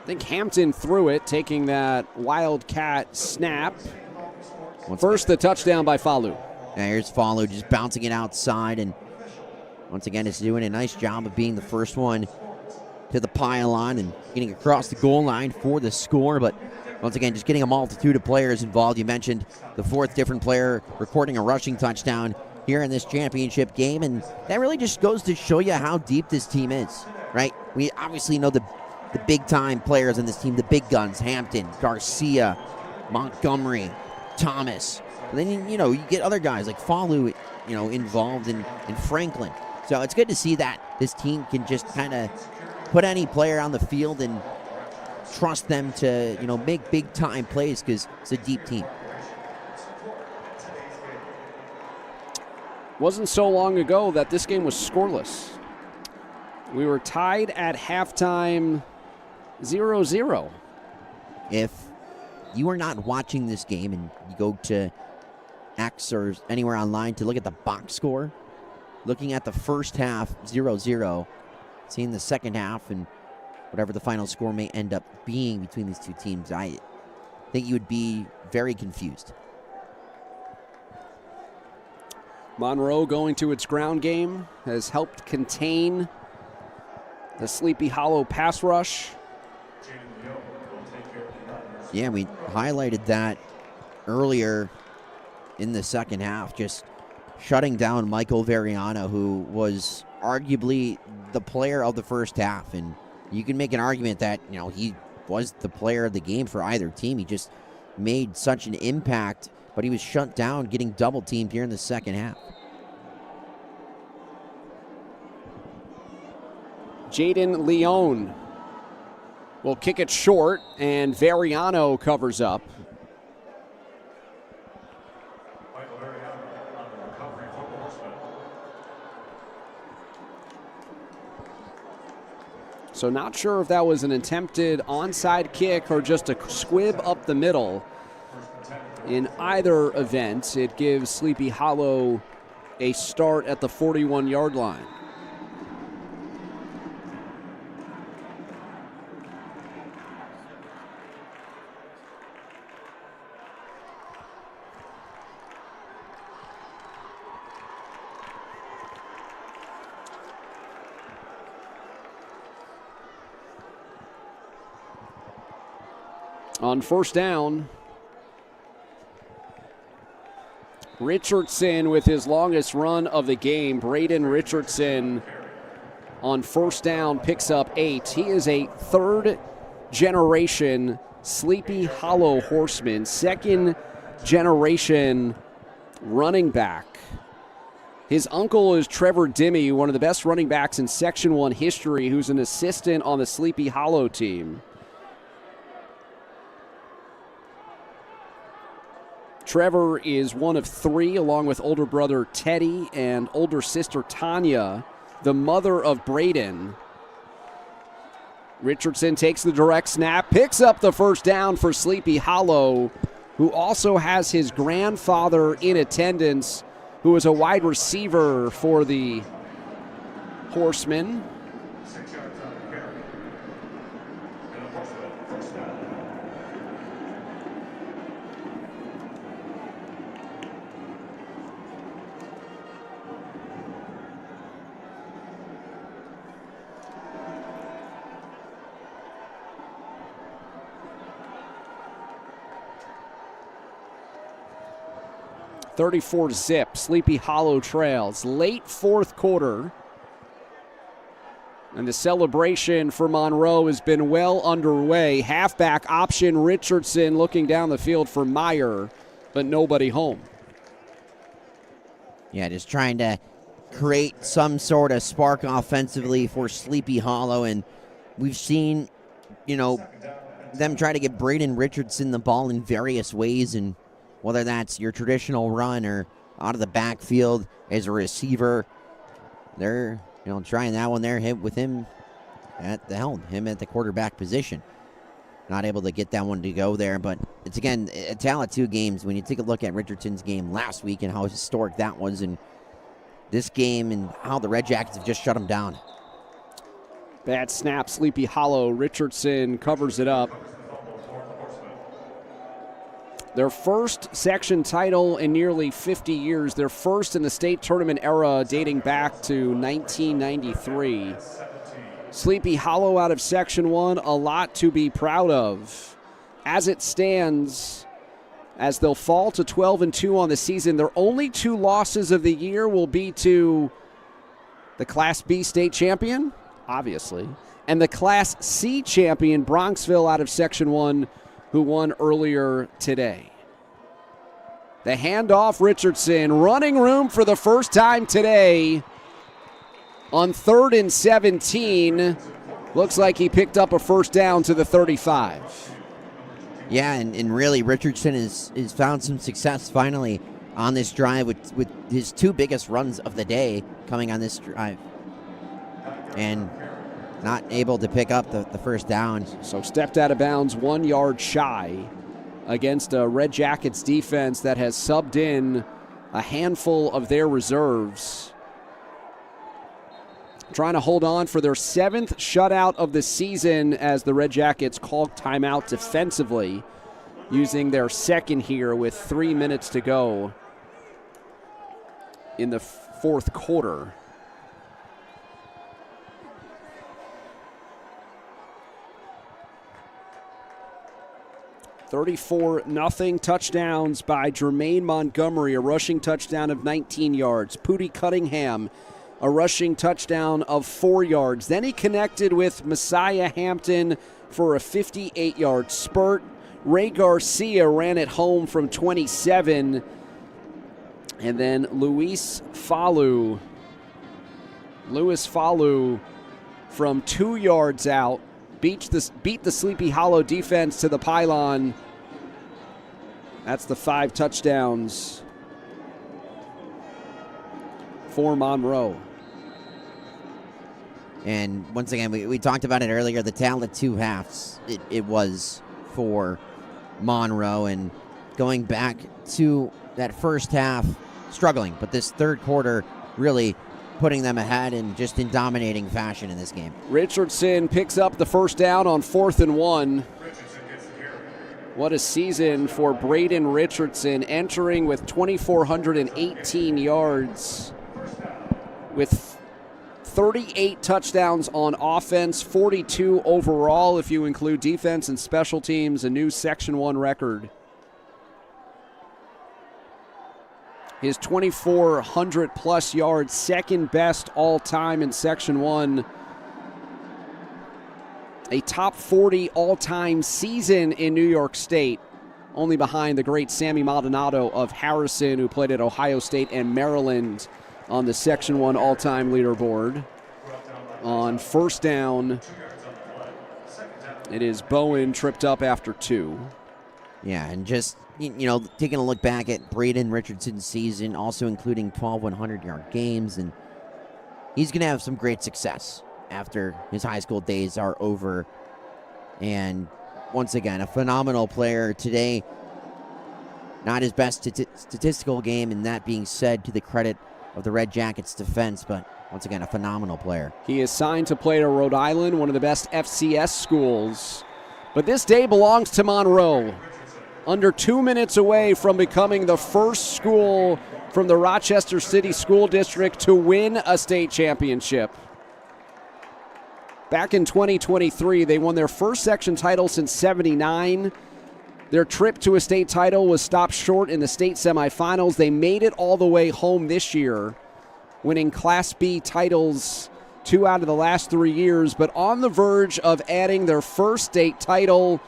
I think Hampton threw it, taking that Wildcat snap. First, the touchdown by Falu. Yeah, here's Falu just bouncing it outside, and once again, it's doing a nice job of being the first one to the pylon and getting across the goal line for the score. But once again, just getting a multitude of players involved. You mentioned the fourth different player recording a rushing touchdown here in this championship game, and that really just goes to show you how deep this team is, right? We obviously know the big-time players in this team, the big guns, Hampton, Garcia, Montgomery, Thomas. And then, you get other guys like Falu, involved in Franklin. So it's good to see that this team can just kind of put any player on the field and trust them to, make big-time plays because it's a deep team. Wasn't so long ago that this game was scoreless. We were tied at halftime 0-0. If you are not watching this game and you go to X or anywhere online to look at the box score, looking at the first half 0-0, seeing the second half and whatever the final score may end up being between these two teams, I think you would be very confused. Monroe going to its ground game has helped contain the Sleepy Hollow pass rush. Yeah, we highlighted that earlier in the second half, just shutting down Michael Variano, who was arguably the player of the first half. And you can make an argument that, he was the player of the game for either team. He just made such an impact, but he was shut down, getting double teamed here in the second half. Jaden Leone will kick it short, and Variano covers up. Michael Variano on the recovery from the Horsemen. So not sure if that was an attempted onside kick or just a squib up the middle. In either event, it gives Sleepy Hollow a start at the 41-yard line. On first down, Richardson with his longest run of the game. Braden Richardson on first down picks up 8. He is a third-generation Sleepy Hollow Horseman, second-generation running back. His uncle is Trevor Dimmy, one of the best running backs in Section 1 history, who's an assistant on the Sleepy Hollow team. Trevor is one of 3, along with older brother Teddy and older sister Tanya, the mother of Braden. Richardson takes the direct snap, picks up the first down for Sleepy Hollow, who also has his grandfather in attendance, who is a wide receiver for the Horsemen. 6 yards on the carry. And a first down. .34 Sleepy Hollow trails. Late fourth quarter. And the celebration for Monroe has been well underway. Halfback option Richardson looking down the field for Meyer, but nobody home. Yeah, just trying to create some sort of spark offensively for Sleepy Hollow. And we've seen, them try to get Braden Richardson the ball in various ways, and whether that's your traditional run or out of the backfield as a receiver, they're trying that one there, hit with him at the helm, him at the quarterback position. Not able to get that one to go there, but it's, again, a tale of 2 games. When you take a look at Richardson's game last week and how historic that was, and this game and how the Redjackets have just shut him down. Bad snap, Sleepy Hollow. Richardson covers it up. Their first section title in nearly 50 years. Their first in the state tournament era dating back to 1993. Sleepy Hollow out of Section 1, a lot to be proud of. As it stands, as they'll fall to 12-2 on the season, their only 2 losses of the year will be to the Class B state champion, obviously, and the Class C champion, Bronxville out of Section 1, who won earlier today. The handoff, Richardson, running room for the first time today on 3rd and 17. Looks like he picked up a first down to the 35. Yeah, and really Richardson has found some success finally on this drive with his 2 biggest runs of the day coming on this drive. And not able to pick up the first down. So stepped out of bounds 1 yard shy against a Redjackets defense that has subbed in a handful of their reserves. Trying to hold on for their 7th shutout of the season as the Redjackets call timeout defensively, using their second here with 3 minutes to go in the fourth quarter. .34 touchdowns by Jermaine Montgomery, a rushing touchdown of 19 yards. Pooty Cunningham, a rushing touchdown of 4 yards. Then he connected with Messiah Hampton for a 58-yard spurt. Ray Garcia ran it home from 27. And then Luis Falu from 2 yards out beat the Sleepy Hollow defense to the pylon. That's the 5 touchdowns for Monroe. And once again, we talked about it earlier, the tale of 2 halves it was for Monroe. And going back to that first half, struggling, but this third quarter really putting them ahead and just in dominating fashion in this game. Richardson picks up the first down on 4th and 1. What a season for Braden Richardson, entering with 2,418 yards with 38 touchdowns on offense, 42 overall if you include defense and special teams, a new Section 1 record. His 2,400-plus yards, second best all-time in Section 1. A top 40 all-time season in New York State, only behind the great Sammy Maldonado of Harrison, who played at Ohio State and Maryland on the Section 1 all-time leaderboard. On first down, it is Bowen tripped up after 2. Yeah, and just, taking a look back at Braden Richardson's season, also including 12 100-yard games, and he's going to have some great success after his high school days are over. And once again, a phenomenal player today. Not his best statistical game, and that being said, to the credit of the Redjackets defense, but once again, a phenomenal player. He is signed to play at Rhode Island, one of the best FCS schools. But this day belongs to Monroe. Under 2 minutes away from becoming the first school from the Rochester City School District to win a state championship. Back in 2023, they won their first section title since '79. Their trip to a state title was stopped short in the state semifinals. They made it all the way home this year, winning Class B titles 2 out of the last 3 years, but on the verge of adding their first state title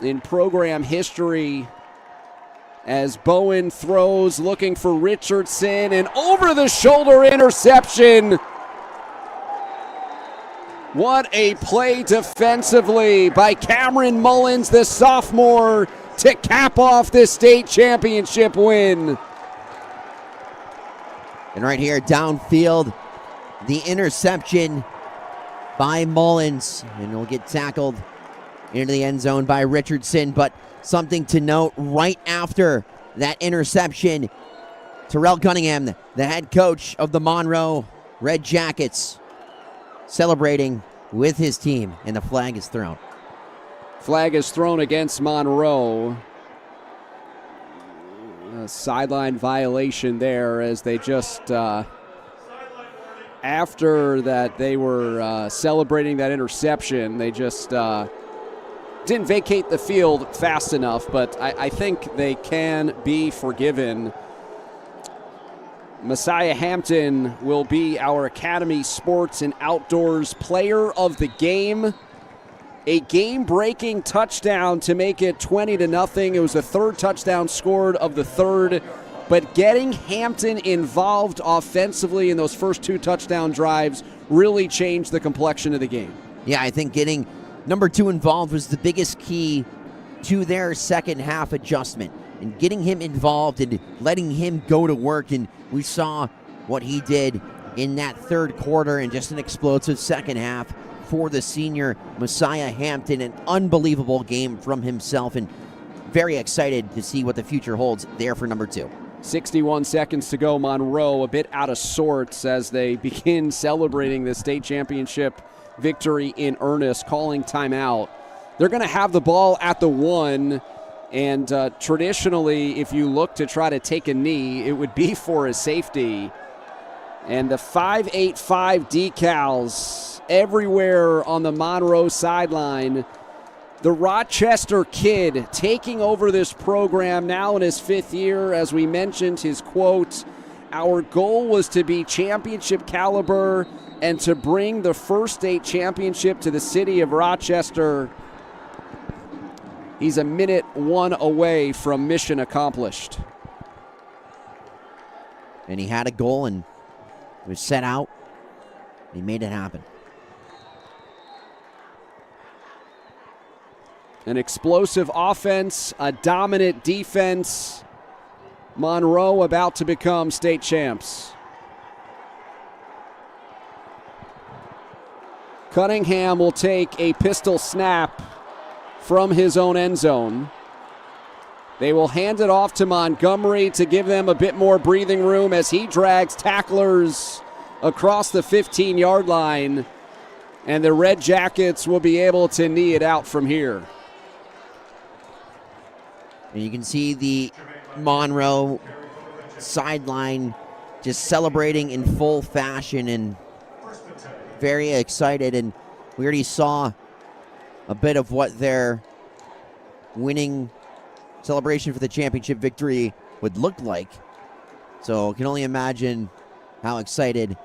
in program history as Bowen throws, looking for Richardson, and over-the-shoulder interception. What a play defensively by Cameron Mullins, the sophomore, to cap off this state championship win. And right here, downfield, the interception by Mullins, and he'll get tackled into the end zone by Richardson. But something to note, right after that interception, Terrell Cunningham, the head coach of the Monroe Redjackets, celebrating with his team, and the flag is thrown. Flag is thrown against Monroe. A sideline violation there, as they just, after that they were celebrating that interception, they just didn't vacate the field fast enough, but I think they can be forgiven. Messiah Hampton will be our Academy Sports and Outdoors Player of the Game. A game-breaking touchdown to make it 20-0. It was the third touchdown scored of the third, but getting Hampton involved offensively in those first 2 touchdown drives really changed the complexion of the game. Yeah, I think getting number 2 involved was the biggest key to their second half adjustment, and getting him involved and letting him go to work. And we saw what he did in that third quarter, and just an explosive second half for the senior Messiah Hampton. An unbelievable game from himself, and very excited to see what the future holds there for number 2. 61 seconds to go. Monroe a bit out of sorts as they begin celebrating the state championship victory in earnest, calling timeout. They're going to have the ball at the 1. And traditionally, if you look to try to take a knee, it would be for a safety. And the 585 decals everywhere on the Monroe sideline. The Rochester kid taking over this program now in his 5th year. As we mentioned, his quote, "Our goal was to be championship caliber and to bring the first state championship to the city of Rochester." He's a minute 1 away from mission accomplished. And he had a goal, and it was set out. He made it happen. An explosive offense, a dominant defense. Monroe about to become state champs. Cunningham will take a pistol snap from his own end zone. They will hand it off to Montgomery to give them a bit more breathing room as he drags tacklers across the 15-yard line, and the Redjackets will be able to knee it out from here. And you can see the Monroe sideline just celebrating in full fashion and very excited. And we already saw a bit of what their winning celebration for the championship victory would look like. So can only imagine how excited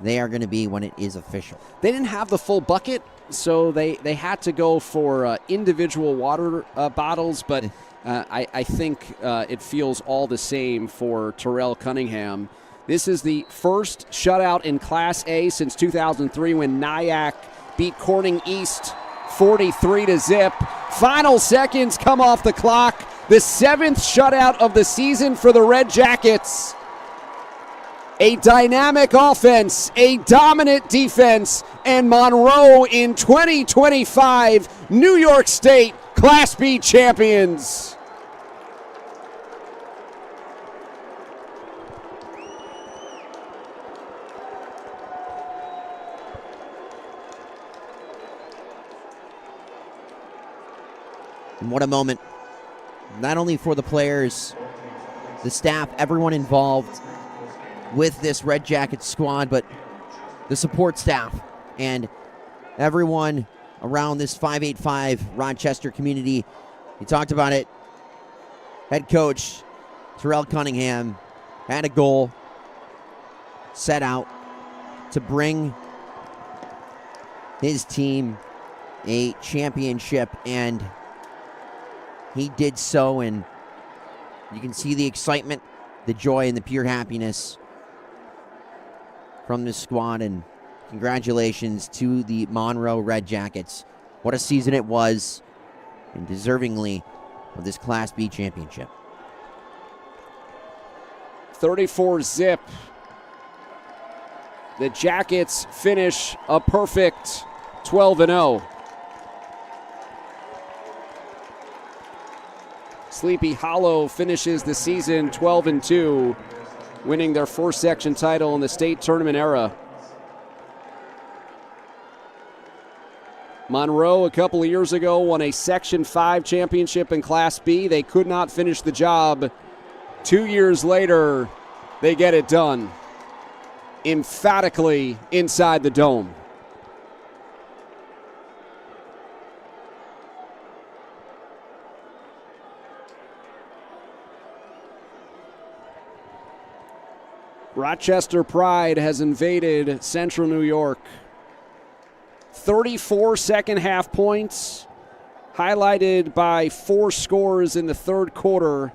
they are going to be when it is official. They didn't have the full bucket, so they had to go for individual water bottles, but I think it feels all the same for Terrell Cunningham. This is the first shutout in Class A since 2003 when Nyack beat Corning East 43-0. Final seconds come off the clock. The 7th shutout of the season for the Redjackets. A dynamic offense, a dominant defense, and Monroe in 2025 New York State Class B champions. And what a moment, not only for the players, the staff, everyone involved with this Red Jackets squad, but the support staff and everyone around this 585 Rochester community. He talked about it. Head coach Terrell Cunningham had a goal set out to bring his team a championship, and he did so, and you can see the excitement, the joy, and the pure happiness from this squad, and congratulations to the Monroe Red Jackets. What a season it was, and deservingly of this Class B championship. 34-0. The Jackets finish a perfect 12-0. Sleepy Hollow finishes the season 12-2, winning their first section title in the state tournament era. Monroe, a couple of years ago, won a Section 5 championship in Class B. They could not finish the job. 2 years later, they get it done. Emphatically inside the dome. Rochester Pride has invaded Central New York. 34 second half points, highlighted by 4 scores in the third quarter.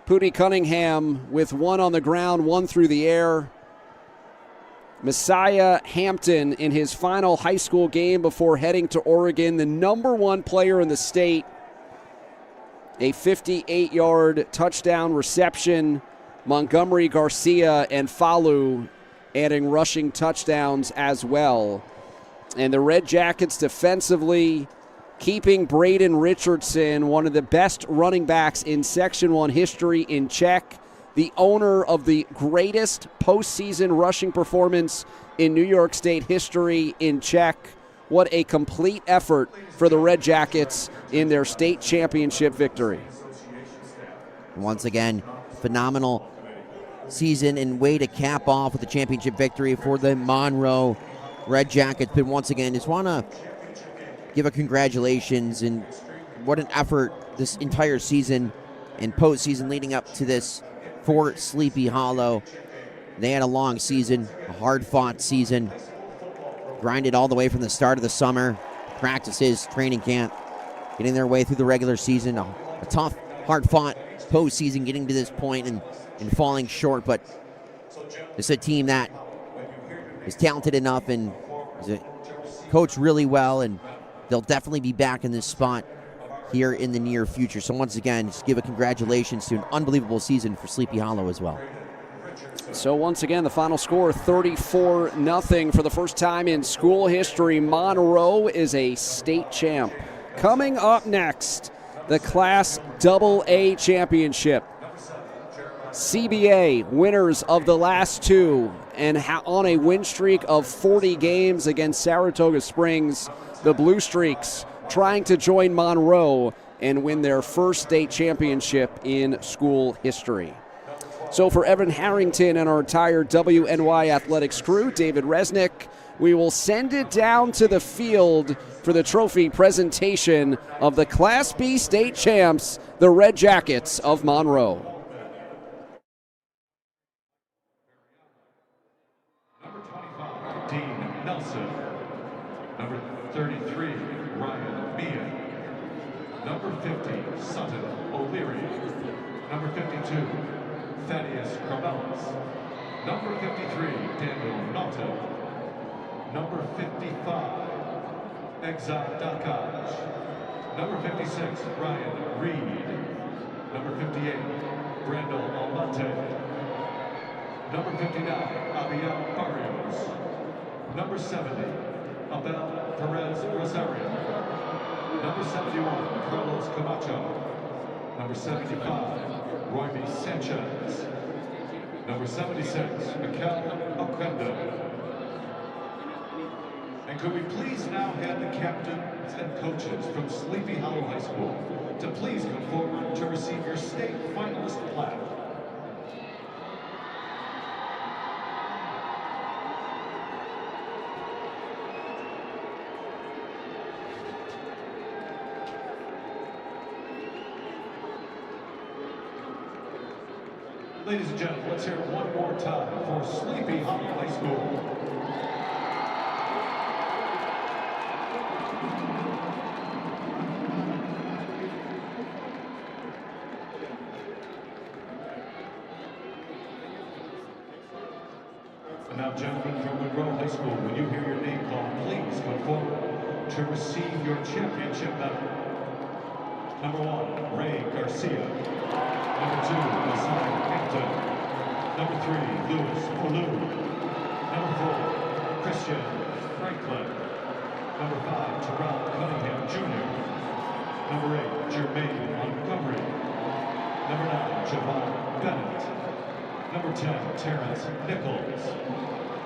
Pooty Cunningham with 1 on the ground, 1 through the air. Messiah Hampton in his final high school game before heading to Oregon, the #1 player in the state. A 58-yard touchdown reception. Montgomery, Garcia, and Falu adding rushing touchdowns as well. And the Red Jackets defensively keeping Braden Richardson, one of the best running backs in Section 1 history, in check. The owner of the greatest postseason rushing performance in New York State history, in check. What a complete effort for the Red Jackets in their state championship victory. Once again, phenomenal season and way to cap off with the championship victory for the Monroe Red Jackets. But once again, just want to give a congratulations, and what an effort this entire season and postseason leading up to this for Sleepy Hollow. They had a long season, a hard-fought season, grinded all the way from the start of the summer, practices, training camp, getting their way through the regular season, a tough, hard-fought postseason, getting to this point and falling short. But it's a team that is talented enough and is coached really well, and they'll definitely be back in this spot here in the near future. So once again, just give a congratulations to an unbelievable season for Sleepy Hollow as well. So once again, the final score, 34-0. For the first time in school history, Monroe is a state champ. Coming up next, the Class AA championship. CBA winners of the last 2 and on a win streak of 40 games against Saratoga Springs. The Blue Streaks trying to join Monroe and win their first state championship in school history. So for Evan Harrington and our entire WNY Athletics crew, David Resnick, we will send it down to the field for the trophy presentation of the Class B state champs, the Redjackets of Monroe. Number 25, Dean Nelson. Number 33, Ryan Meehan. Number 50, Sutton O'Leary. Number 52, Thaddeus Carmelis. Number 53, Daniel Naughton. Number 55, Exat Dakaj. Number 56, Ryan Reed. Number 58, Brandel Almonte. Number 59, Abiel Barrios. Number 70, Abel Perez Rosario. Number 71, Carlos Camacho. Number 75, Roy Sanchez. Number 76, Mikel Oquendo. And could we please now have the captains and coaches from Sleepy Hollow High School to please come forward to receive your state finalist plaque. Ladies and gentlemen, let's hear it one more time for Sleepy Hollow High School. And now, gentlemen from Monroe High School, when you hear your name called, please come forward to receive your championship medal. Number 1, Ray Garcia. Number 2, Masai Hampton. Number 3, Louis Polu. Number 4, Christian Franklin. Number 5, Terrell Cunningham Jr. Number 8, Jermaine Montgomery. Number 9, Javon Bennett. Number 10, Terrence Nichols.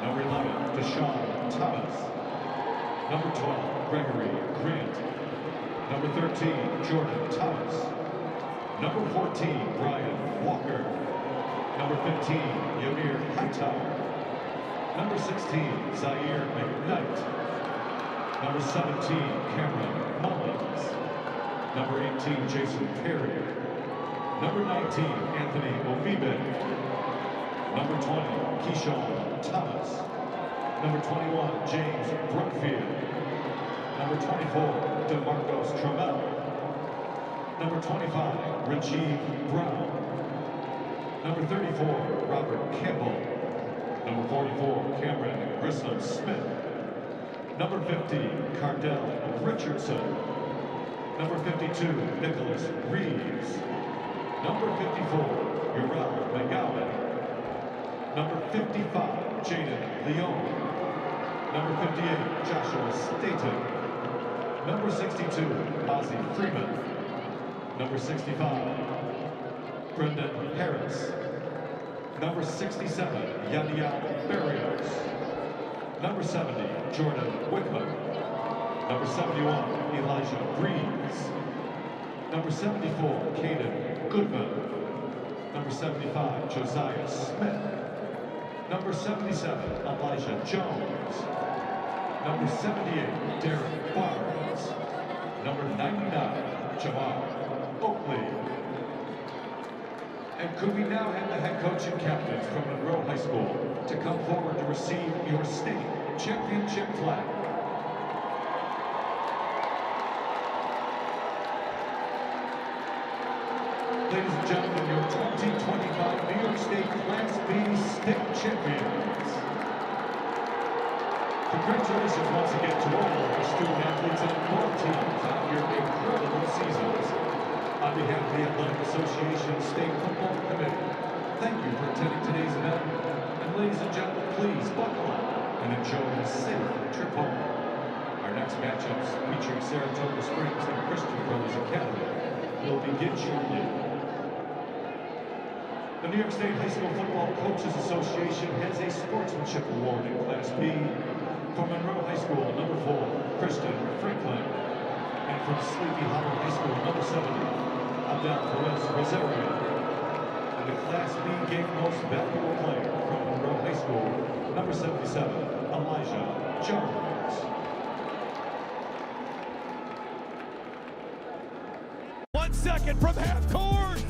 Number 11, Deshaun Thomas. Number 12, Gregory Grant. Number 13, Jordan Thomas. Number 14, Brian Walker. Number 15, Ymir Hightower. Number 16, Zaire McKnight. Number 17, Cameron Mullins. Number 18, Jason Perry. Number 19, Anthony Ovibe. Number 20, Keyshawn Thomas. Number 21, James Brookfield. Number 24, DeMarcos Trammell. Number 25, Rajiv Brown. Number 34, Robert Campbell. Number 44, Cameron Grissom Smith. Number 50, Cardell Richardson. Number 52, Nicholas Reeves. Number 54, Uriel McGowan. Number 55, Jaden Leone. Number 58, Joshua Staton. Number 62, Ozzie Freeman. Number 65, Brendan Harris. Number 67, Yadiel Barrios. Number 70, Jordan Wickman. Number 71, Elijah Breeze. Number 74, Caden Goodman. Number 75, Josiah Smith. Number 77, Elijah Jones. Number 78, Derek Barnes. Number 99, Jamar Oakley. And could we now have the head coach and captains from Monroe High School to come forward to receive your state championship flag. Ladies and gentlemen, your 2025 New York State Class B state champions. Congratulations once again to all of our student athletes and all teams on your incredible seasons. On behalf of the Athletic Association State Football Committee, thank you for attending today's event. And ladies and gentlemen, please buckle up and enjoy a safe trip home. Our next matchups featuring Saratoga Springs and Christian Brothers Academy will begin shortly. The New York State High School Football Coaches Association has a sportsmanship award in Class B for Monroe High School, number 4, Christian Franklin, and from Sleepy Hollow High School, number 70, Abel Perez Rosario. And the Class B Game Most Valuable Player from Monroe High School, number 77, Elijah Jones. 1 second from half court.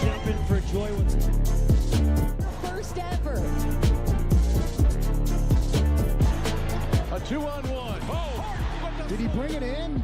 Jumping for joy. First ever. A 2-on-1. Oh! Did he bring it in?